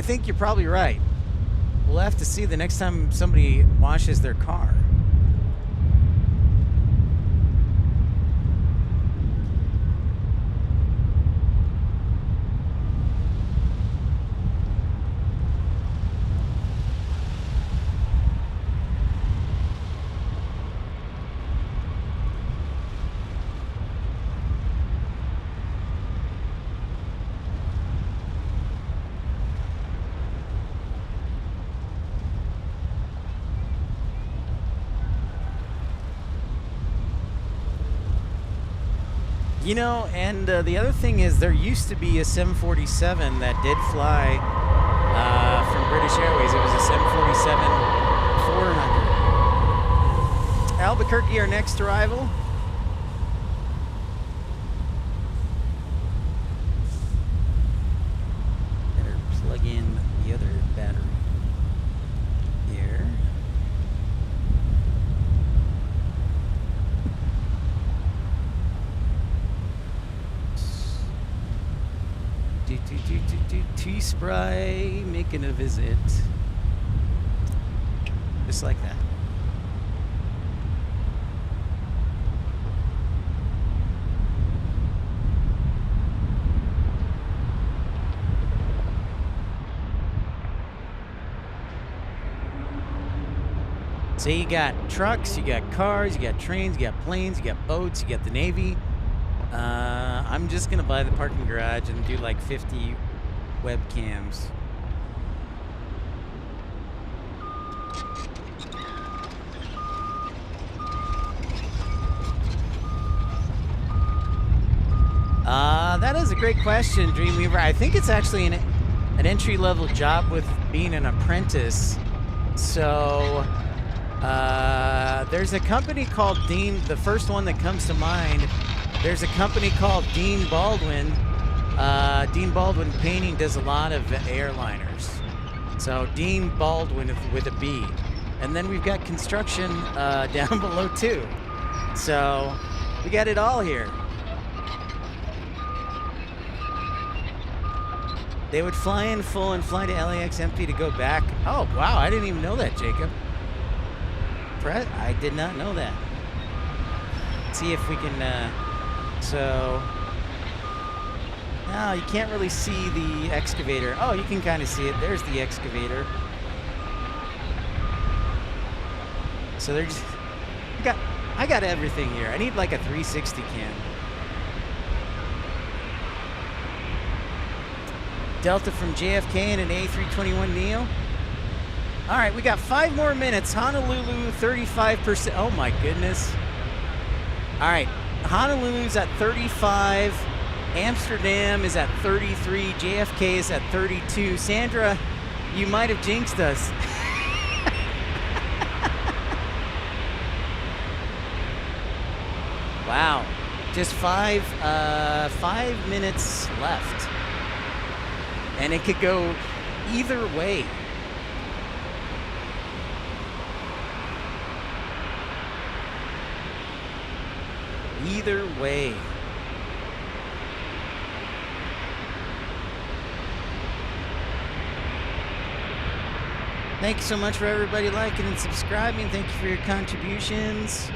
think you're probably right. We'll have to see the next time somebody washes their car. You know, and the other thing is there used to be a 747 that did fly from British Airways. It was a 747-400. Albuquerque, our next arrival. Better plug in the other battery here. T-Spry making a visit. Just like that. So you got trucks, you got cars, you got trains, you got planes, you got boats, you got the Navy. I'm just gonna buy the parking garage and do like 50 webcams. That is a great question, Dreamweaver. I think it's actually an entry-level job with being an apprentice. So there's a company called Dean. The first one that comes to mind. There's a company called Dean Baldwin. Dean Baldwin Painting does a lot of airliners. So Dean Baldwin with a B. And then we've got construction down below too. So we got it all here. They would fly in full and fly to LAX empty to go back. Oh, wow. I didn't even know that, Jacob. I did not know that. See if we can, so... No, you can't really see the excavator. Oh, you can kind of see it. There's the excavator. So they're just... I got everything here. I need like a 360 cam. Delta from JFK and an A321neo. All right, we got 5 more minutes. Honolulu, 35%. Oh my goodness. All right, Honolulu's at 35. Amsterdam is at 33. JFK is at 32. Sandra, you might have jinxed us. Wow, just 5 minutes left. And it could go either way. Either way. Thank you so much for everybody liking and subscribing. Thank you for your contributions.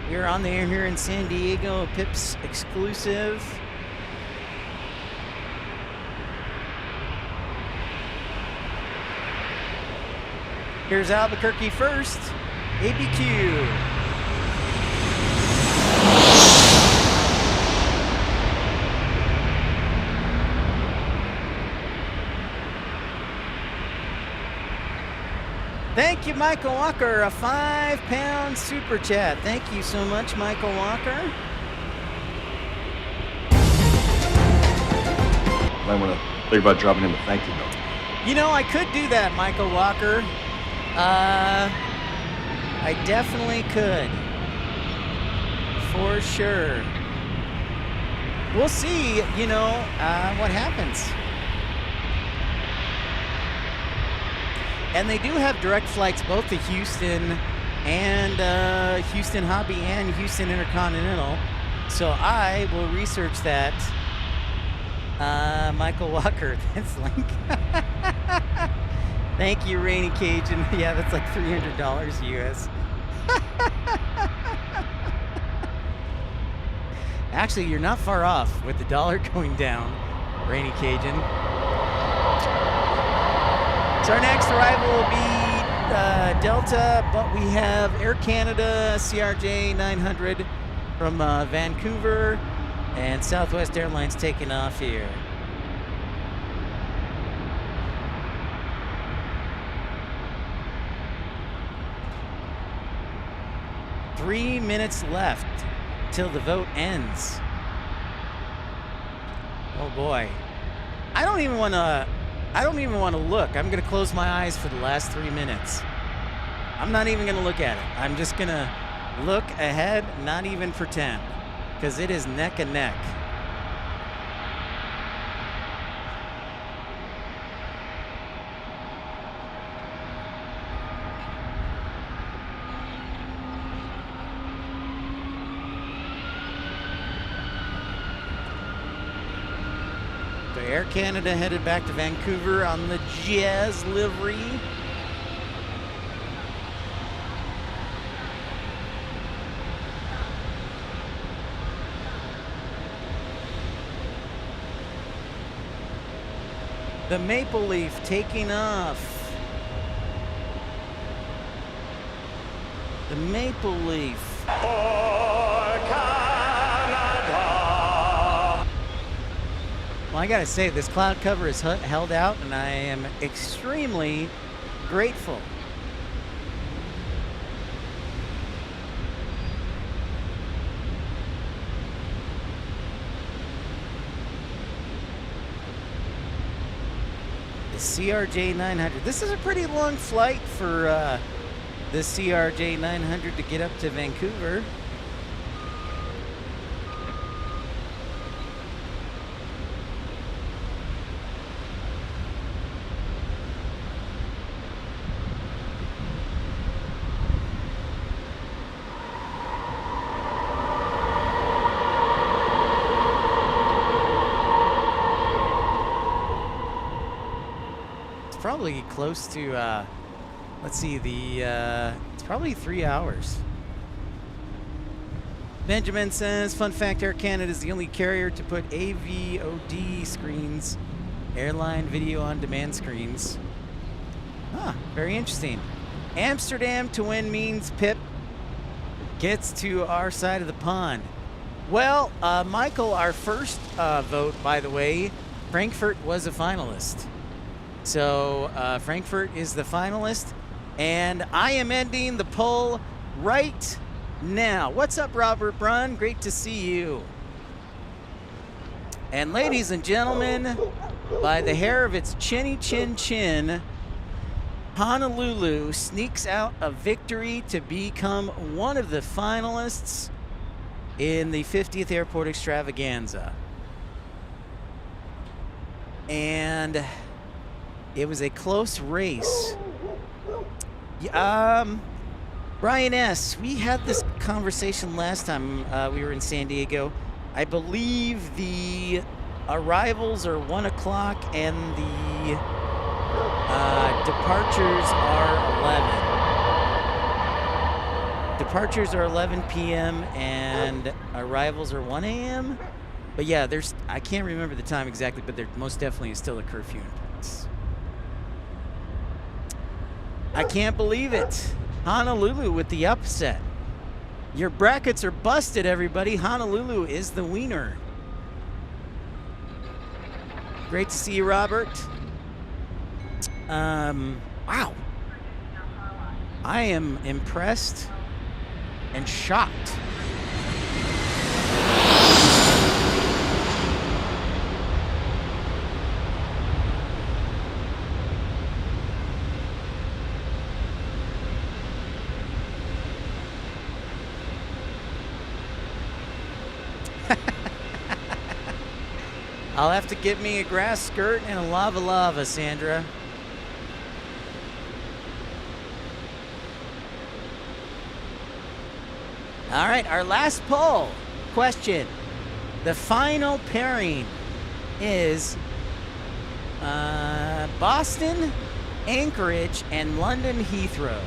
We're on the air here in San Diego, Pips exclusive. Here's Albuquerque first, ABQ. Thank you, Michael Walker, a 5-pound super chat. Thank you so much, Michael Walker. Might want to think about dropping him a thank you note. You know, I could do that, Michael Walker. I definitely could. For sure. We'll see, you know, what happens. And they do have direct flights both to Houston and Houston Hobby and Houston Intercontinental. So I will research that. Michael Walker, that's like... Thank you, Rainy Cajun. Yeah, that's like $300 US. Actually, you're not far off with the dollar going down, Rainy Cajun. So our next arrival will be Delta, but we have Air Canada CRJ 900 from Vancouver, and Southwest Airlines taking off here. Three minutes left till the vote ends. Oh boy. I don't even want to look. I'm going to close my eyes for the last 3 minutes. I'm not even going to look at it. I'm just going to look ahead, not even pretend, because it is neck and neck. Air Canada headed back to Vancouver on the Jazz livery. The Maple Leaf taking off. The Maple Leaf. Well, I gotta say, this cloud cover is held out, and I am extremely grateful. The CRJ 900. This is a pretty long flight for the CRJ 900 to get up to Vancouver. Probably close to, let's see, it's probably 3 hours. Benjamin says, fun fact, Air Canada is the only carrier to put AVOD screens, airline video on demand screens. Huh, very interesting. Amsterdam to win means Pip gets to our side of the pond. Well, Michael, our first vote, by the way, Frankfurt was a finalist. So Frankfurt is the finalist, and I am ending the poll right now. What's up, Robert Brunn? Great to see you. And ladies and gentlemen, by the hair of its chinny chin chin, Honolulu sneaks out a victory to become one of the finalists in the 50th Airport Extravaganza. And it was a close race. Brian S., we had this conversation last time we were in San Diego. I believe the arrivals are 1 o'clock and the departures are 11. Departures are 11 p.m. and arrivals are 1 a.m. But yeah, I can't remember the time exactly, but there most definitely is still a curfew in place. I can't believe it. Honolulu with the upset. Your brackets are busted, everybody. Honolulu is the winner. Great to see you, Robert. Wow. I am impressed and shocked. I'll have to get me a grass skirt and a lava lava, Sandra. All right, our last poll question. The final pairing is Boston, Anchorage, and London Heathrow.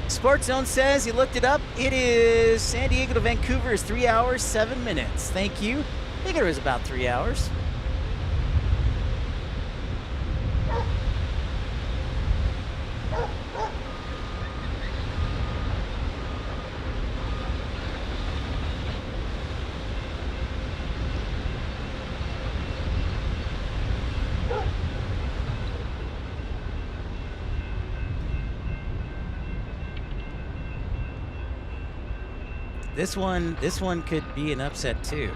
Sports Zone says he looked it up. It is San Diego to Vancouver is 3 hours, 7 minutes. Thank you. I think it was about 3 hours. This one could be an upset too.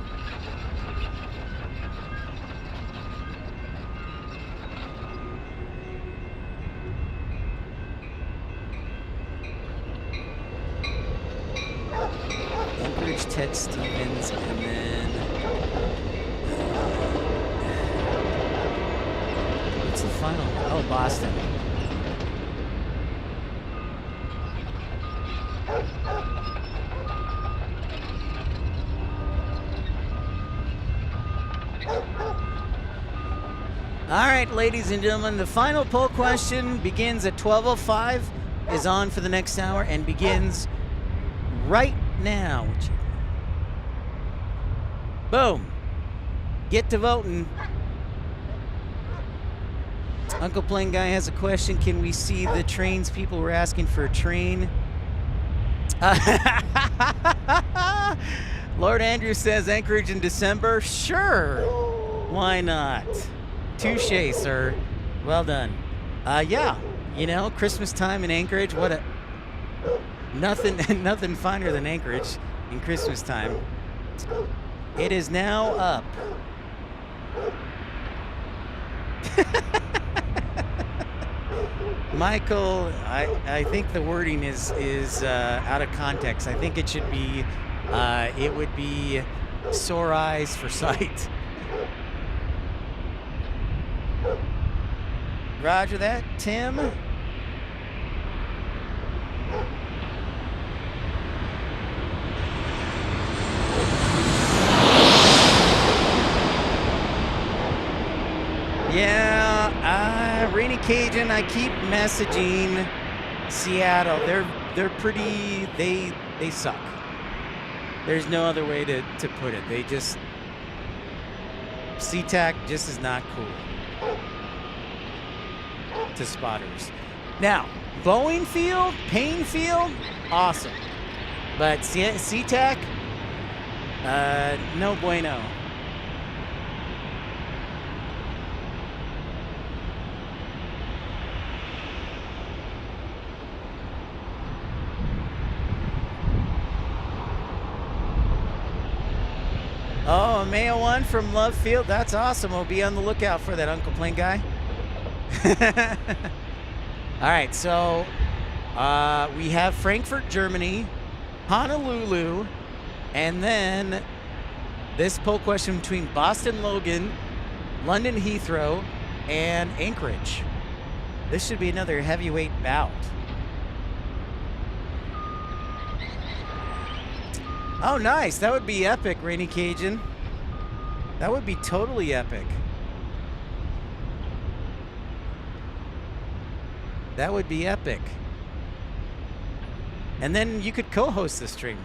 Anchorage, Ted Stevens, and then what's the final? Oh, Boston. All right, ladies and gentlemen, the final poll question begins at 12:05, is on for the next hour, and begins right now. Boom. Get to voting. Uncle Plane Guy has a question. Can we see the trains? People were asking for a train. Lord Andrew says Anchorage in December. Sure. Why not? Touche, sir. Well done. Yeah, you know, Christmas time in Anchorage. What a nothing finer than Anchorage in Christmas time. It is now up. Michael, I think the wording is out of context. I think it should be it would be sore eyes for sight. Roger that, Tim. Cajun, I keep messaging Seattle. They're pretty. They suck. There's no other way to put it. They just SeaTac just is not cool to spotters. Now, Boeing Field, Payne Field, awesome. But SeaTac, no bueno. Oh, a Mayo one from Love Field. That's awesome. We'll be on the lookout for that Uncle Plane guy. All right, so we have Frankfurt, Germany, Honolulu, and then this poll question between Boston Logan, London Heathrow, and Anchorage. This should be another heavyweight bout. Oh, nice. That would be epic, Rainy Cajun. That would be totally epic. That would be epic. And then you could co-host the stream.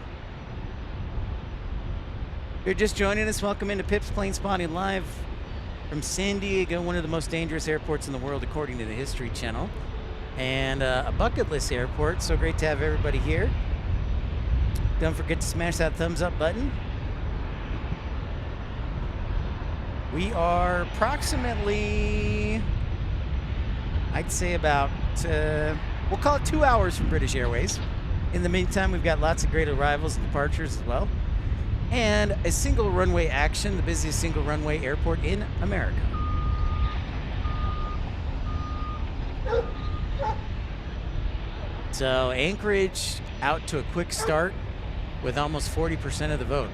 If you're just joining us, welcome into Pip's Plane Spotting live from San Diego, one of the most dangerous airports in the world according to the History Channel. And a bucket list airport. So great to have everybody here. Don't forget to smash that thumbs up button. We are approximately, I'd say about, we'll call it 2 hours from British Airways. In the meantime, we've got lots of great arrivals and departures as well. And a single runway action, the busiest single runway airport in America. So Anchorage out to a quick start with almost 40% of the vote.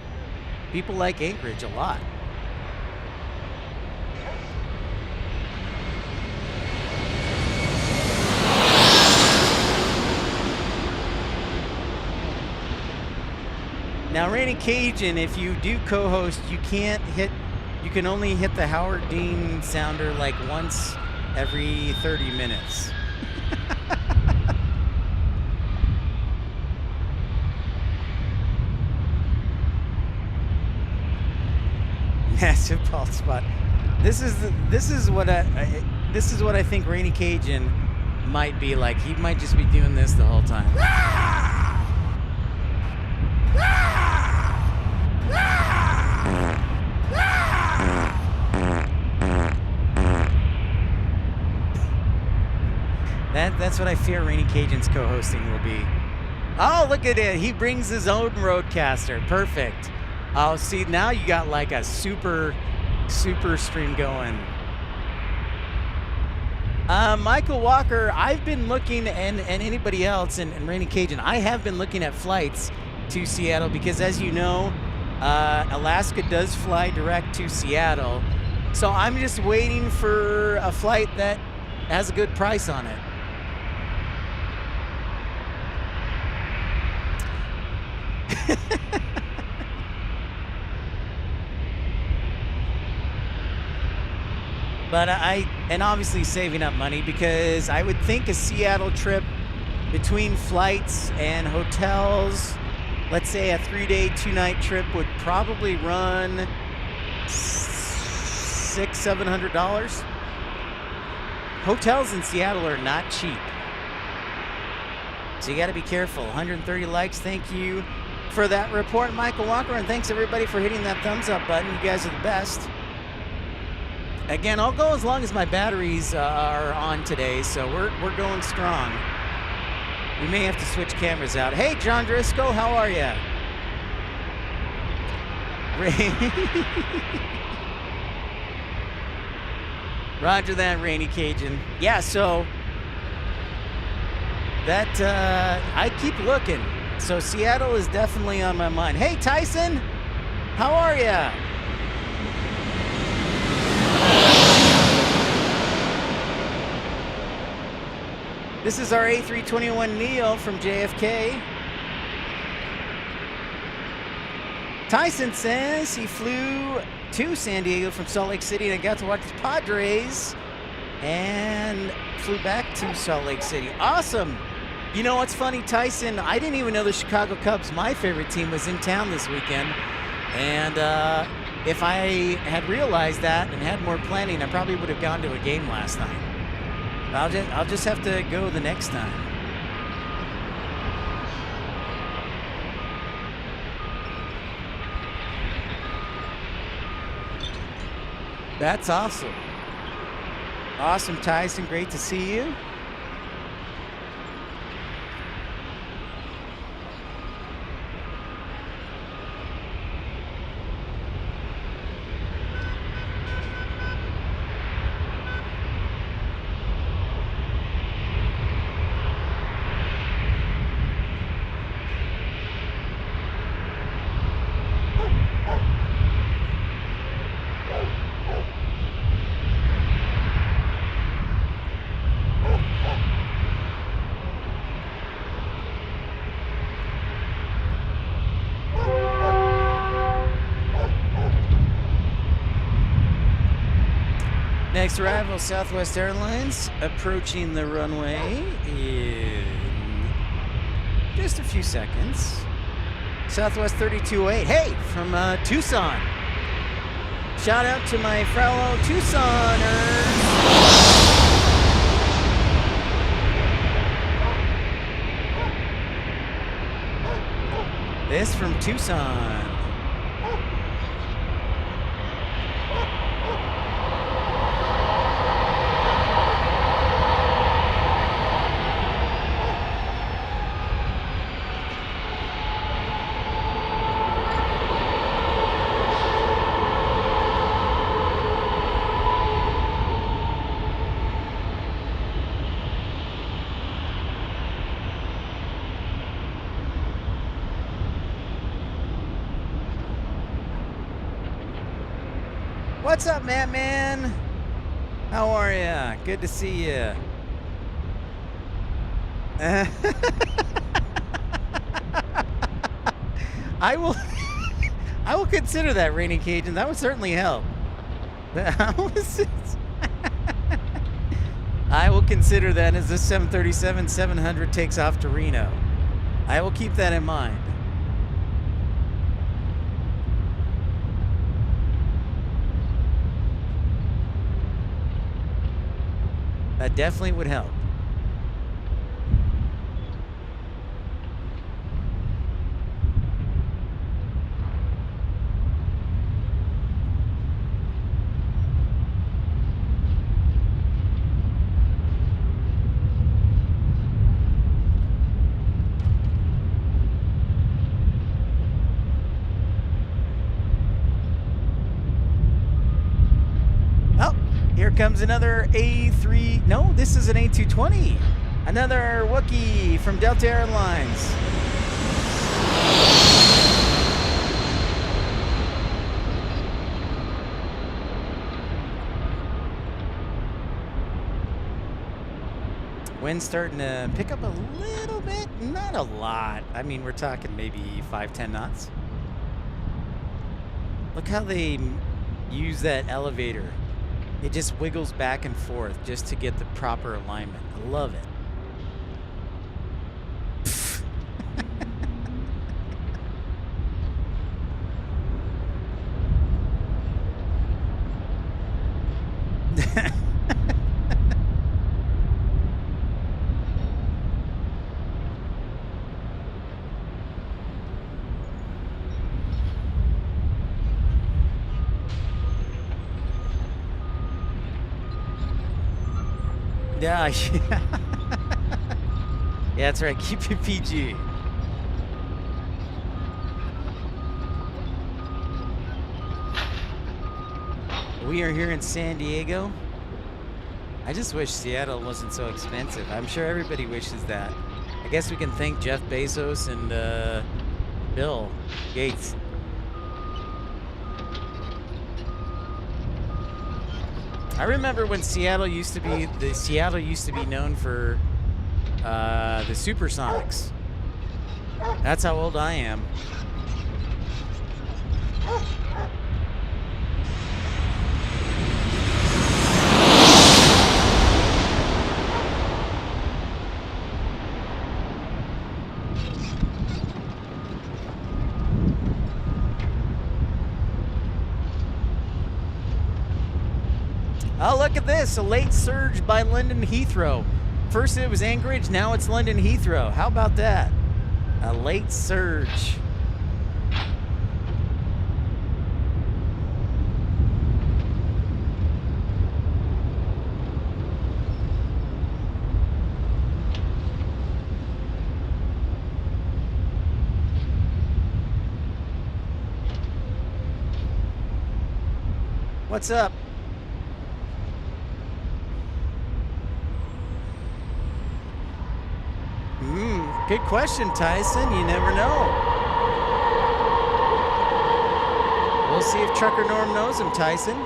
People like Anchorage a lot. Now, Rainy Cajun, if you do co-host, you can only hit the Howard Dean sounder like once every 30 minutes. Massive pulse spot. This is what I think Rainy Cajun might be like. He might just be doing this the whole time. That's what I fear Rainy Cajun's co-hosting will be. Oh, look at it. He brings his own roadcaster. Perfect. Oh, see, now you got like a super stream going. Michael Walker, I've been looking, and anybody else, and Rainy Cajun, I have been looking at flights to Seattle because, as you know, Alaska does fly direct to Seattle. So I'm just waiting for a flight that has a good price on it. But and obviously saving up money, because I would think a Seattle trip between flights and hotels, let's say a 3-day, 2-night trip, would probably run $600-700. Hotels in Seattle are not cheap. So you got to be careful. 130 likes. Thank you for that report, Michael Walker, and thanks everybody for hitting that thumbs up button. You guys are the best. Again, I'll go as long as my batteries are on today, so we're going strong. We may have to switch cameras out. Hey, John Driscoll, how are you? Roger that, Rainy Cajun. Yeah, so that I keep looking. So Seattle is definitely on my mind. Hey, Tyson, how are you? This is our A321neo from JFK. Tyson says he flew to San Diego from Salt Lake City and got to watch the Padres and flew back to Salt Lake City. Awesome. You know what's funny, Tyson? I didn't even know the Chicago Cubs, my favorite team, was in town this weekend. And if I had realized that and had more planning, I probably would have gone to a game last night. I'll just have to go the next time. That's awesome. Awesome, Tyson. Great to see you. Next arrival, Southwest Airlines, approaching the runway in just a few seconds. Southwest 3208, hey, from Tucson. Shout out to my fellow Tucsoners. This from Tucson. What's up, man? How are ya? Good to see ya. I will consider that, Rainy Cajun. That would certainly help. I will consider that as this 737-700 takes off to Reno. I will keep that in mind. That definitely would help. Here comes another A3. No, this is an A220. Another Wookiee from Delta Airlines. Wind's starting to pick up a little bit, not a lot. I mean, we're talking maybe 5-10 knots. Look how they use that elevator. It just wiggles back and forth just to get the proper alignment. I love it. Yeah, yeah, that's right. Keep it PG. We are here in San Diego. I just wish Seattle wasn't so expensive. I'm sure everybody wishes that. I guess we can thank Jeff Bezos and Bill Gates. I remember when Seattle used to be known for the Supersonics. That's how old I am. Oh, look at this. A late surge by London Heathrow. First it was Anchorage, now it's London Heathrow. How about that? A late surge. What's up? Good question, Tyson. You never know. We'll see if Trucker Norm knows him, Tyson.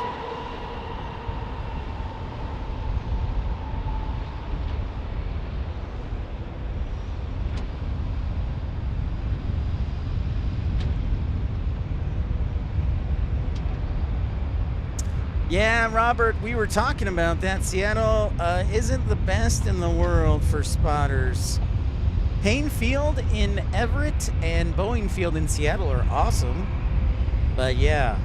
Yeah, Robert, we were talking about that. Seattle isn't the best in the world for spotters. Payne Field in Everett and Boeing Field in Seattle are awesome. But yeah.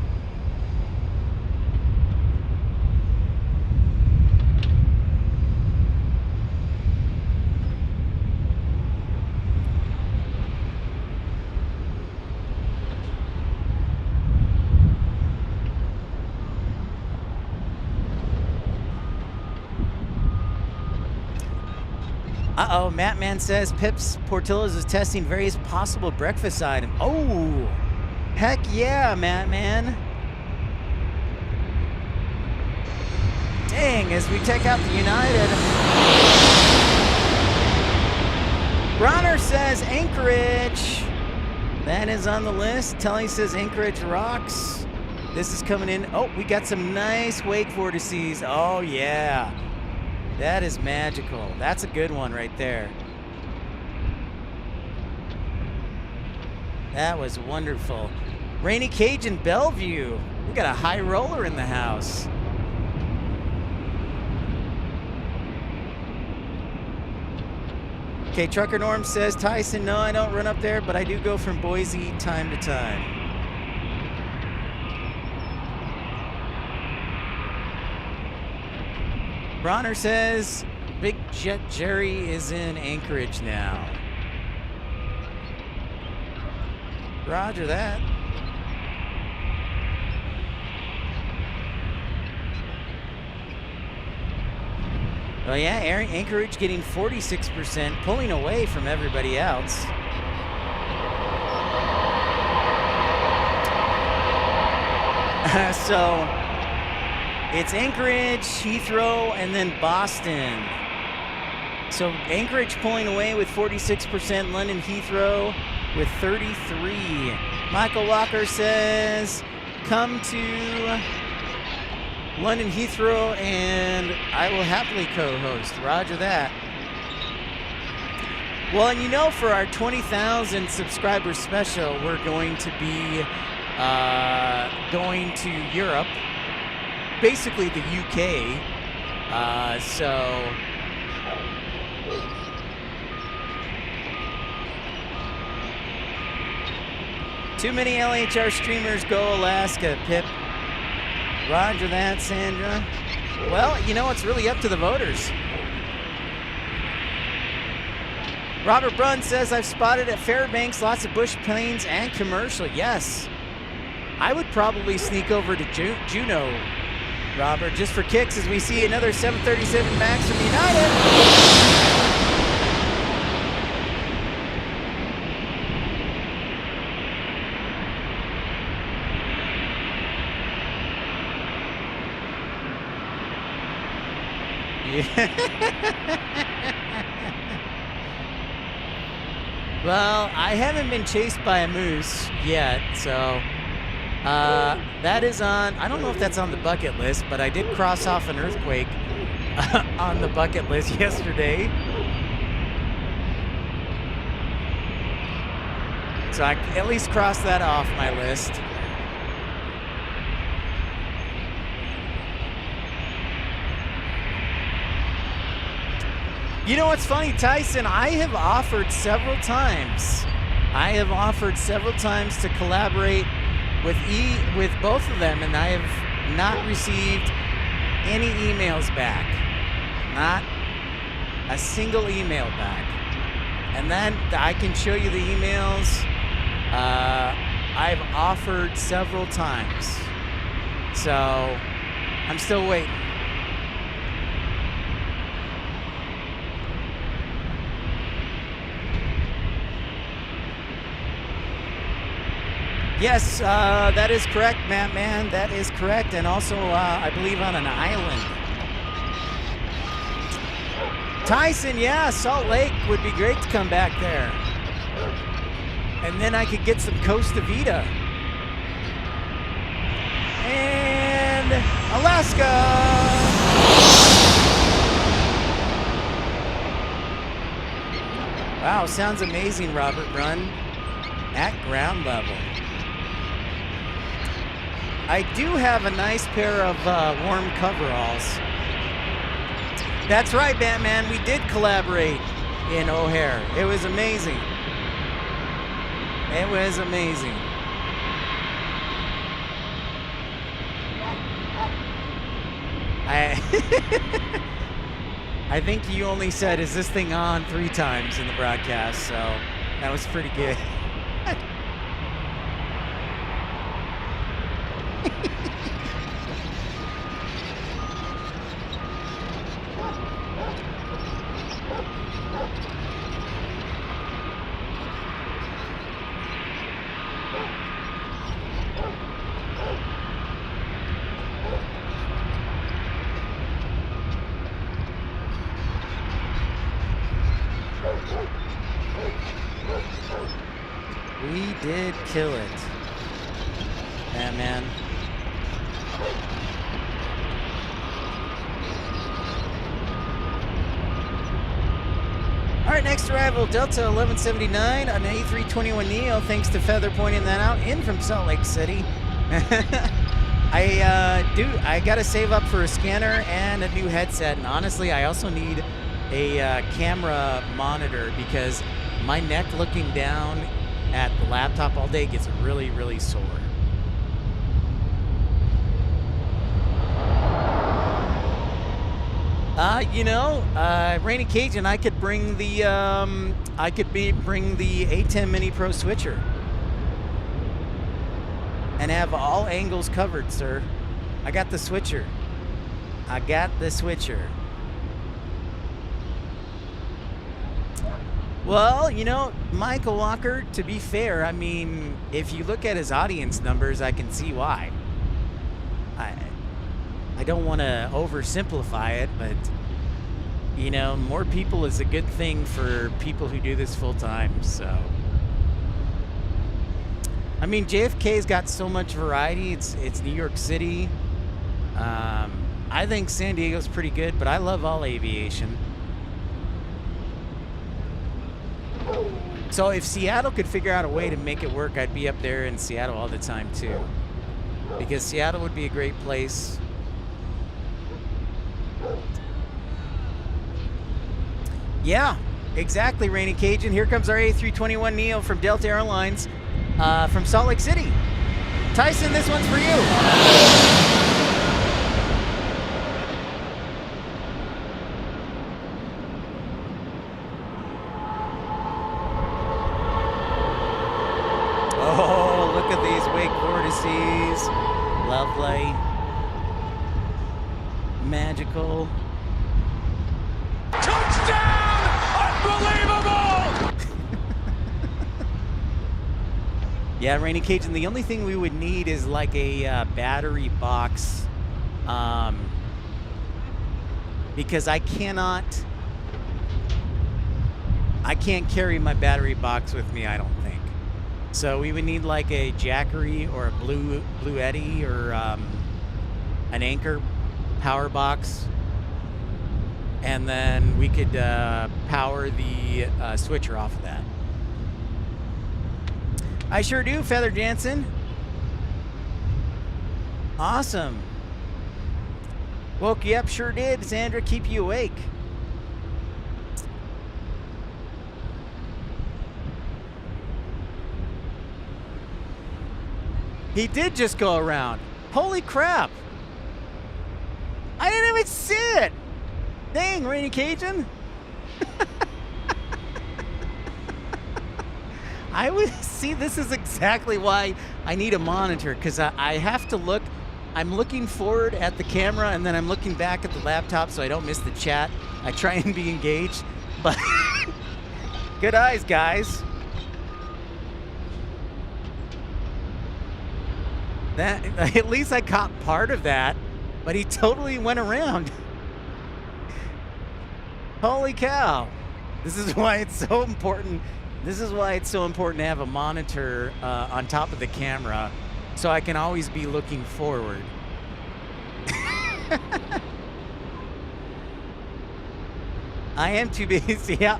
Uh-oh, Mattman says Pips Portillo's is testing various possible breakfast items. Oh, heck yeah, Mattman. Dang, as we take out the United. Bronner says Anchorage. That is on the list. Telly says Anchorage rocks. This is coming in. Oh, we got some nice wake vortices. Oh, yeah. That is magical. That's a good one right there. That was wonderful. Rainy Cajun Bellevue. We got a high roller in the house. Okay, Trucker Norm says, Tyson, no, I don't run up there, but I do go from Boise time to time. Bronner says, Big Jet Jerry is in Anchorage now. Roger that. Oh yeah, Anchorage getting 46%, pulling away from everybody else. So it's Anchorage, Heathrow, and then Boston. So Anchorage pulling away with 46%, London Heathrow with 33. Michael Walker says, come to London Heathrow and I will happily co-host. Roger that. Well, and you know, for our 20,000 subscriber special, we're going to be going to Europe, basically the UK. So too many LHR streamers go Alaska, Pip. Roger that, Sandra. Well, you know, it's really up to the voters. Robert Brunn says, I've spotted at Fairbanks lots of bush planes and commercial. Yes. I would probably sneak over to Juneau, Robert, just for kicks as we see another 737 MAX from United. Well, I haven't been chased by a moose yet, so that is on, I don't know if that's on the bucket list, but I did cross off an earthquake on the bucket list yesterday. So I at least crossed that off my list. You know what's funny, Tyson? I have offered several times. To collaborate with both of them, and I have not received any emails back. Not a single email back. And then I can show you the emails I've offered several times. So I'm still waiting. Yes, that is correct, Matt Man. That is correct. And also, I believe on an island. Tyson, yeah, Salt Lake would be great to come back there. And then I could get some Costa Vida. And Alaska. Wow, sounds amazing, Robert Run. At ground level. I do have a nice pair of warm coveralls. That's right, Batman. We did collaborate in O'Hare. It was amazing. It was amazing. I think you only said, "Is this thing on?" 3 times in the broadcast, so that was pretty good. We did kill it. Batman. All right, next arrival, Delta 1179 on an A321neo. Thanks to Feather pointing that out. In from Salt Lake City. I gotta save up for a scanner and a new headset. And honestly, I also need a camera monitor because my neck looking down at the laptop all day gets really, really sore. Rainy Cajun, I could bring the bring the A10 Mini Pro switcher and have all angles covered, sir. I got the switcher. I got the switcher. Well, Michael Walker, to be fair, I mean, if you look at his audience numbers, I can see why. I don't want to oversimplify it, but, more people is a good thing for people who do this full time, so. I mean, JFK's got so much variety. It's New York City. I think San Diego's pretty good, but I love all aviation. So if Seattle could figure out a way to make it work, I'd be up there in Seattle all the time too. Because Seattle would be a great place. Yeah, exactly, Rainy Cajun. Here comes our A321neo from Delta Airlines from Salt Lake City. Tyson, this one's for you. Oh, look at these wake vortices. Lovely. Magical. Touchdown! Unbelievable! Yeah, Rainy Cajun, the only thing we would need is like a battery box. Because I can't carry my battery box with me, I don't think. So we would need like a Jackery or a Blue Eddy or an Anchor power box. And then we could power the switcher off of that. I sure do, Feather Jansen. Awesome. Woke you up, sure did. Sandra, keep you awake. He did just go around. Holy crap. I didn't even see it. Dang, Rainy Cajun. I would see, this is exactly why I need a monitor, because I have to look. I'm looking forward at the camera and then I'm looking back at the laptop so I don't miss the chat. I try and be engaged, but good eyes, guys. That, at least I caught part of that, but he totally went around. Holy cow. This is why it's so important. This is why it's so important to have a monitor on top of the camera, so I can always be looking forward. I am too busy. Yeah,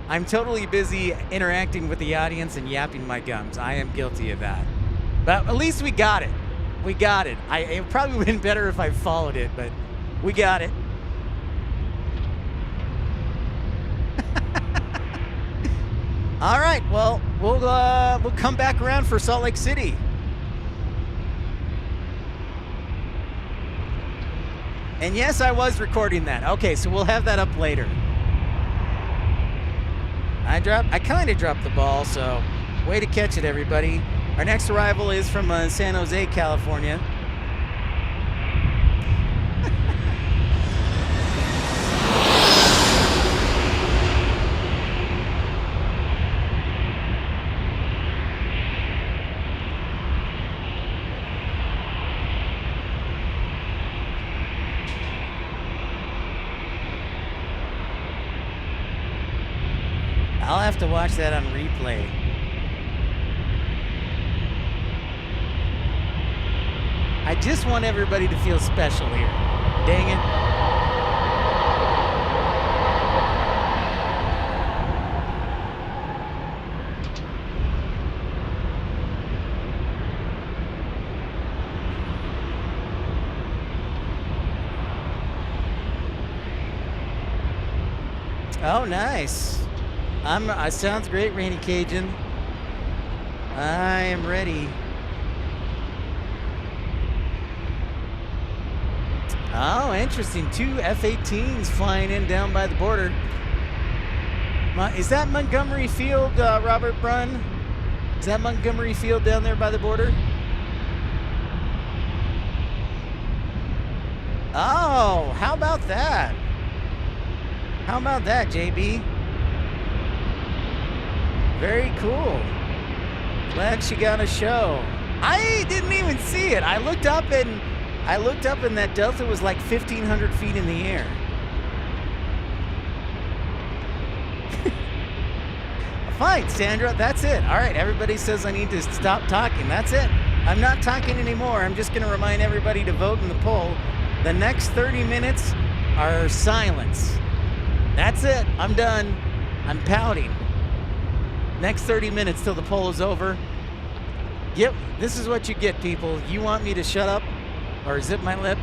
I'm totally busy interacting with the audience and yapping my gums. I am guilty of that. But at least we got it. We got it. It probably would have been better if I followed it, but we got it. All right, well, we'll come back around for Salt Lake City. And yes, I was recording that. Okay, so we'll have that up later. I kind of dropped the ball, so way to catch it, everybody. Our next arrival is from San Jose, California. I'll have to watch that on replay. I just want everybody to feel special here. Dang it. Oh, nice. Sounds great, Rainy Cajun. I am ready. Oh, interesting. 2 F-18s flying in down by the border. Is that Montgomery Field, Robert Brunn? Is that Montgomery Field down there by the border? Oh, how about that? How about that, JB? Very cool. Glad she got a show. I didn't even see it. I looked up and that Delta was like 1,500 feet in the air. Fine, Sandra, that's it. All right, everybody says I need to stop talking. That's it. I'm not talking anymore. I'm just going to remind everybody to vote in the poll. The next 30 minutes are silence. That's it. I'm done. I'm pouting. Next 30 minutes till the poll is over. Yep, this is what you get, people. You want me to shut up or zip my lip?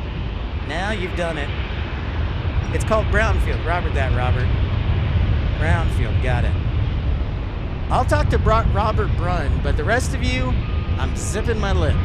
Now you've done it. It's called Brownfield. Robert. Brownfield, got it. I'll talk to Robert Brunn, but the rest of you, I'm zipping my lip.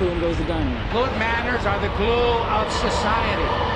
boom goes the dynamite. Good manners are the glue of society.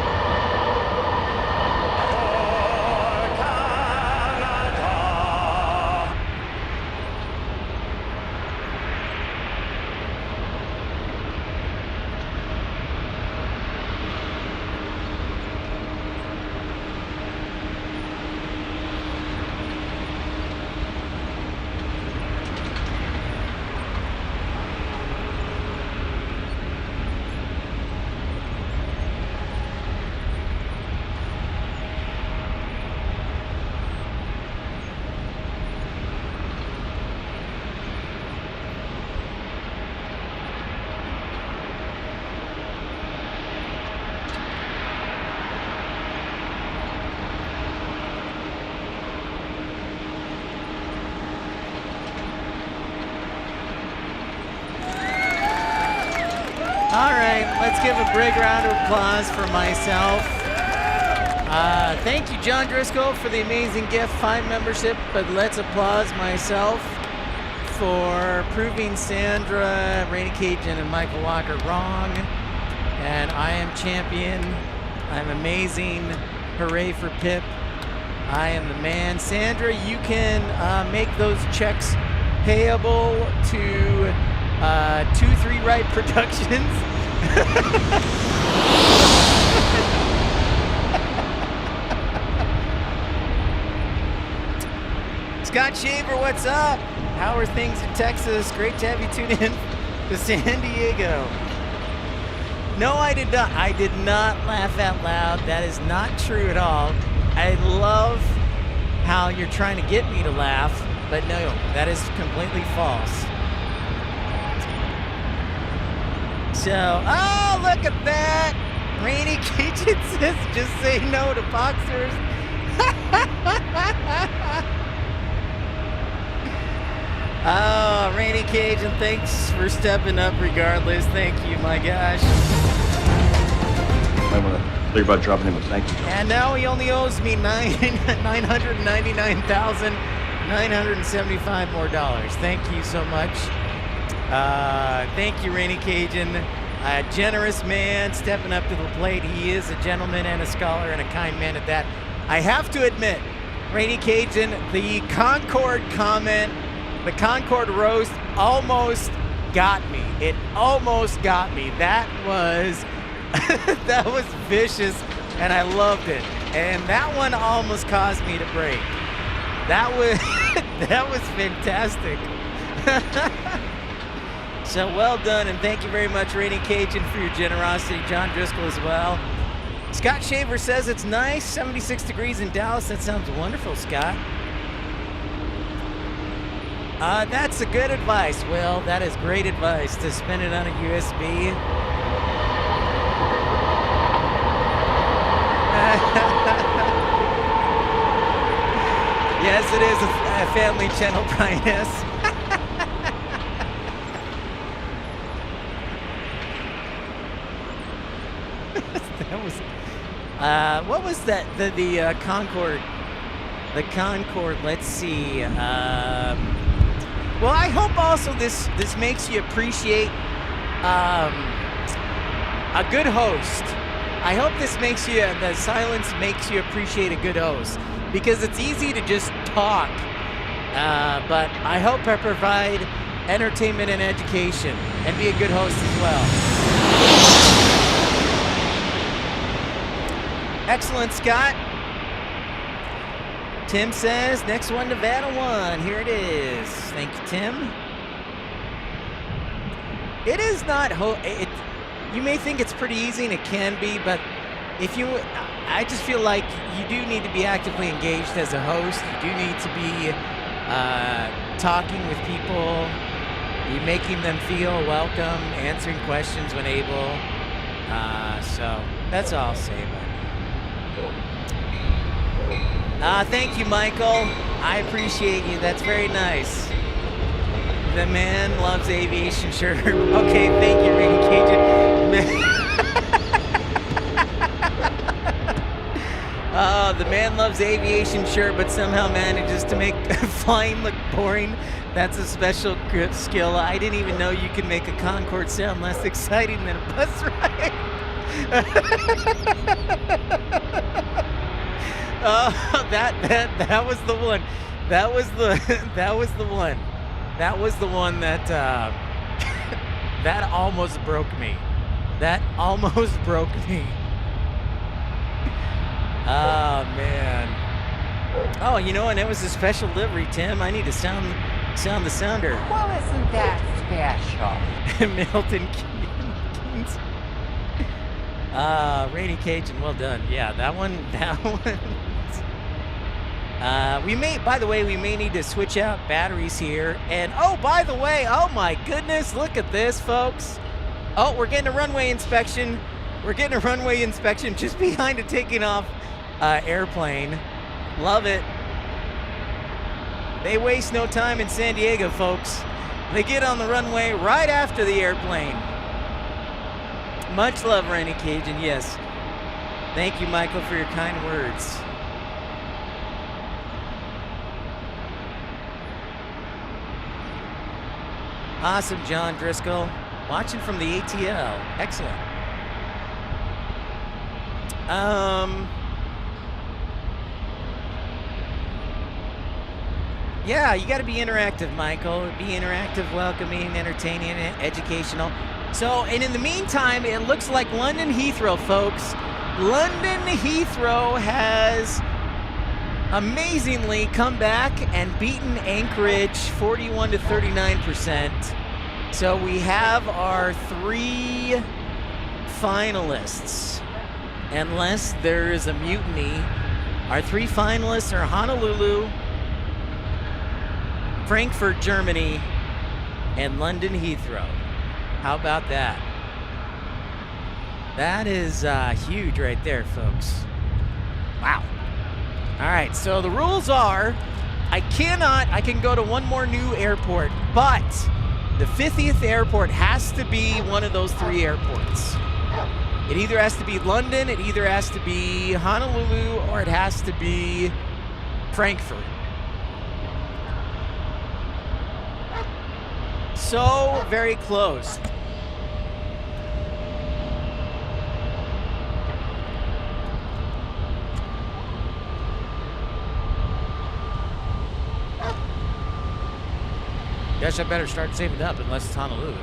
All right, let's give a big round of applause for myself. Thank you, John Driscoll, for the amazing gift, 5 membership, but let's applaud myself for proving Sandra, Rainy Cajun, and Michael Walker wrong. And I am champion. I'm amazing. Hooray for Pip. I am the man. Sandra, you can make those checks payable to 2-3 Right Productions. Scott Shaver, what's up? How are things in Texas? Great to have you tune in to San Diego. No, I did not. I did not laugh out loud. That is not true at all. I love how you're trying to get me to laugh, but no, that is completely false. So, oh, look at that. Rainy Cajun says, just say no to boxers. Oh, Rainy Cajun, thanks for stepping up regardless. Thank you, my gosh. Might want to think about dropping him a thank you. And now he only owes me $999,975 more dollars. Thank you so much. Thank you, Rainy Cajun. A generous man stepping up to the plate. He is a gentleman and a scholar and a kind man at that. I have to admit, Rainy Cajun, the Concord comment, the Concord roast almost got me. It almost got me. That was that was vicious, and I loved it. And that one almost caused me to break. That was that was fantastic. So well done, and thank you very much, Rainy Cajun, for your generosity. John Driscoll as well. Scott Shaver says it's nice, 76 degrees in Dallas. That sounds wonderful, Scott. That's a good advice, Will. That is great advice, to spin it on a USB. Yes, it is a family channel, Brian S. That was, what was that? The Concord. The Concord. Let's see. Well, I hope also this makes you appreciate a good host. I hope this makes you, the silence makes you appreciate a good host, because it's easy to just talk. But I hope I provide entertainment and education and be a good host as well. Excellent, Scott. Tim says, next one, Nevada 1. Here it is. Thank you, Tim. It is not, you may think it's pretty easy, and it can be, but I just feel like you do need to be actively engaged as a host. You do need to be talking with people. You're making them feel welcome, answering questions when able. So that's all I'll say about it. Thank you, Michael. I appreciate you. That's very nice. The man loves aviation shirt. Okay, thank you, Rainy Cajun. The man loves aviation shirt, but somehow manages to make flying look boring. That's a special skill. I didn't even know you could make a Concorde sound less exciting than a bus ride. That was the one. That was the one. That was the one that that almost broke me. That almost broke me. Oh man. Oh, you know, and it was a special livery, Tim. I need to sound the sounder. Well, isn't that special? Milton Keynes. Rainy Cajun, well done. Yeah, that one. By the way, we may need to switch out batteries here. And oh, by the way, oh my goodness, look at this, folks. Oh, we're getting a runway inspection. We're getting a runway inspection just behind a taking off airplane. Love it. They waste no time in San Diego, folks. They get on the runway right after the airplane. Much love, Rainy Cajun, yes. Thank you, Michael, for your kind words. Awesome, John Driscoll. Watching from the ATL. Excellent. Yeah, you got to be interactive, Michael. Be interactive, welcoming, entertaining, educational. So, and in the meantime, it looks like London Heathrow, folks. London Heathrow has amazingly come back and beaten Anchorage 41 to 39%. So we have our 3 finalists. Unless there is a mutiny, our 3 finalists are Honolulu, Frankfurt, Germany, and London Heathrow. How about that? That is huge right there, folks. Wow. All right, so the rules are I can go to one more new airport, but the 50th airport has to be one of those 3 airports. It either has to be London, it either has to be Honolulu, or it has to be Frankfurt. So very close. Guess I better start saving up unless it's Honolulu.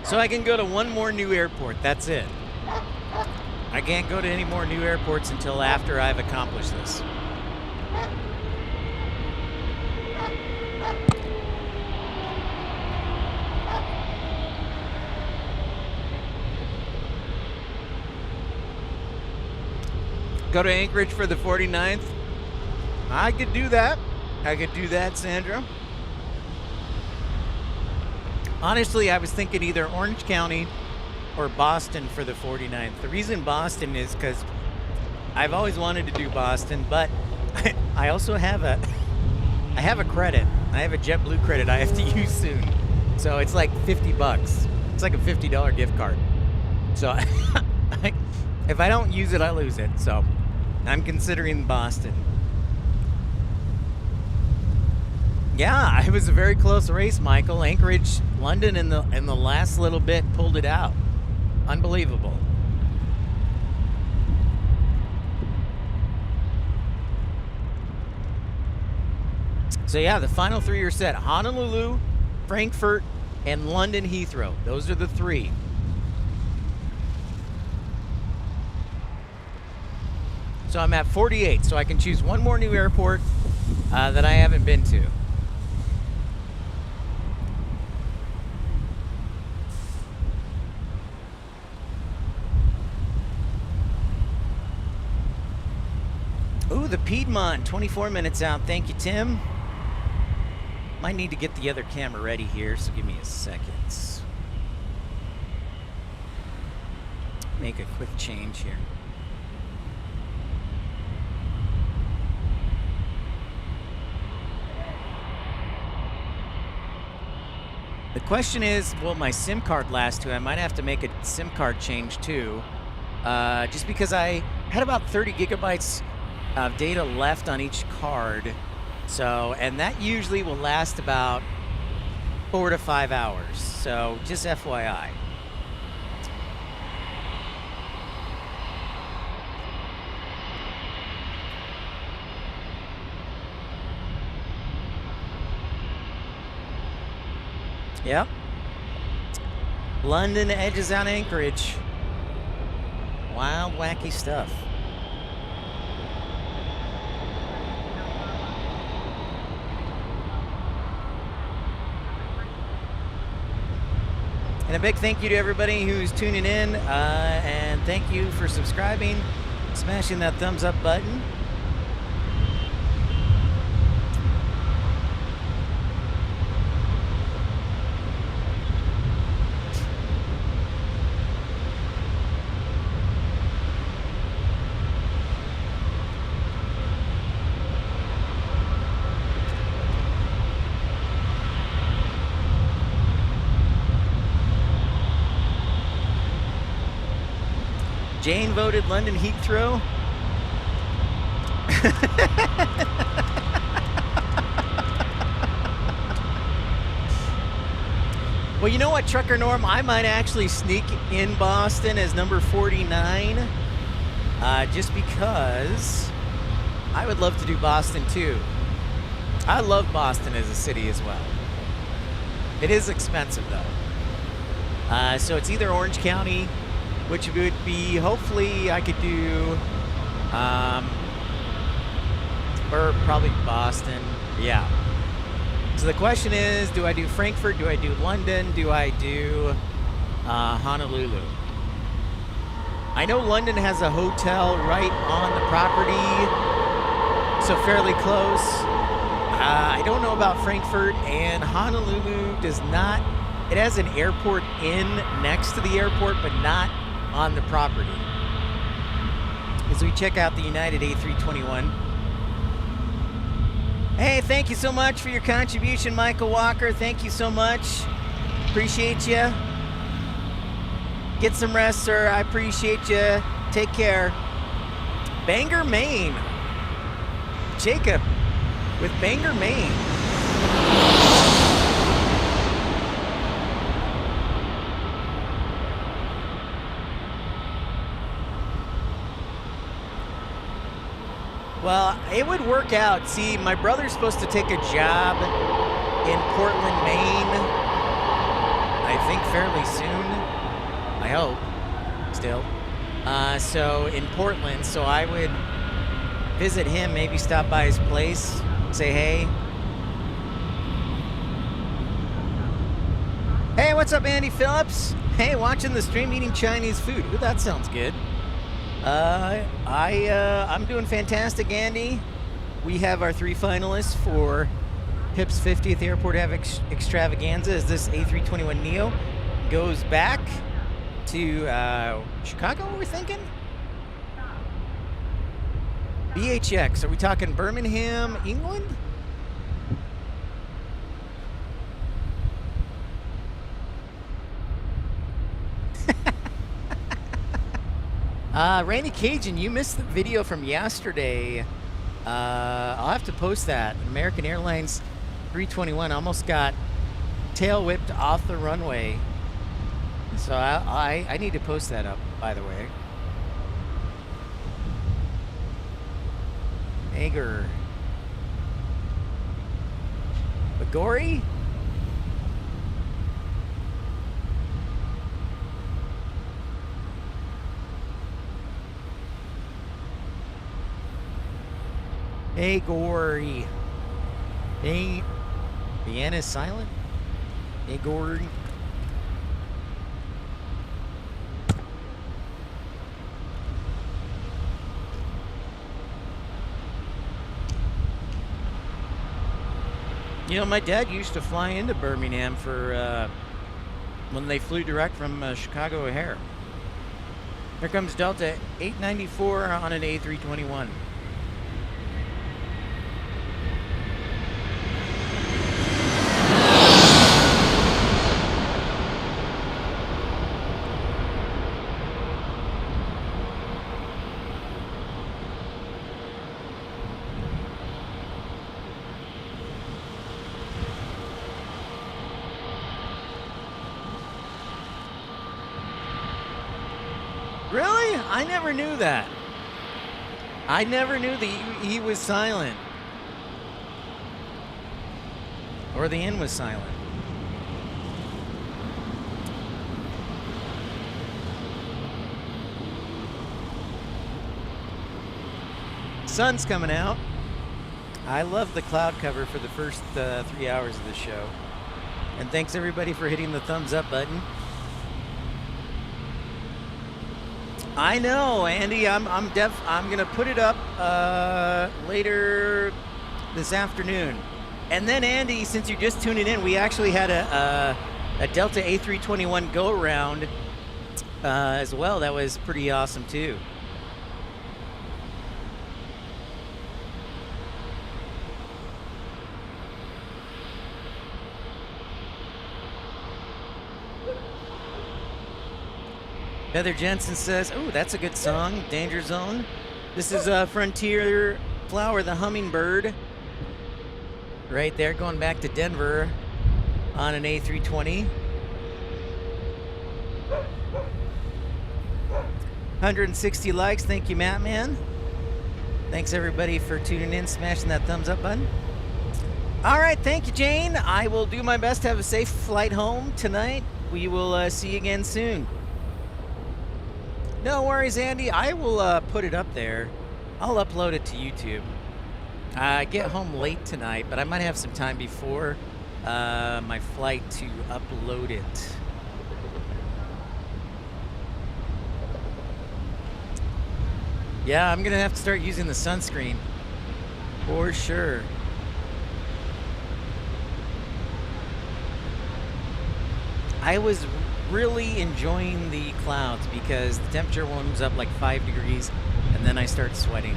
So I can go to one more new airport. That's it. I can't go to any more new airports until after I've accomplished this. Go to Anchorage for the 49th. I could do that. I could do that, Sandra. Honestly, I was thinking either Orange County or Boston for the 49th. The reason Boston is because I've always wanted to do Boston, but I also have a credit. I have a JetBlue credit I have to use soon. So it's like $50. It's like a $50 gift card. So if I don't use it, I lose it. So I'm considering Boston. Yeah, it was a very close race, Michael. Anchorage, London in the last little bit pulled it out. Unbelievable. So yeah, the final 3 are set. Honolulu, Frankfurt, and London Heathrow. Those are the 3. So I'm at 48, so I can choose one more new airport that I haven't been to. Ooh, the Piedmont, 24 minutes out. Thank you, Tim. Might need to get the other camera ready here, so give me a second. Make a quick change here. The question is, will my SIM card last too? I might have to make a SIM card change too. Just because I had about 30 gigabytes of data left on each card. So, and that usually will last about 4 to 5 hours. So just FYI. Yep. London edges out Anchorage. Wild, wacky stuff. And a big thank you to everybody who's tuning in, and thank you for subscribing, smashing that thumbs up button. Jane voted London Heathrow. Well, you know what, Trucker Norm? I might actually sneak in Boston as number 49, just because I would love to do Boston too. I love Boston as a city as well. It is expensive though. So it's either Orange County, which would be, hopefully I could do, or probably Boston, yeah. So the question is, do I do Frankfurt, do I do London, do I do Honolulu? I know London has a hotel right on the property, so fairly close. I don't know about Frankfurt, and Honolulu does not, it has an airport in next to the airport, but not on the property. As we check out the United A321. Hey, thank you so much for your contribution, Michael Walker. Thank you so much. Appreciate you. Get some rest, sir. I appreciate you. Take care. Bangor, Maine. Jacob with Bangor, Maine. Well, it would work out. See, my brother's supposed to take a job in Portland, Maine, I think fairly soon. I hope, still. So in Portland, so I would visit him, maybe stop by his place, say hey. Hey, what's up, Andy Phillips? Hey, watching the stream eating Chinese food. Ooh, that sounds good. I'm doing fantastic, Andy. We have our 3 finalists for Pip's 50th Airport Ave Extravaganza as this A321neo goes back to Chicago, we're thinking? BHX, are we talking Birmingham, England? Randy Cajun, you missed the video from yesterday. I'll have to post that. American Airlines 321 almost got tail whipped off the runway. So I need to post that up, by the way. Ager. Bagori? Hey, Gory. Hey, Vienna's silent. Hey, Gory. You know, my dad used to fly into Birmingham for when they flew direct from Chicago O'Hare. Here comes Delta 894 on an A321. Really? I never knew that. I never knew that he was silent. Or the N was silent. Sun's coming out. I love the cloud cover for the first 3 hours of the show. And thanks everybody for hitting the thumbs up button. I know, Andy. I'm gonna put it up later this afternoon. And then, Andy, since you're just tuning in, we actually had a Delta A321 go around as well. That was pretty awesome too. Heather Jensen says, oh, that's a good song, Danger Zone. This is Frontier Flower, the hummingbird. Right there, going back to Denver on an A320. 160 likes, thank you, Matt Man. Thanks everybody for tuning in, smashing that thumbs up button. All right, thank you, Jane. I will do my best to have a safe flight home tonight. We will see you again soon. No worries, Andy. I will put it up there. I'll upload it to YouTube. I get home late tonight, but I might have some time before my flight to upload it. Yeah, I'm gonna have to start using the sunscreen for sure. I was really enjoying the clouds because the temperature warms up like 5 degrees and then I start sweating.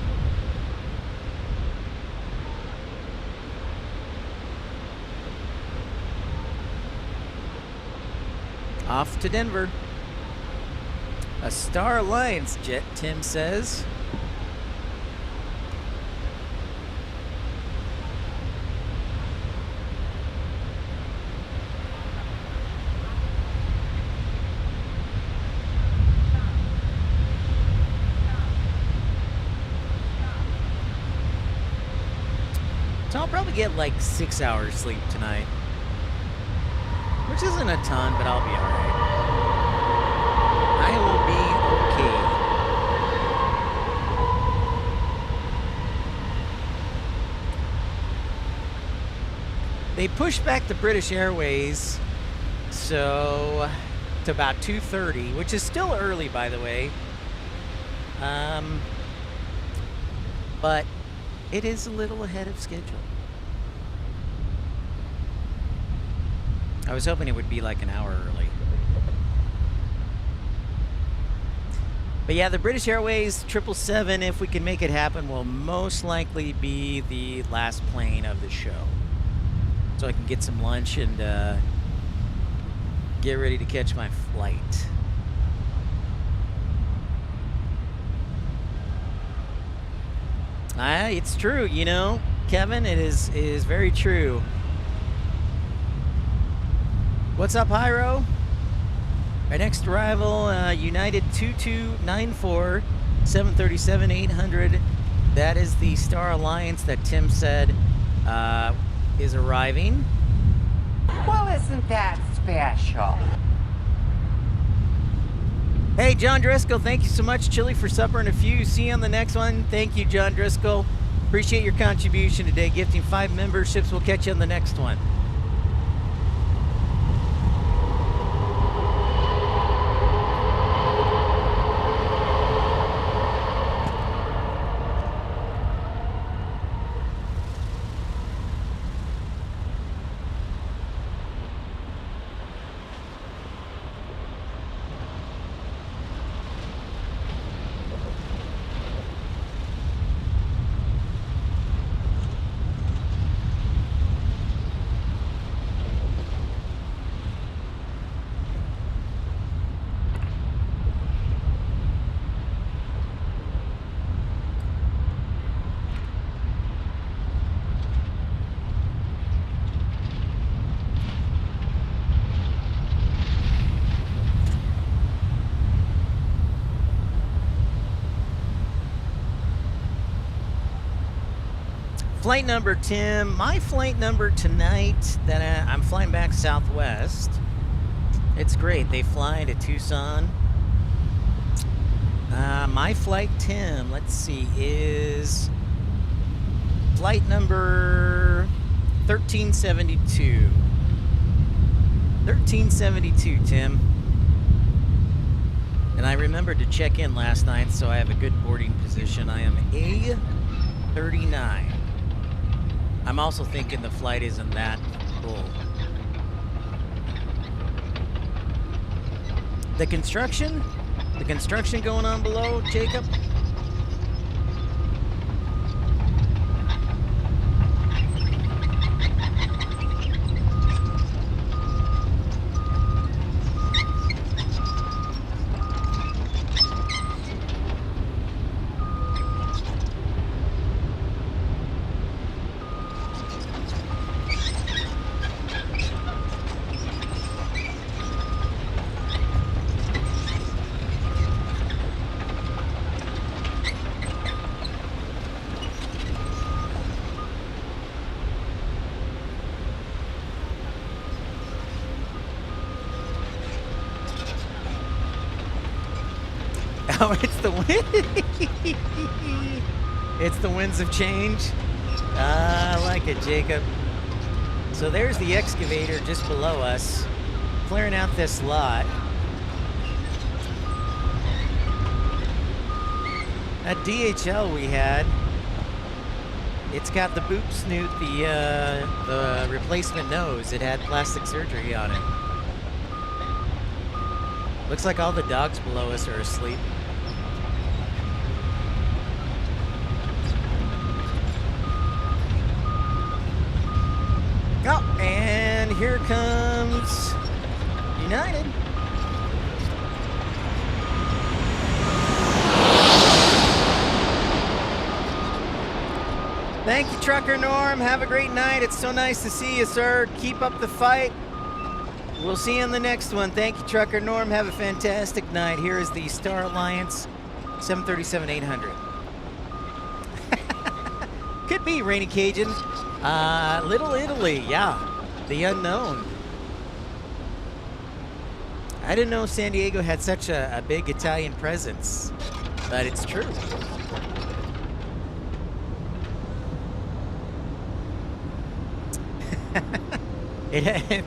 Off to Denver. A Star Alliance jet, Tim says. So I'll probably get like 6 hours sleep tonight. Which isn't a ton, but I'll be alright. I will be okay. They pushed back the British Airways so to about 2:30, which is still early, by the way. But it is a little ahead of schedule. I was hoping it would be like an hour early. But yeah, the British Airways 777, if we can make it happen, will most likely be the last plane of the show. So I can get some lunch and get ready to catch my flight. It's true, you know, Kevin, it is very true. What's up, Hyro? Our next arrival, United 2294, 737-800. That is the Star Alliance that Tim said is arriving. Well, isn't that special? Hey, John Driscoll, thank you so much. Chili for supper and a few. See you on the next one. Thank you, John Driscoll. Appreciate your contribution today, gifting 5 memberships. We'll catch you on the next one. Flight number, Tim. My flight number tonight, that I'm flying back Southwest. It's great. They fly to Tucson. My flight, Tim, let's see, is flight number 1372. 1372, Tim. And I remembered to check in last night, so I have a good boarding position. I am A39. I'm also thinking the flight isn't that full. The construction going on below, Jacob? Oh, it's the wind. It's the winds of change. I like it, Jacob. So there's the excavator just below us, clearing out this lot. That DHL we had, it's got the boop snoot, the replacement nose. It had plastic surgery on it. Looks like all the dogs below us are asleep. Oh, and here comes United. Thank you, Trucker Norm. Have a great night. It's so nice to see you, sir. Keep up the fight. We'll see you in the next one. Thank you, Trucker Norm. Have a fantastic night. Here is the Star Alliance 737-800. Could be Rainy Cajun. Little Italy, yeah. The unknown. I didn't know San Diego had such a big Italian presence, but it's true. It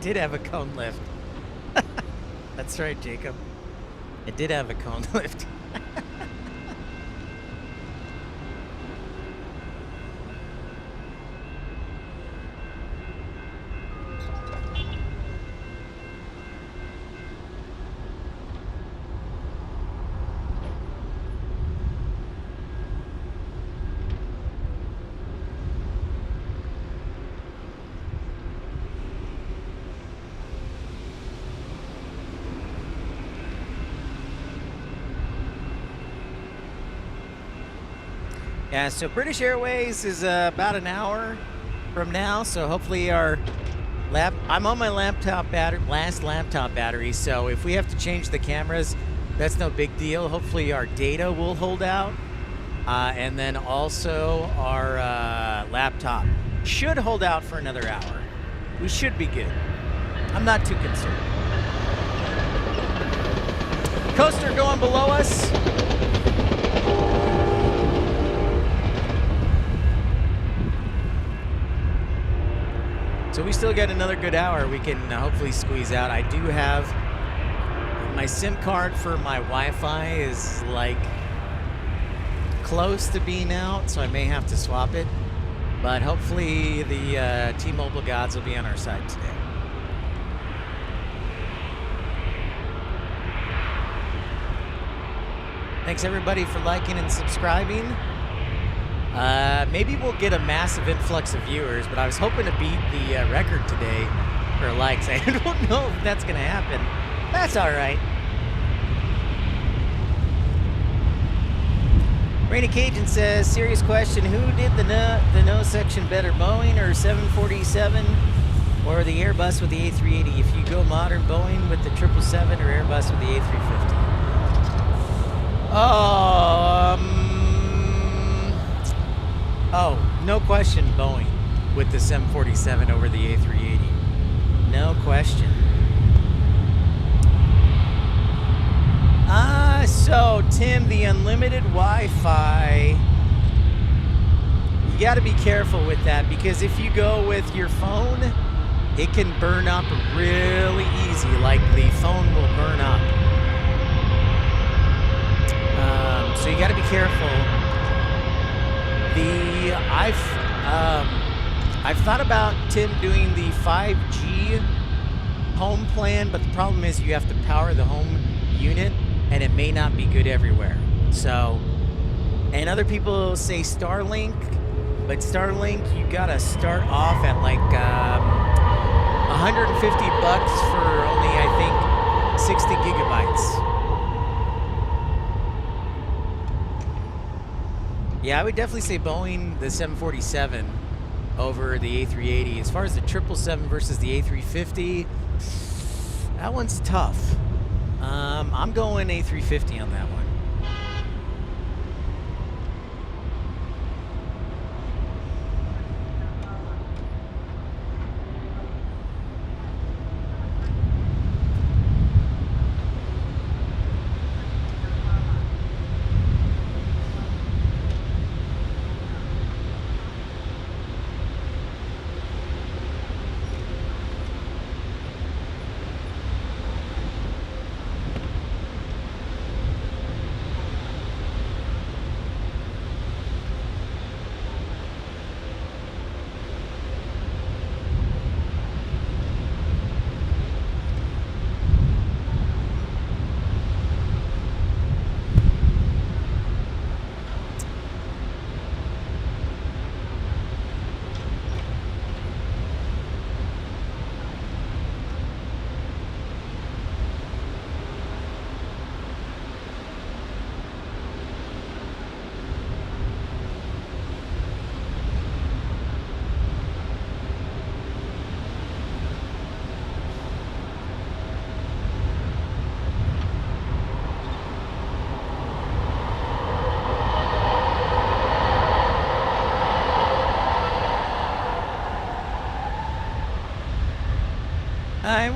did have a cone lift. That's right, Jacob. It did have a cone lift. Yeah, so British Airways is about an hour from now, so hopefully our I'm on my last laptop battery, so if we have to change the cameras, that's no big deal. Hopefully our data will hold out, and then also our laptop should hold out for another hour. We should be good. I'm not too concerned. Coaster going below us. So we still got another good hour we can hopefully squeeze out. I do have my SIM card for my Wi-Fi is like close to being out, so I may have to swap it. But hopefully the T-Mobile gods will be on our side today. Thanks everybody for liking and subscribing. Maybe we'll get a massive influx of viewers, but I was hoping to beat the record today for likes. I don't know if that's going to happen. That's all right. Rainy Cajun says, serious question, who did the nose section better, Boeing or 747 or the Airbus with the A380? If you go modern, Boeing with the 777 or Airbus with the A350? Oh, no question, Boeing with the 747 over the A380. No question. So Tim, the unlimited Wi-Fi, you got to be careful with that, because if you go with your phone, it can burn up really easy. Like the phone will burn up. So you got to be careful. I've thought about Tim doing the 5G home plan, but the problem is you have to power the home unit, and it may not be good everywhere. So, and other people say Starlink, but Starlink, you gotta start off at like $150 for only, I think, 60 gigabytes. Yeah, I would definitely say Boeing, the 747 over the A380. As far as the 777 versus the A350, that one's tough. I'm going A350 on that one.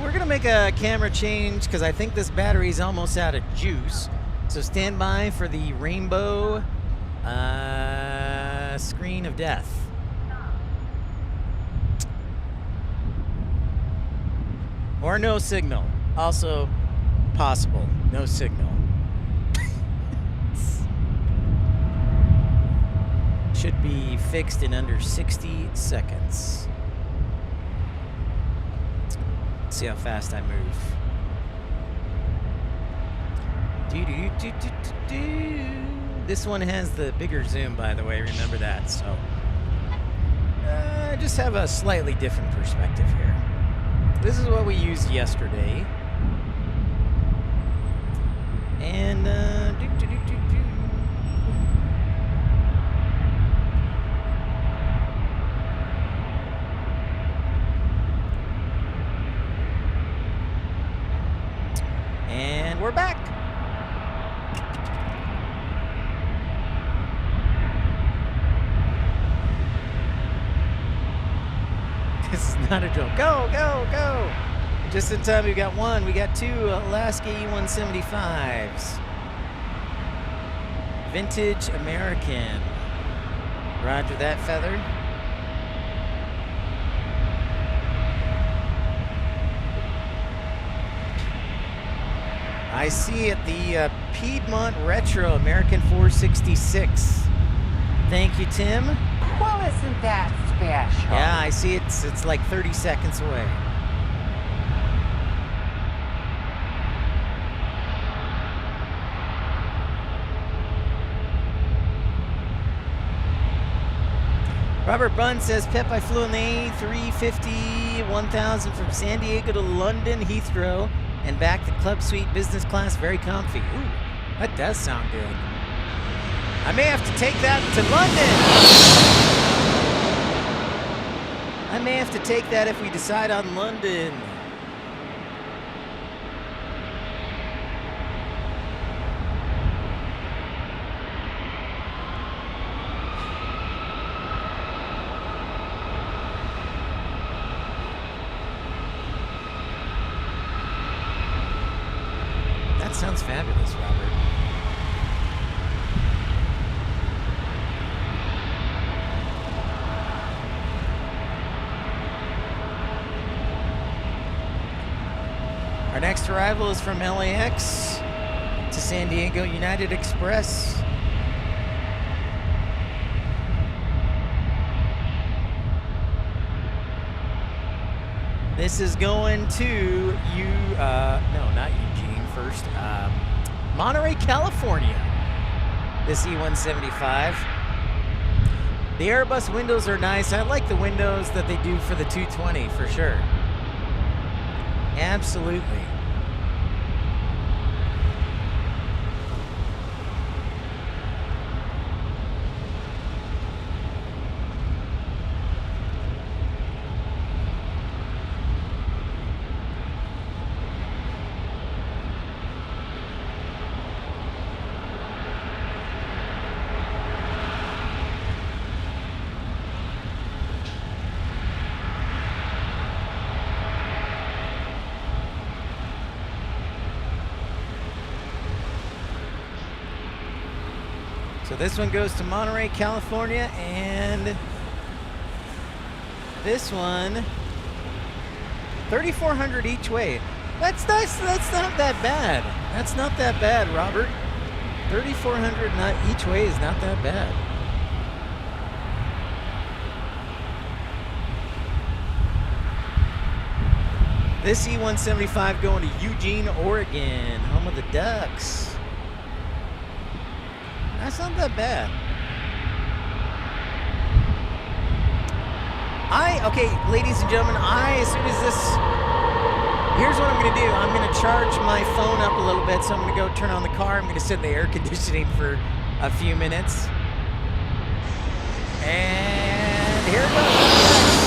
We're gonna make a camera change because I think this battery is almost out of juice. So stand by for the rainbow screen of death. Or no signal. Also possible. No signal. Should be fixed in under 60 seconds. See how fast I move. This one has the bigger zoom, by the way, remember that. So I just have a slightly different perspective here. This is what we used yesterday. And and we're back. This is not a joke. Go, go, go. Just in time, we got one. We got two Alaska E-175s. Vintage American. Roger that, Feather. I see it, the Piedmont Retro American 466. Thank you, Tim. Well, isn't that special? Yeah, I see it's like 30 seconds away. Robert Bunn says, Pep, I flew in the A350 1000 from San Diego to London Heathrow and back to Club Suite business class, very comfy. Ooh, that does sound good. I may have to take that to London. I may have to take that if we decide on London. Sounds fabulous, Robert. Our next arrival is from LAX to San Diego United Express. This is going to no, not Eugene first. Monterey, California. This E175. The Airbus windows are nice. I like the windows that they do for the 220 for sure. Absolutely. So this one goes to Monterey, California, and this one, 3,400 each way. That's nice. That's not that bad. That's not that bad, Robert. 3,400 not each way is not that bad. This E175 going to Eugene, Oregon, home of the Ducks. That's not that bad. Okay, ladies and gentlemen, as soon as this, here's what I'm going to do. I'm going to charge my phone up a little bit, so I'm going to go turn on the car. I'm going to sit in the air conditioning for a few minutes. And here it goes.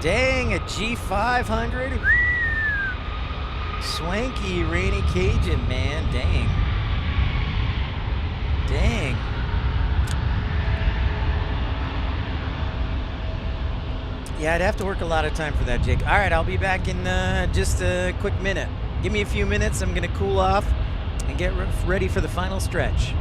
Dang, a G500. Swanky Rainy Cajun, man. Dang. Dang. Yeah, I'd have to work a lot of time for that, Jake. All right, I'll be back in just a quick minute. Give me a few minutes. I'm going to cool off and get ready for the final stretch.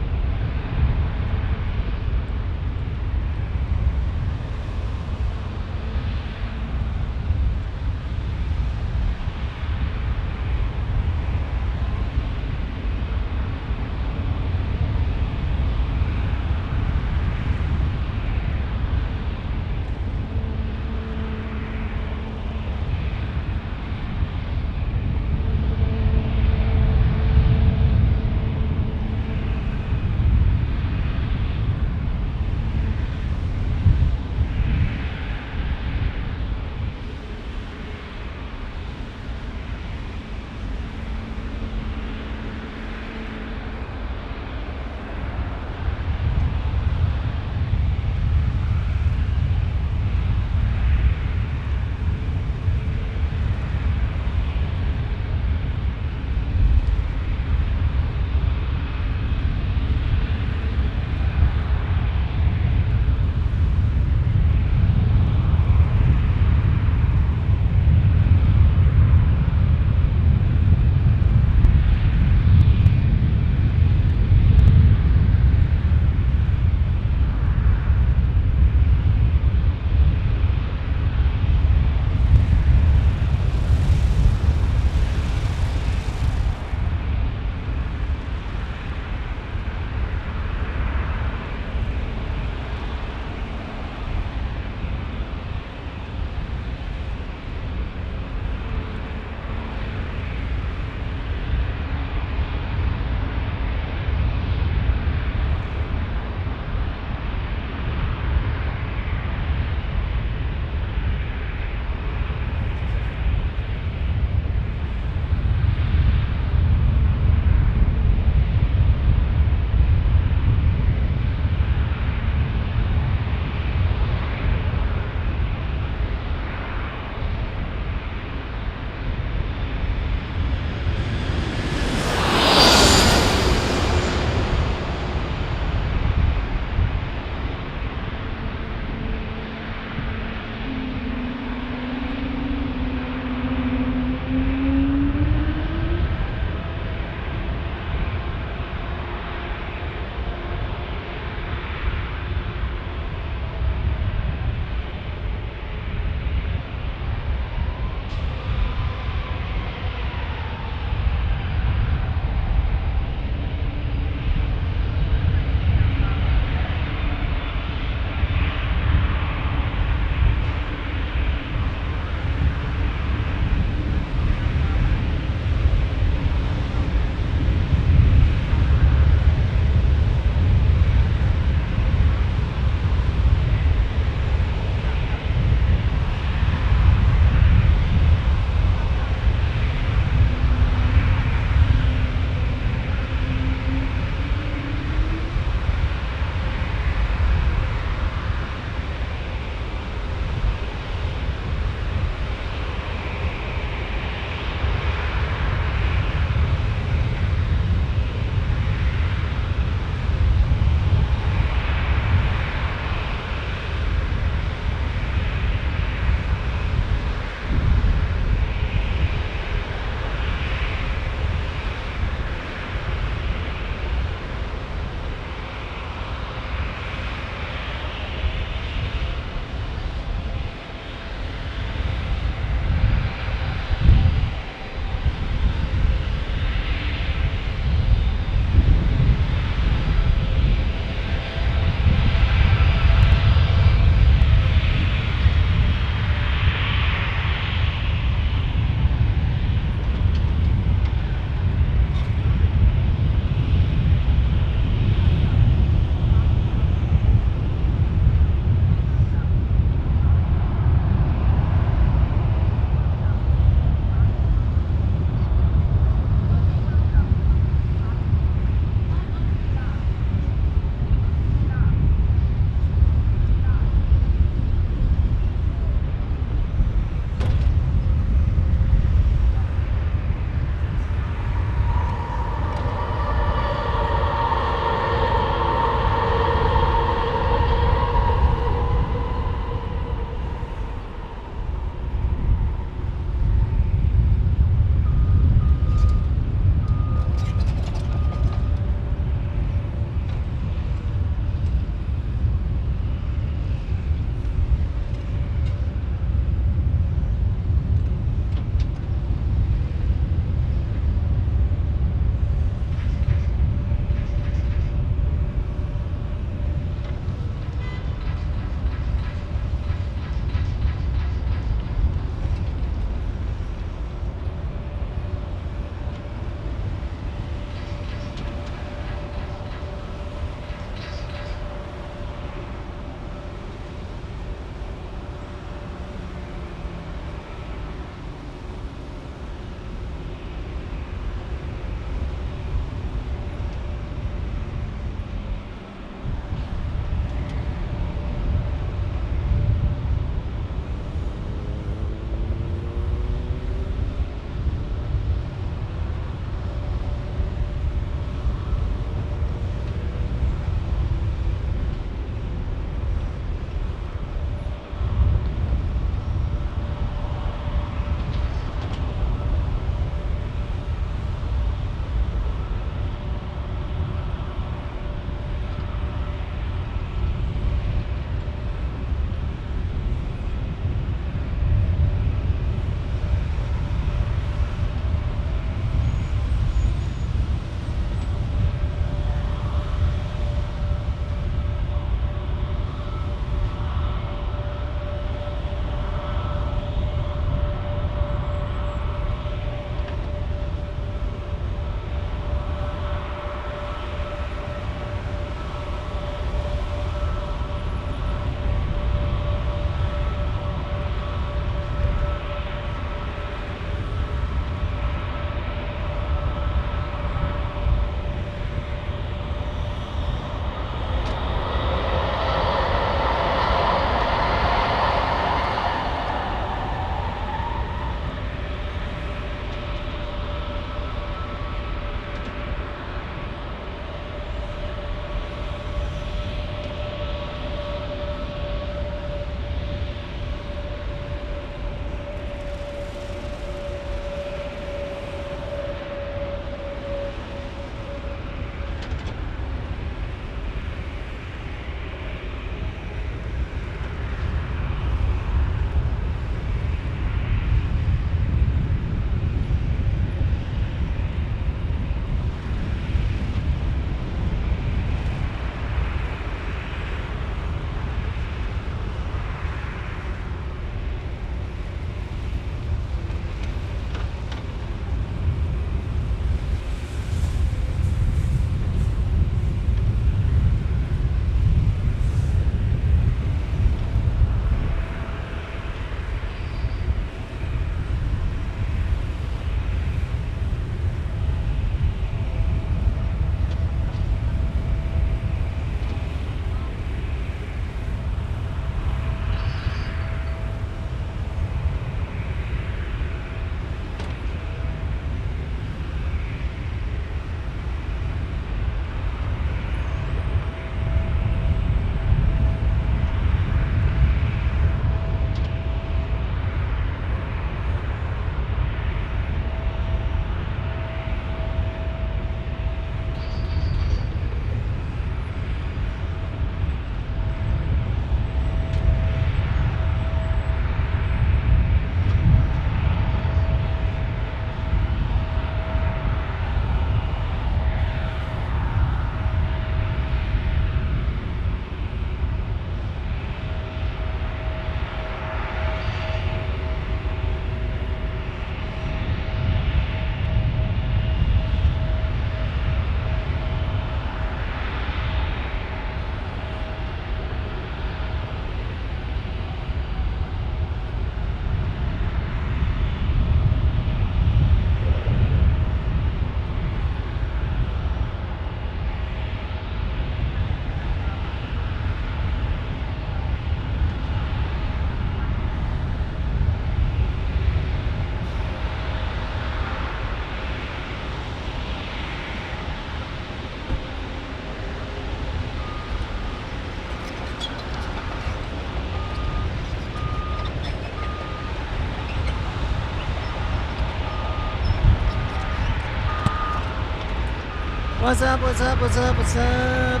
What's up, what's up, what's up, what's up?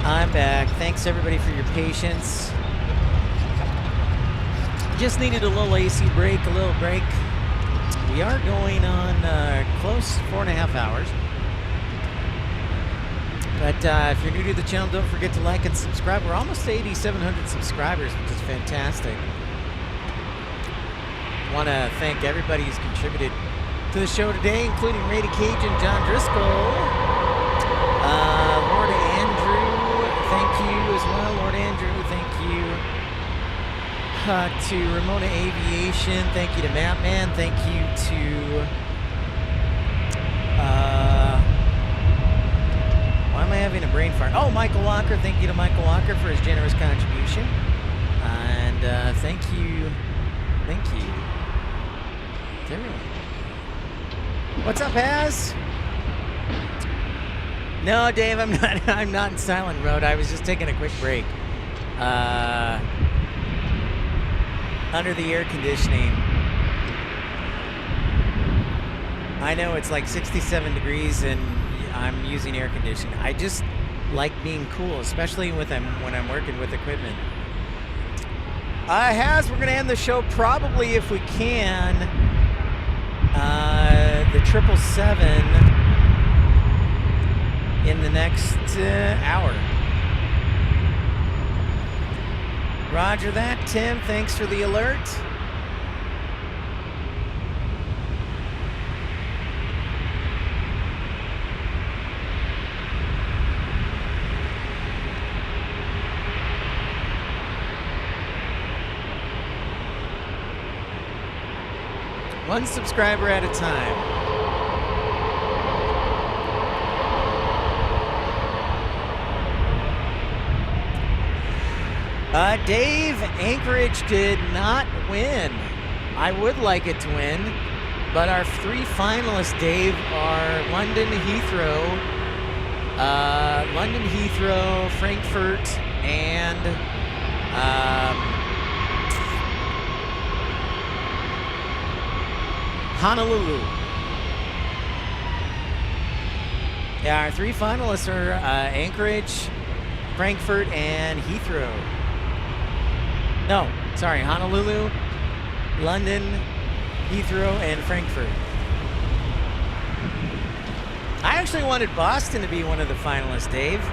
I'm back. Thanks everybody for your patience. Just needed a little AC break, a little break. We are going on close 4.5 hours. But if you're new to the channel, don't forget to like and subscribe. We're almost to 8,700 subscribers, which is fantastic. Want to thank everybody who's contributed to the show today, including Rady Cajun, John Driscoll, Lord Andrew, thank you as well. Lord Andrew, thank you. To Ramona Aviation, thank you to Mapman, thank you to why am I having a brain fart? Oh, Michael Walker, thank you to Michael Walker for his generous contribution. And thank you to everyone. What's up, Az? No, Dave, I'm not in silent mode. I was just taking a quick break. Under the air conditioning. I know it's like 67 degrees and I'm using air conditioning. I just like being cool, especially when I'm working with equipment. Has, we're gonna end the show probably, if we can, the 777 in the next hour. Roger that, Tim. Thanks for the alert. One subscriber at a time. Dave, Anchorage did not win. I would like it to win, but our 3 finalists, Dave, are London Heathrow, Frankfurt, and Honolulu. Yeah, our 3 finalists are Anchorage, Frankfurt, and Heathrow. No, sorry, Honolulu, London, Heathrow, and Frankfurt. I actually wanted Boston to be one of the finalists, Dave.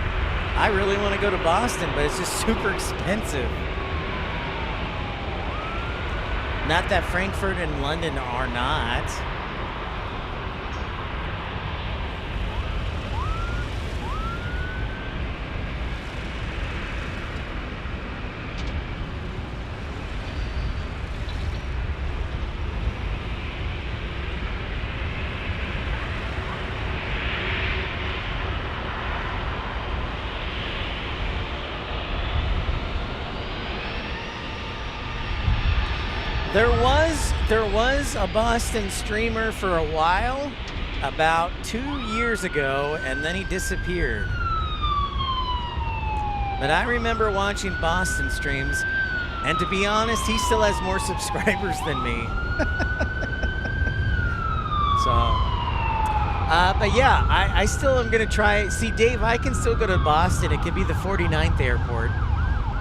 I really want to go to Boston, but it's just super expensive. Not that Frankfurt and London are not. There was a Boston streamer for a while, about 2 years ago, and then he disappeared. But I remember watching Boston streams, and to be honest, he still has more subscribers than me. So, but yeah, I still am gonna try. See, Dave, I can still go to Boston. It could be the 49th airport,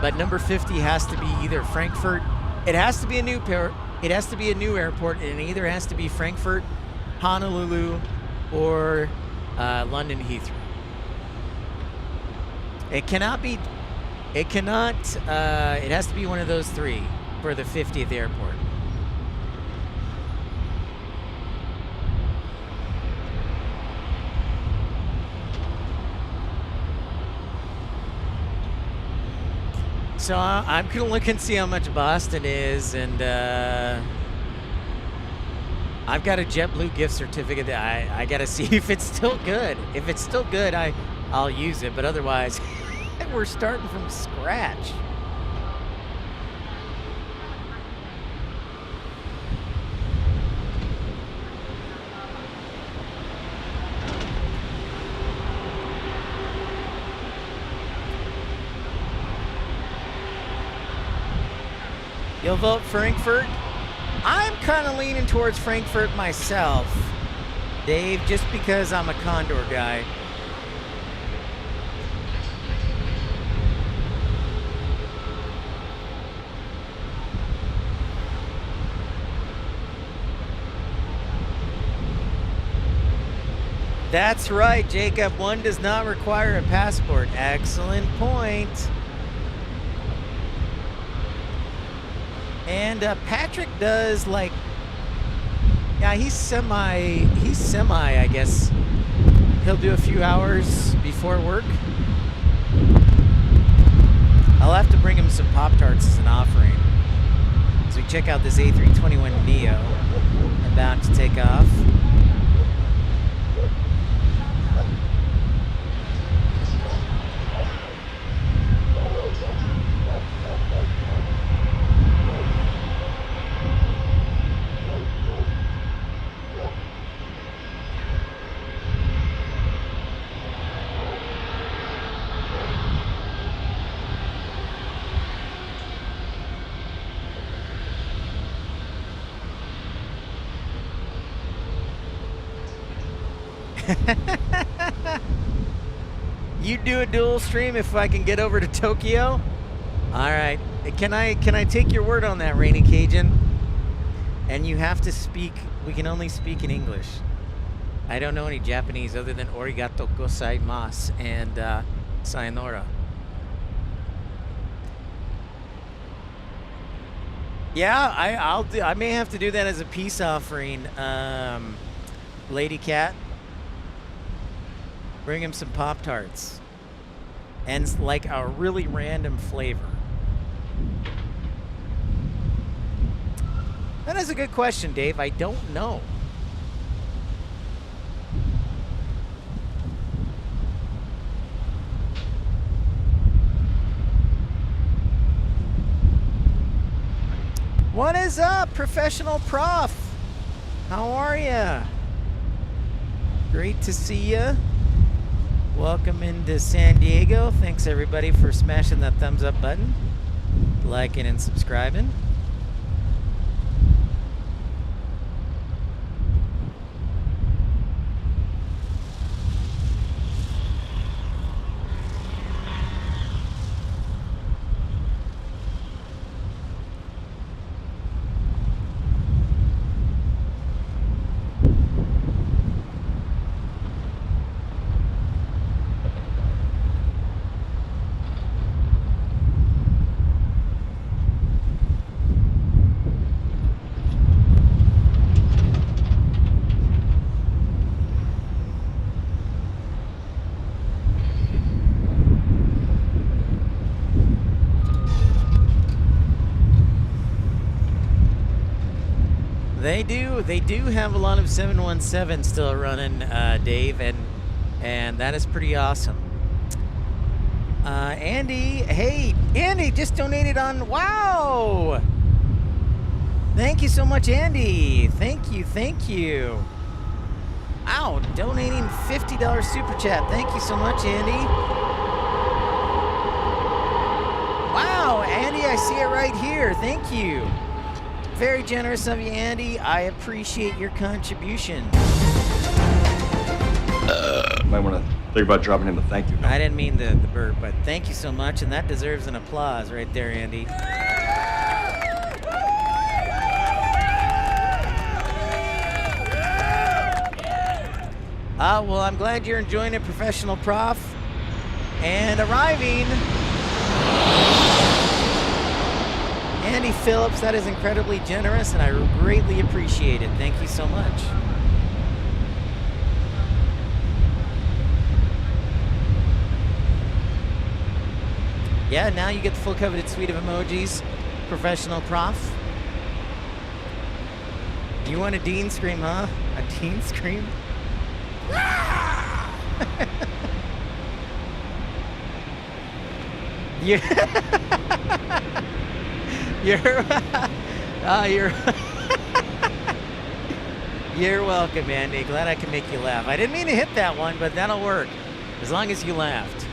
but number 50 has to be either Frankfurt. It has to be a new It has to be a new airport, and it either has to be Frankfurt, Honolulu, or London Heathrow. It cannot be. It cannot. It has to be one of those 3 for the 50th airport. So I'm gonna look and see how much Boston is, and I've got a JetBlue gift certificate that I gotta see if it's still good. If it's still good, I'll use it, but otherwise, we're starting from scratch. You'll vote Frankfurt? I'm kind of leaning towards Frankfurt myself, Dave, just because I'm a Condor guy. That's right, Jacob. One does not require a passport. Excellent point. And Patrick does like, yeah, he's semi, I guess. He'll do a few hours before work. I'll have to bring him some Pop-Tarts as an offering. As we check out this A321neo about to take off. You do a dual stream if I can get over to Tokyo. All right. Can I take your word on that, Rainy Cajun? And you have to speak. We can only speak in English. I don't know any Japanese other than arigato gozaimasu and sayonara. Yeah, I may have to do that as a peace offering, Lady Cat. Bring him some Pop-Tarts. And like a really random flavor. That is a good question, Dave. I don't know. What is up, Professional Prof? How are ya? Great to see ya. Welcome into San Diego. Thanks everybody for smashing that thumbs up button, liking and subscribing. They do have a lot of 717 still running, Dave, and that is pretty awesome. Andy, hey, Andy just donated on, wow! Thank you so much, Andy. Thank you. Wow, donating $50 super chat. Thank you so much, Andy. Wow, Andy, I see it right here. Thank you. Very generous of you, Andy. I appreciate your contribution. Might want to think about dropping him a thank you note. I didn't mean the burp, but thank you so much, and that deserves an applause right there, Andy. Well, I'm glad you're enjoying it, Professional Prof. And arriving, Andy Phillips. That is incredibly generous, and I greatly appreciate it. Thank you so much. Yeah, now you get the full coveted suite of emojis, Professional Prof. You want a Dean scream, huh? A Dean scream? You're you're welcome, Andy. Glad I can make you laugh. I didn't mean to hit that one, but that'll work as long as you laughed.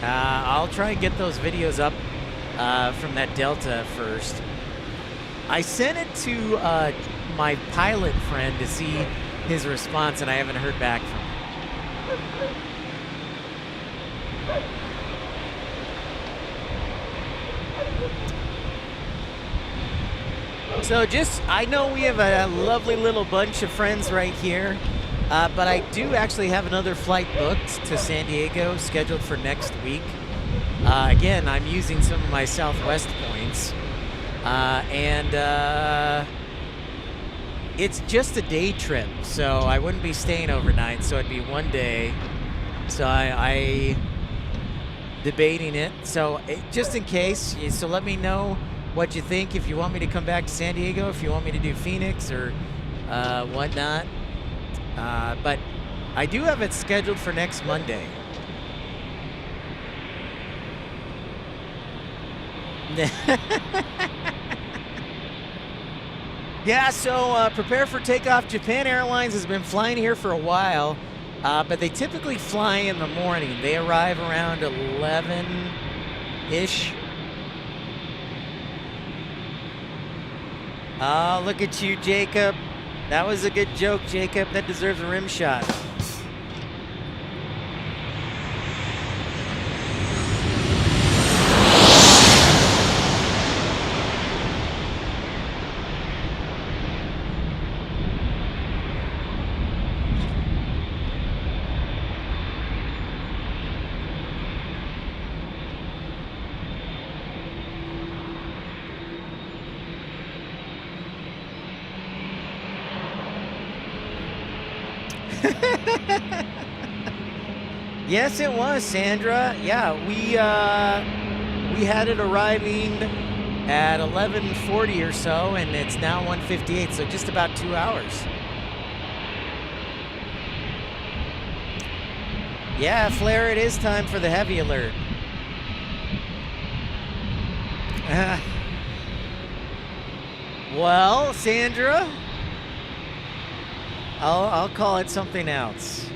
I'll try and get those videos up from that Delta first. I sent it to my pilot friend to see his response, and I haven't heard back from him. So I know we have a lovely little bunch of friends right here, but I do actually have another flight booked to San Diego scheduled for next week. Again, I'm using some of my Southwest points, and it's just a day trip, so I wouldn't be staying overnight, so it'd be one day. So I debating it. So just in case, so let me know what you think, if you want me to come back to San Diego, if you want me to do Phoenix or whatnot. But I do have it scheduled for next Monday. Yeah, so prepare for takeoff. Japan Airlines has been flying here for a while, but they typically fly in the morning. They arrive around 11-ish. Oh, look at you, Jacob. That was a good joke, Jacob. That deserves a rim shot. Yes, it was, Sandra. Yeah, we had it arriving at 11:40 or so, and it's now 1:58, so just about 2 hours. Yeah, Flair, it is time for the heavy alert. Well, Sandra, I'll call it something else.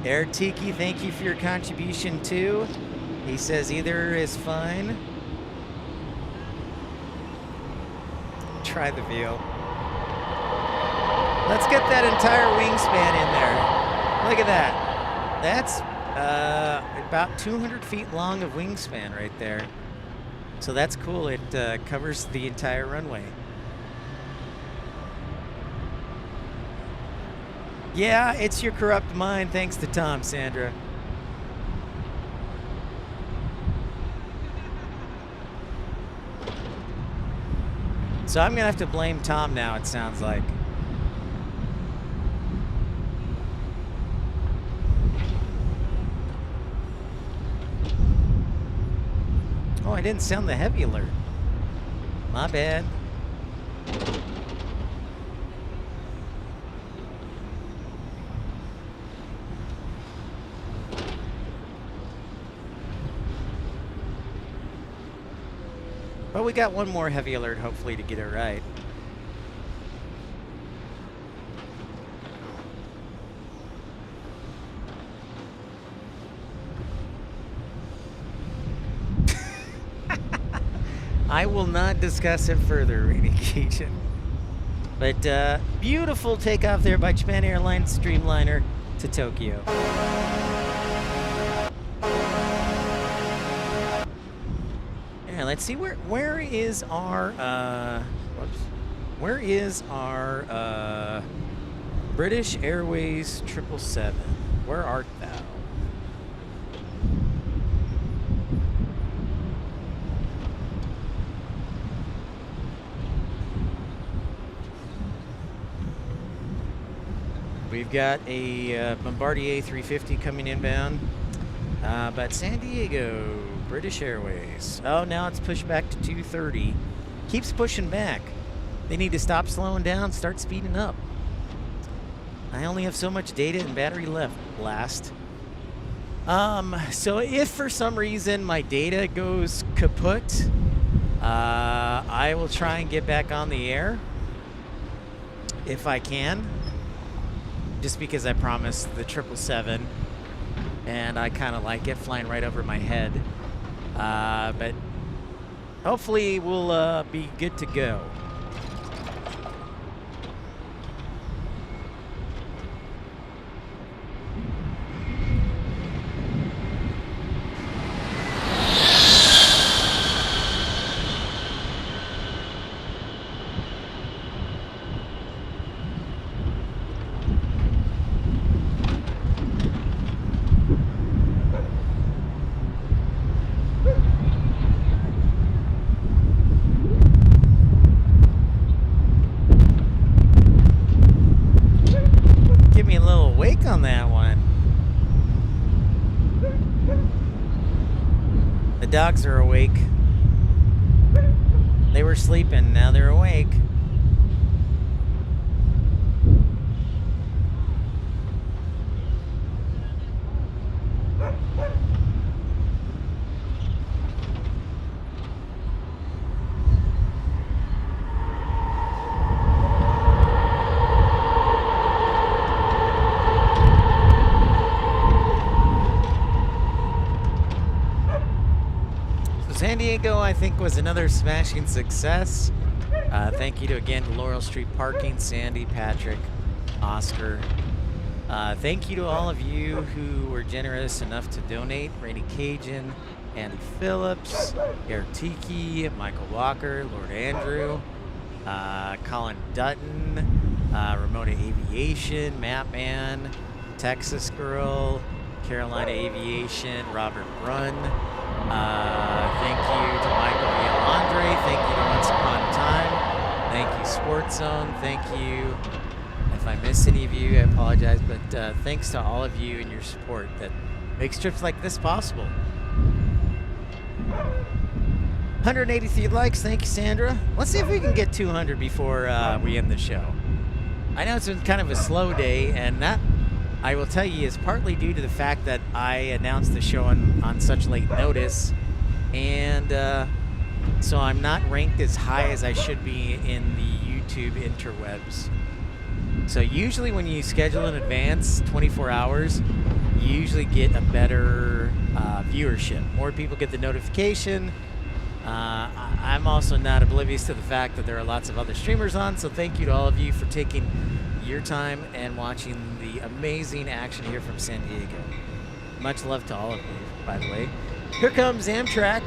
Air Tiki, thank you for your contribution too. He says either is fine. Try the veal. Let's get that entire wingspan in there. Look at that. That's about 200 feet long of wingspan right there. So that's cool. It covers the entire runway. Yeah, it's your corrupt mind, thanks to Tom, Sandra. So I'm gonna have to blame Tom now, it sounds like. Oh, I didn't sound the heavy alert. My bad. But we got one more heavy alert, hopefully, to get it right. I will not discuss it further, Rainy Cajun. But beautiful takeoff there by Japan Airlines Streamliner to Tokyo. Yeah, let's see where is our where is our British Airways 777? Where art thou? We've got a Bombardier 350 coming inbound, but San Diego, British Airways. Oh, now it's pushed back to 230. Keeps pushing back. They need to stop slowing down, start speeding up. I only have so much data and battery left. Last. So if for some reason my data goes kaput, I will try and get back on the air if I can. Just because I promised the 777, and I kind of like it flying right over my head. But hopefully we'll be good to go. On that one. The dogs are awake. They were sleeping, now they're awake. San Diego, I think, was another smashing success. Thank you again to Laurel Street Parking, Sandy, Patrick, Oscar. Thank you to all of you who were generous enough to donate. Rainy Cajun, Andy Phillips, Eric Tiki, Michael Walker, Lord Andrew, Colin Dutton, Ramona Aviation, Mapman, Texas Girl, Carolina Aviation, Robert Brunn. Thank you to Michael Andre. Thank you to Once Upon a Time. Thank you, Sports Zone. Thank you. If I miss any of you, I apologize. But thanks to all of you and your support that makes trips like this possible. 183 likes. Thank you, Sandra. Let's see if we can get 200 before we end the show. I know it's been kind of a slow day, and that, I will tell you, is partly due to the fact that I announced the show on such late notice, and so I'm not ranked as high as I should be in the YouTube interwebs. So usually when you schedule in advance, 24 hours, you usually get a better viewership. More people get the notification. I'm also not oblivious to the fact that there are lots of other streamers on, so thank you to all of you for taking your time and watching the amazing action here from San Diego. Much love to all of you, by the way. Here comes Amtrak.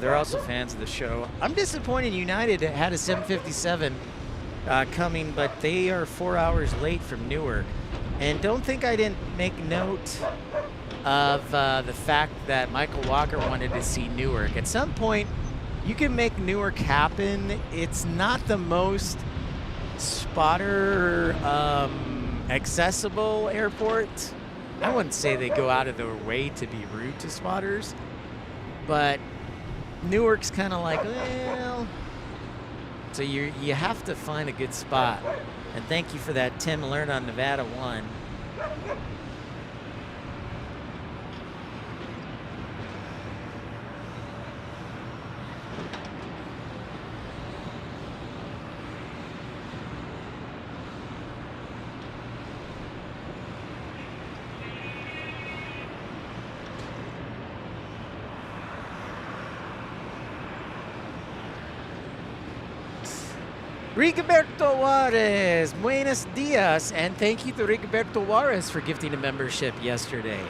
They're also fans of the show. I'm disappointed United had a 757 coming, but they are 4 hours late from Newark. And don't think I didn't make note of the fact that Michael Walker wanted to see Newark. At some point, you can make Newark happen. It's not the most spotter accessible airport. I wouldn't say they go out of their way to be rude to spotters, but Newark's kind of like, well, so you have to find a good spot. And thank you for that, Tim Alert on Nevada 1. Rigoberto Juarez, buenos dias, and thank you to Rigoberto Juarez for gifting a membership yesterday.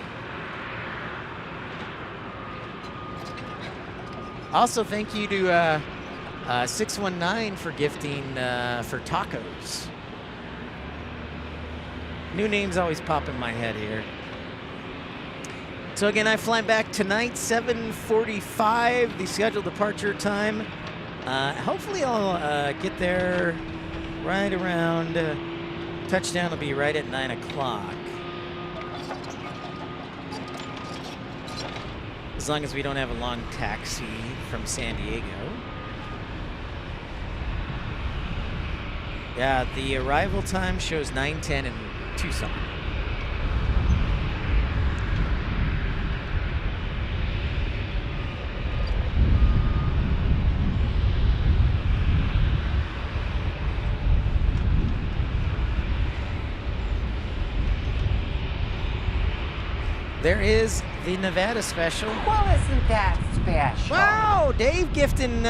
Also, thank you to 619 for gifting for tacos. New names always pop in my head here. So again, I fly back tonight, 7:45, the scheduled departure time. Hopefully I'll get there right around, touchdown will be right at 9 o'clock. As long as we don't have a long taxi from San Diego. Yeah, the arrival time shows 9:10 in Tucson. There is the Nevada special. Well, isn't that special? Wow, Dave gifting,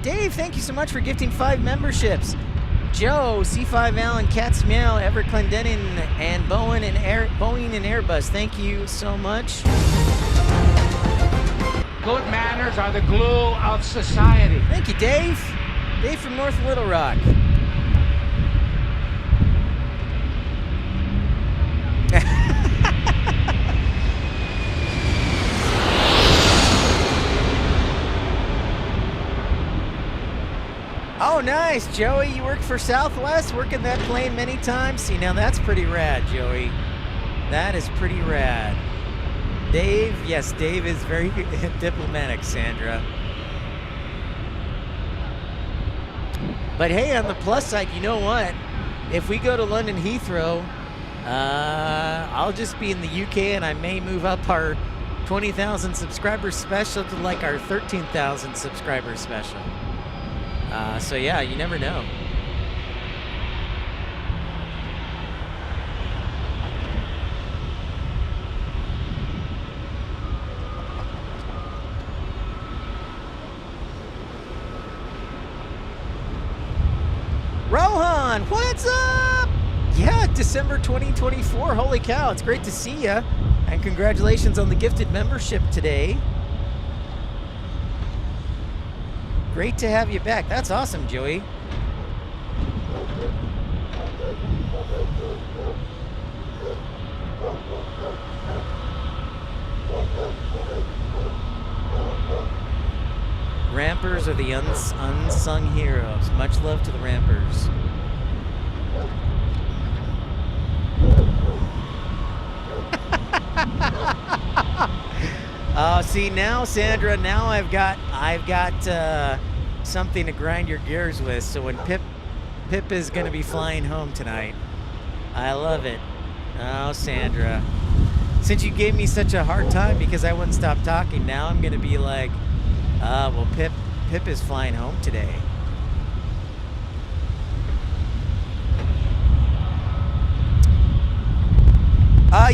Dave, thank you so much for gifting 5 memberships. Joe, C5 Allen, Cat's Meow, Everett Clendenin, and Boeing and Airbus, thank you so much. Good manners are the glue of society. Thank you, Dave. Dave from North Little Rock. Oh, nice, Joey. You worked for Southwest, working that plane many times. See, now that's pretty rad, Joey. That is pretty rad. Dave, yes, Dave is very diplomatic, Sandra. But hey, on the plus side, you know what? If we go to London Heathrow, I'll just be in the UK and I may move up our 20,000 subscribers special to like our 13,000 subscribers special. So yeah, you never know. Rohan, what's up? Yeah, December 2024. Holy cow, it's great to see you. And congratulations on the gifted membership today. Great to have you back. That's awesome, Joey. Rampers are the unsung heroes. Much love to the Rampers. See now, Sandra. Now I've got something to grind your gears with. So when Pip is going to be flying home tonight, I love it. Oh, Sandra. Since you gave me such a hard time because I wouldn't stop talking, now I'm going to be like, well, Pip is flying home today.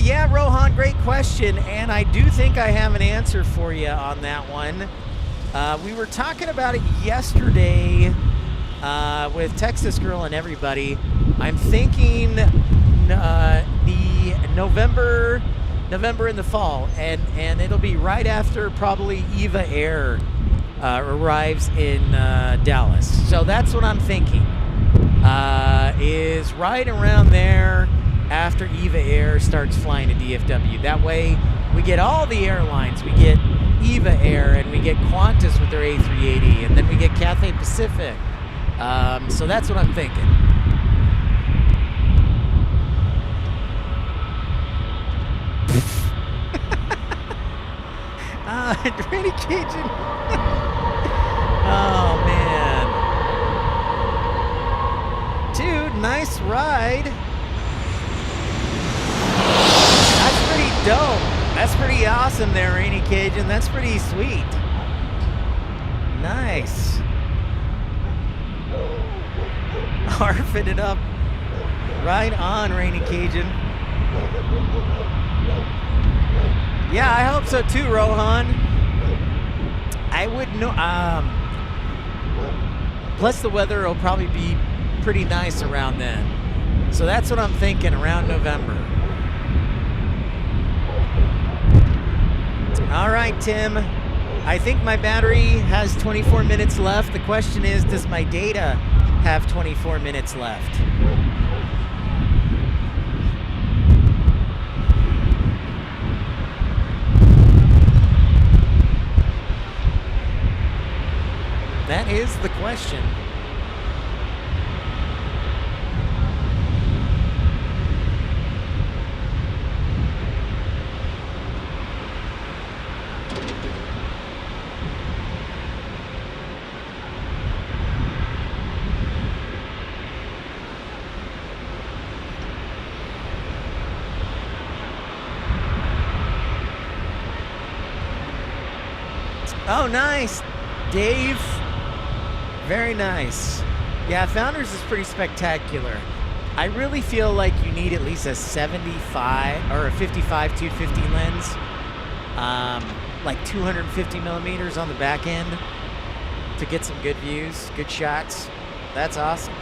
Yeah, Rohan, great question, and I do think I have an answer for you on that one. We were talking about it yesterday with Texas Girl and everybody. I'm thinking the November in the fall, and it'll be right after probably Eva Air arrives in Dallas. So that's what I'm thinking, is right around there after Eva Air starts flying to DFW. That way we get all the airlines. We get Eva Air and we get Qantas with their A380, and then we get Cathay Pacific. So that's what I'm thinking. Randy Cajun. Oh, man. Dude, nice ride. That's pretty dope. That's pretty awesome there, Rainy Cajun. That's pretty sweet. Nice. Arfing it up. Right on, Rainy Cajun. Yeah, I hope so too, Rohan. I would know. Plus, the weather will probably be pretty nice around then. So that's what I'm thinking, around November. All right, Tim. I think my battery has 24 minutes left. The question is, does my data have 24 minutes left? That is the question. Oh, nice, Dave. Very nice. Yeah, Founders is pretty spectacular. I really feel like you need at least a 75 or a 55 250 lens, like 250 millimeters on the back end to get some good views, good shots. That's awesome.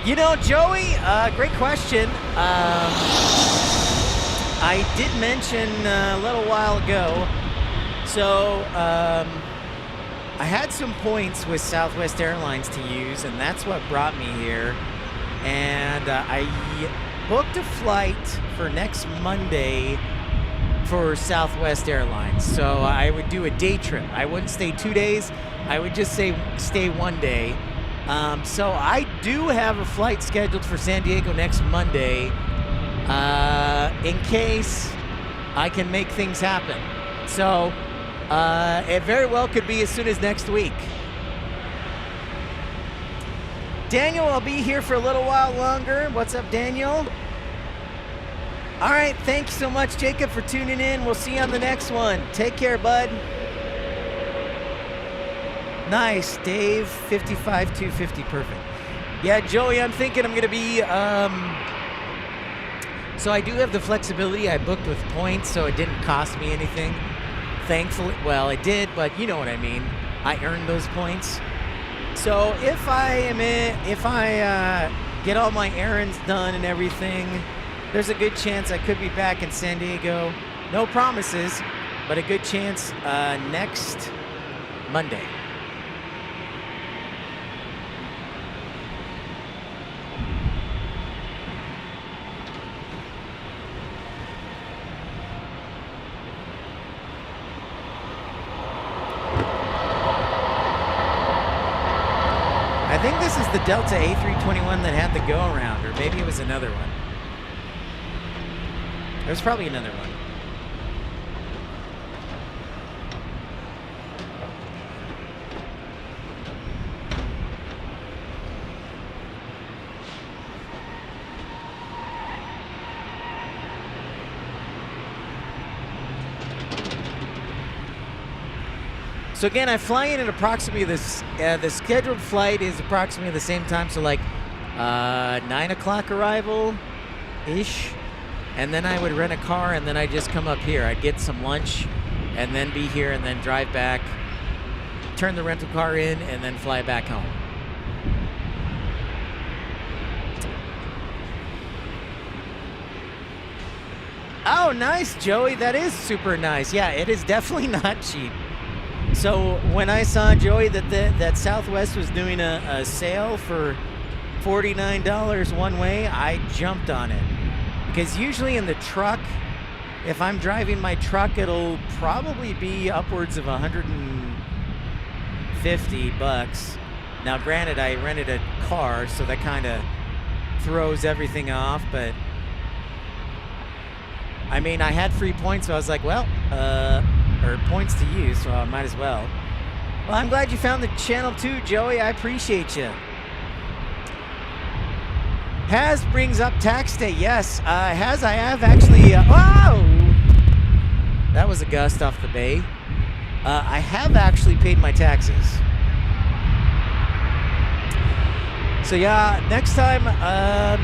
You know, Joey, great question. I did mention a little while ago. So I had some points with Southwest Airlines to use, and that's what brought me here. And I booked a flight for next Monday for Southwest Airlines. So I would do a day trip. I wouldn't stay 2 days. I would just stay 1 day. So I do have a flight scheduled for San Diego next Monday in case I can make things happen. So it very well could be as soon as next week. Daniel, I'll be here for a little while longer. What's up, Daniel? All right, thank you so much, Jacob, for tuning in. We'll see you on the next one. Take care, bud. Nice, Dave, 55 250, perfect. Yeah, Joey, I'm thinking I'm gonna be, so I do have the flexibility. I booked with points, so it didn't cost me anything. Thankfully, well, it did, but you know what I mean. I earned those points. So if I get all my errands done and everything, there's a good chance I could be back in San Diego. No promises, but a good chance next Monday. I think this is the Delta A321 that had the go-around, or maybe it was another one. It was probably another one. So again, I fly in at approximately this. The scheduled flight is approximately the same time, so like 9 o'clock arrival-ish. And then I would rent a car, and then I'd just come up here. I'd get some lunch, and then be here, and then drive back, turn the rental car in, and then fly back home. Oh, nice, Joey. That is super nice. Yeah, it is definitely not cheap. So when I saw, Joey, that Southwest was doing a sale for $49 one way, I jumped on it. Because usually in the truck, if I'm driving my truck, it'll probably be upwards of $150. Now, granted, I rented a car, so that kind of throws everything off, but I mean, I had free points, so I was like, well, or points to use, so I might as well. Well, I'm glad you found the channel too, Joey. I appreciate you. Has brings up tax day. Yes, I have actually. Whoa! That was a gust off the bay. I have actually paid my taxes. So yeah, next time,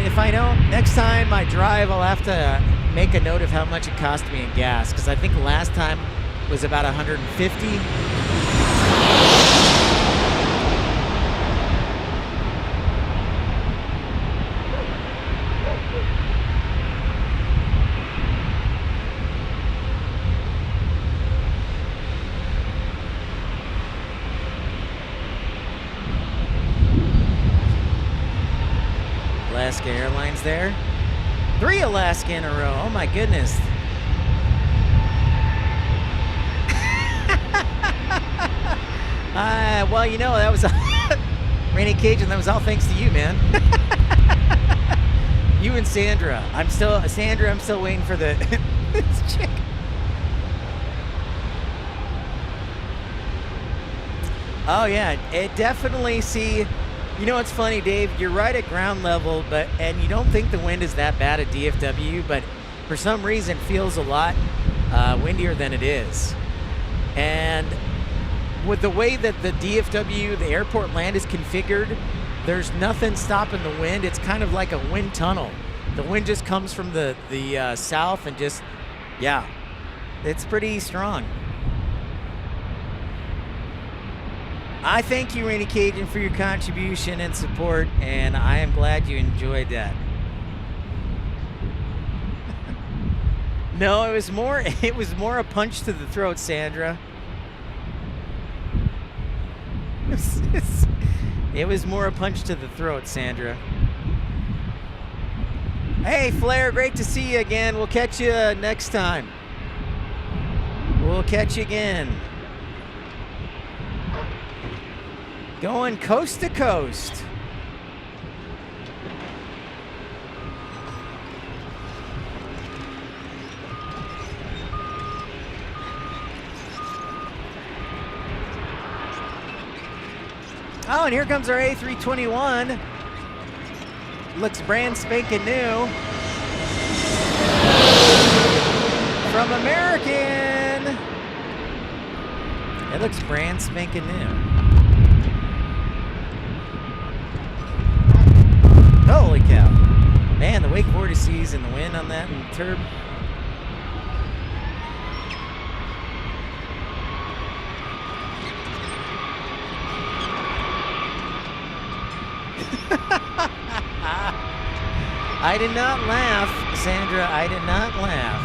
if I don't, next time I drive, I'll have to make a note of how much it cost me in gas, because I think last time was about 150. Alaska Airlines there. 3 Alaska in a row. Oh my goodness. Well, you know, that was Rainy Cajun. That was all thanks to you, man. You and Sandra. I'm still waiting for the this chick. Oh yeah, it definitely. See, you know what's funny, Dave? You're right at ground level, and you don't think the wind is that bad at DFW, but for some reason it feels a lot windier than it is. And with the way that the DFW, the airport land, is configured, there's nothing stopping the wind. It's kind of like a wind tunnel. The wind just comes from the south and just, yeah, it's pretty strong. I thank you, Rainy Cajun, for your contribution and support, and I am glad you enjoyed that. No, it was more a punch to the throat, Sandra. It was more a punch to the throat, Sandra. Hey, Flair, great to see you again. We'll catch you next time. We'll catch you again. Going coast to coast. Oh, and here comes our A321. Looks brand spanking new. From American. It looks brand spanking new. Holy cow. Man, the wake vortices and the wind on that and turb. I did not laugh, Sandra. I did not laugh.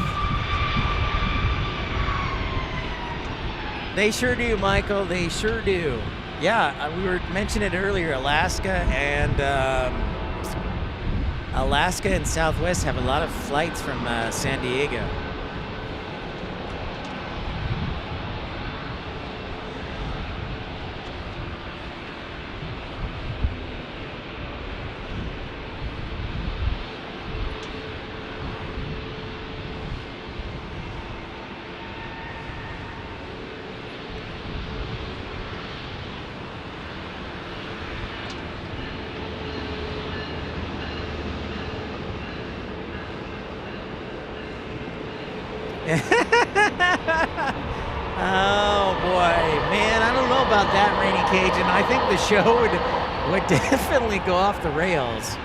They sure do, Michael. They sure do. Yeah, we were mentioning it earlier. Alaska and Southwest have a lot of flights from San Diego. Oh boy, man, I don't know about that, Rainy Cajun. I think the show would definitely go off the rails.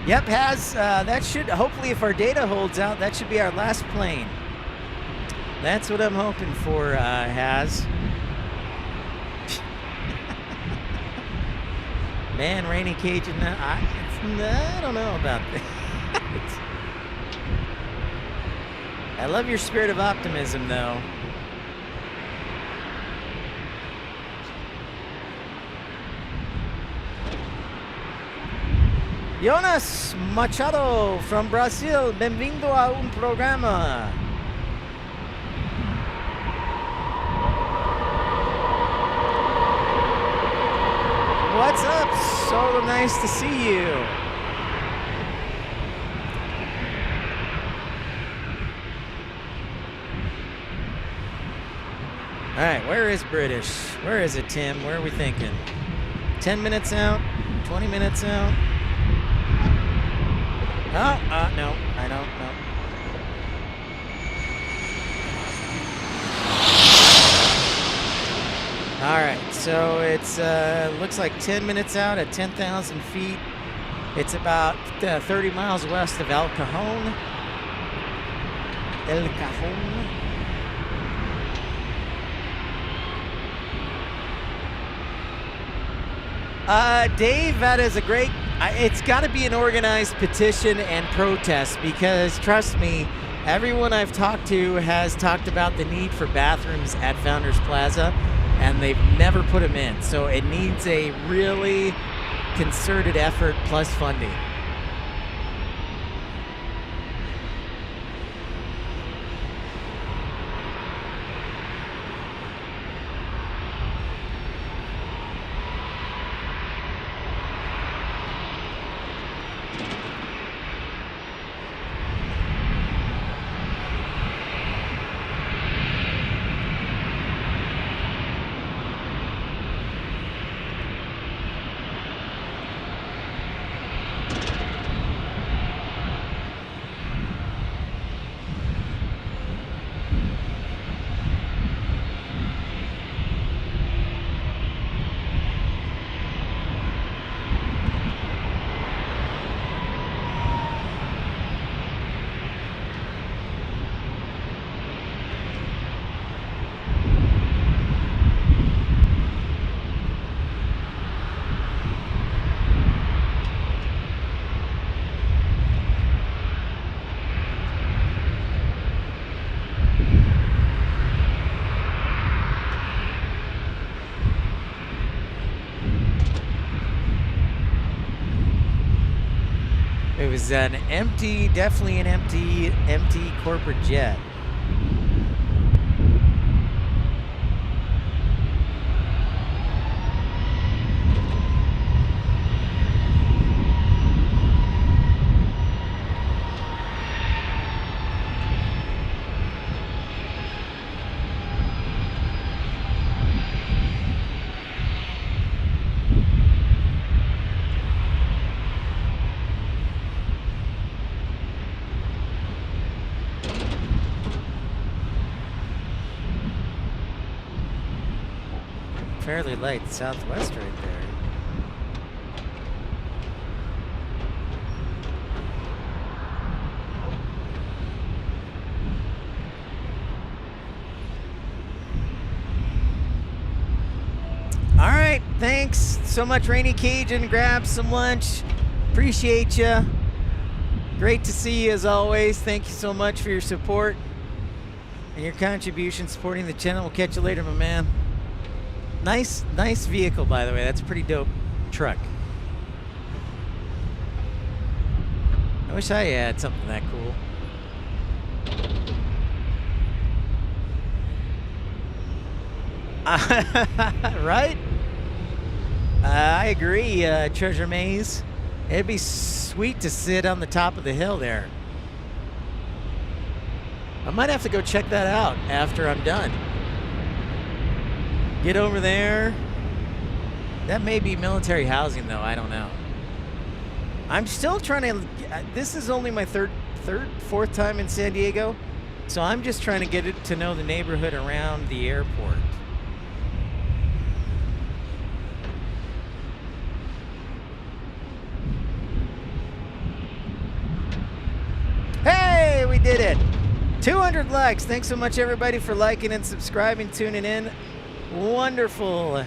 Yep, that should, hopefully if our data holds out, that should be our last plane. That's what I'm hoping for, Has. Man, Rainy Cajun, I don't know about that. I love your spirit of optimism, though. Jonas Machado from Brazil, bem-vindo a programa. What's up? So nice to see you. All right, where is British? Where is it, Tim? Where are we thinking? 10 minutes out? 20 minutes out? Oh, no, I don't know. All right, so it's looks like 10 minutes out at 10,000 feet. It's about 30 miles west of El Cajon. El Cajon. Dave, that is a great, it's got to be an organized petition and protest because, trust me, everyone I've talked to has talked about the need for bathrooms at Founders Plaza, and they've never put them in. So it needs a really concerted effort plus funding. was an empty, definitely an empty corporate jet. Fairly light Southwest right there. All right, thanks so much, Rainy Cajun. Grab some lunch. Appreciate you. Great to see you as always. Thank you so much for your support and your contribution supporting the channel. We'll catch you later, my man. Nice vehicle, by the way. That's a pretty dope truck. I wish I had something that cool. Right? I agree, Treasure Maze. It'd be sweet to sit on the top of the hill there. I might have to go check that out after I'm done. Get over there. That may be military housing, though. I don't know. I'm still trying to... This is only my fourth time in San Diego. So I'm just trying to get to know the neighborhood around the airport. Hey, we did it. 200 likes. Thanks so much, everybody, for liking and subscribing, tuning in. Wonderful. All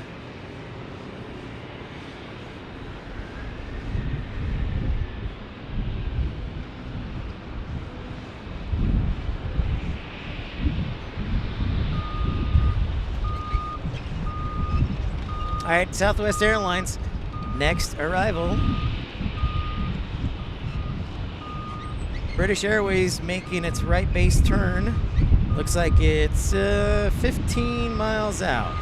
right, Southwest Airlines, next arrival. British Airways making its right base turn. Looks like it's 15 miles out.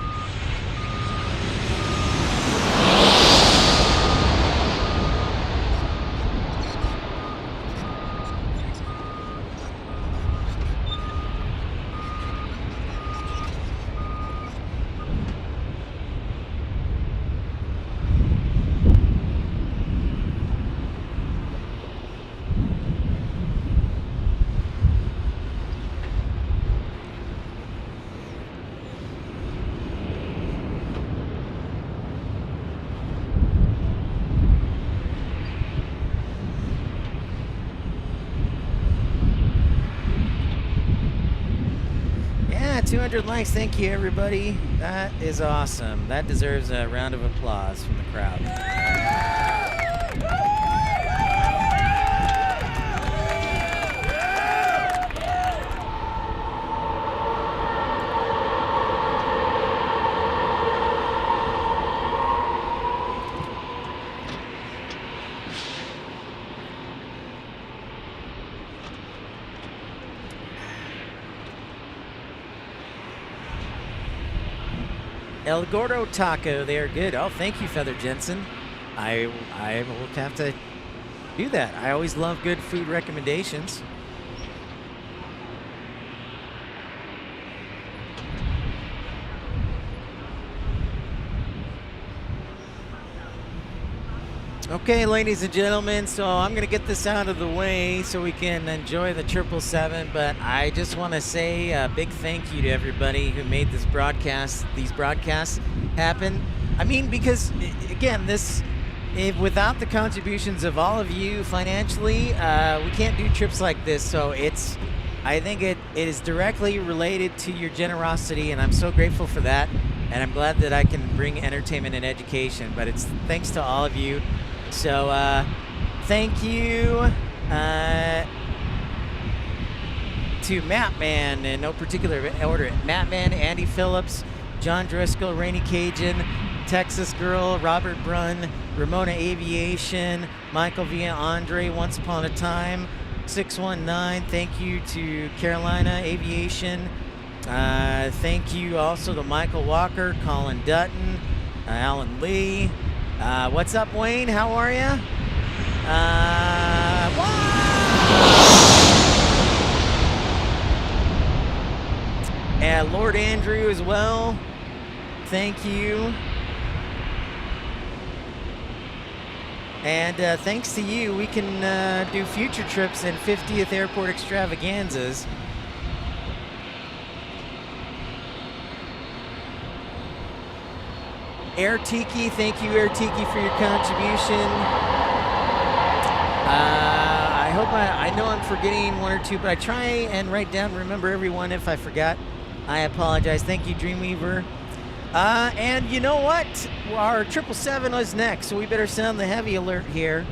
Yeah, 200 likes. Thank you, everybody. That is awesome. That deserves a round of applause from the crowd. El Gordo Taco, they are good. Oh, thank you, Feather Jensen. I will have to do that. I always love good food recommendations. Okay, ladies and gentlemen, so I'm going to get this out of the way so we can enjoy the 777, but I just want to say a big thank you to everybody who made these broadcasts happen. I mean, because, again, without the contributions of all of you financially, we can't do trips like this, so I think it is directly related to your generosity, and I'm so grateful for that, and I'm glad that I can bring entertainment and education, but it's thanks to all of you. So, thank you to Mattman in no particular order. Mattman, Andy Phillips, John Driscoll, Rainy Cajun, Texas Girl, Robert Brunn, Ramona Aviation, Michael Villa Andre, Once Upon a Time, 619. Thank you to Carolina Aviation. Thank you also to Michael Walker, Colin Dutton, Alan Lee. What's up, Wayne? How are you? And Lord Andrew as well. Thank you. And thanks to you, we can do future trips and 50th airport extravaganzas. Air Tiki, thank you, Air Tiki, for your contribution. I know I'm forgetting one or two, but I try and write down, remember everyone. If I forgot, I apologize. Thank you, Dreamweaver. And you know what? Our 777 is next, so we better sound the heavy alert here.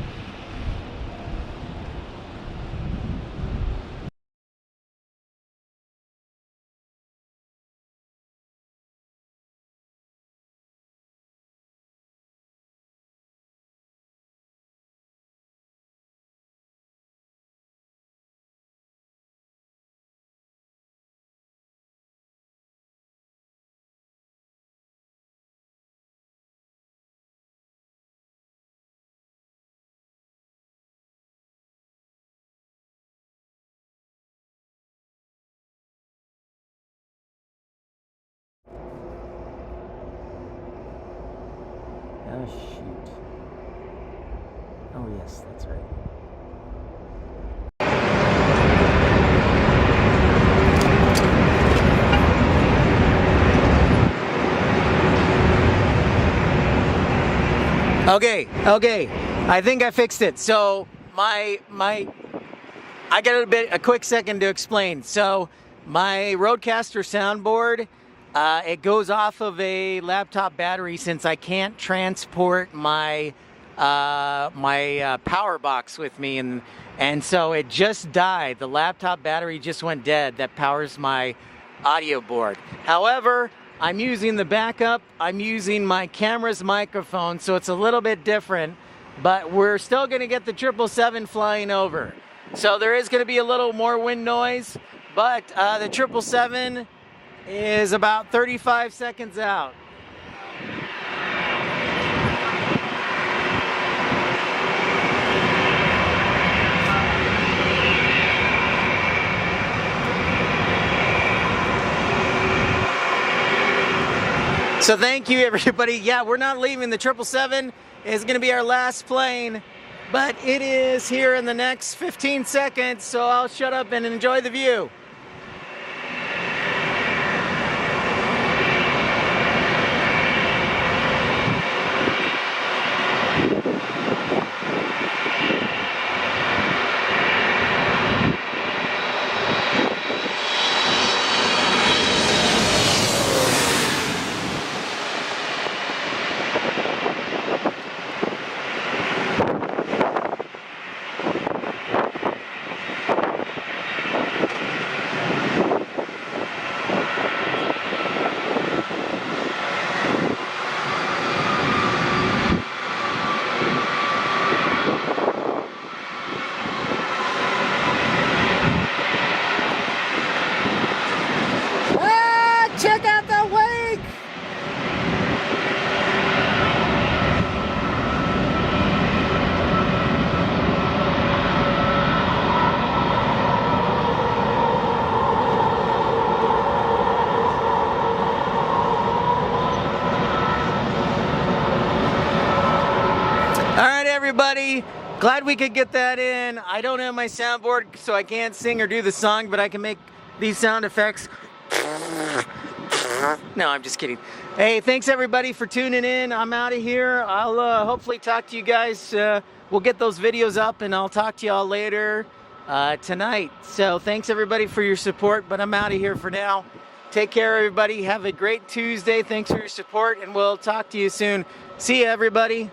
Oh, shoot. Oh, yes, that's right. Okay. I think I fixed it. So I got a quick second to explain. So my Rodecaster soundboard, it goes off of a laptop battery since I can't transport my power box with me, and so it just died. The laptop battery just went dead that powers my audio board. However, I'm using the backup. I'm using my camera's microphone, so it's a little bit different, but we're still going to get the 777 flying over. So there is going to be a little more wind noise, but the 777 is about 35 seconds out. So thank you, everybody. Yeah, we're not leaving. The 777 is going to be our last plane, but it is here in the next 15 seconds, so I'll shut up and enjoy the view. Check out the wake! All right, everybody. Glad we could get that in. I don't have my soundboard, so I can't sing or do the song, but I can make these sound effects. No, I'm just kidding. Hey, thanks everybody for tuning in. I'm out of here. I'll hopefully talk to you guys. We'll get those videos up and I'll talk to y'all later tonight. So thanks everybody for your support, but I'm out of here for now. Take care, everybody. Have a great Tuesday. Thanks for your support, and we'll talk to you soon. See you, everybody.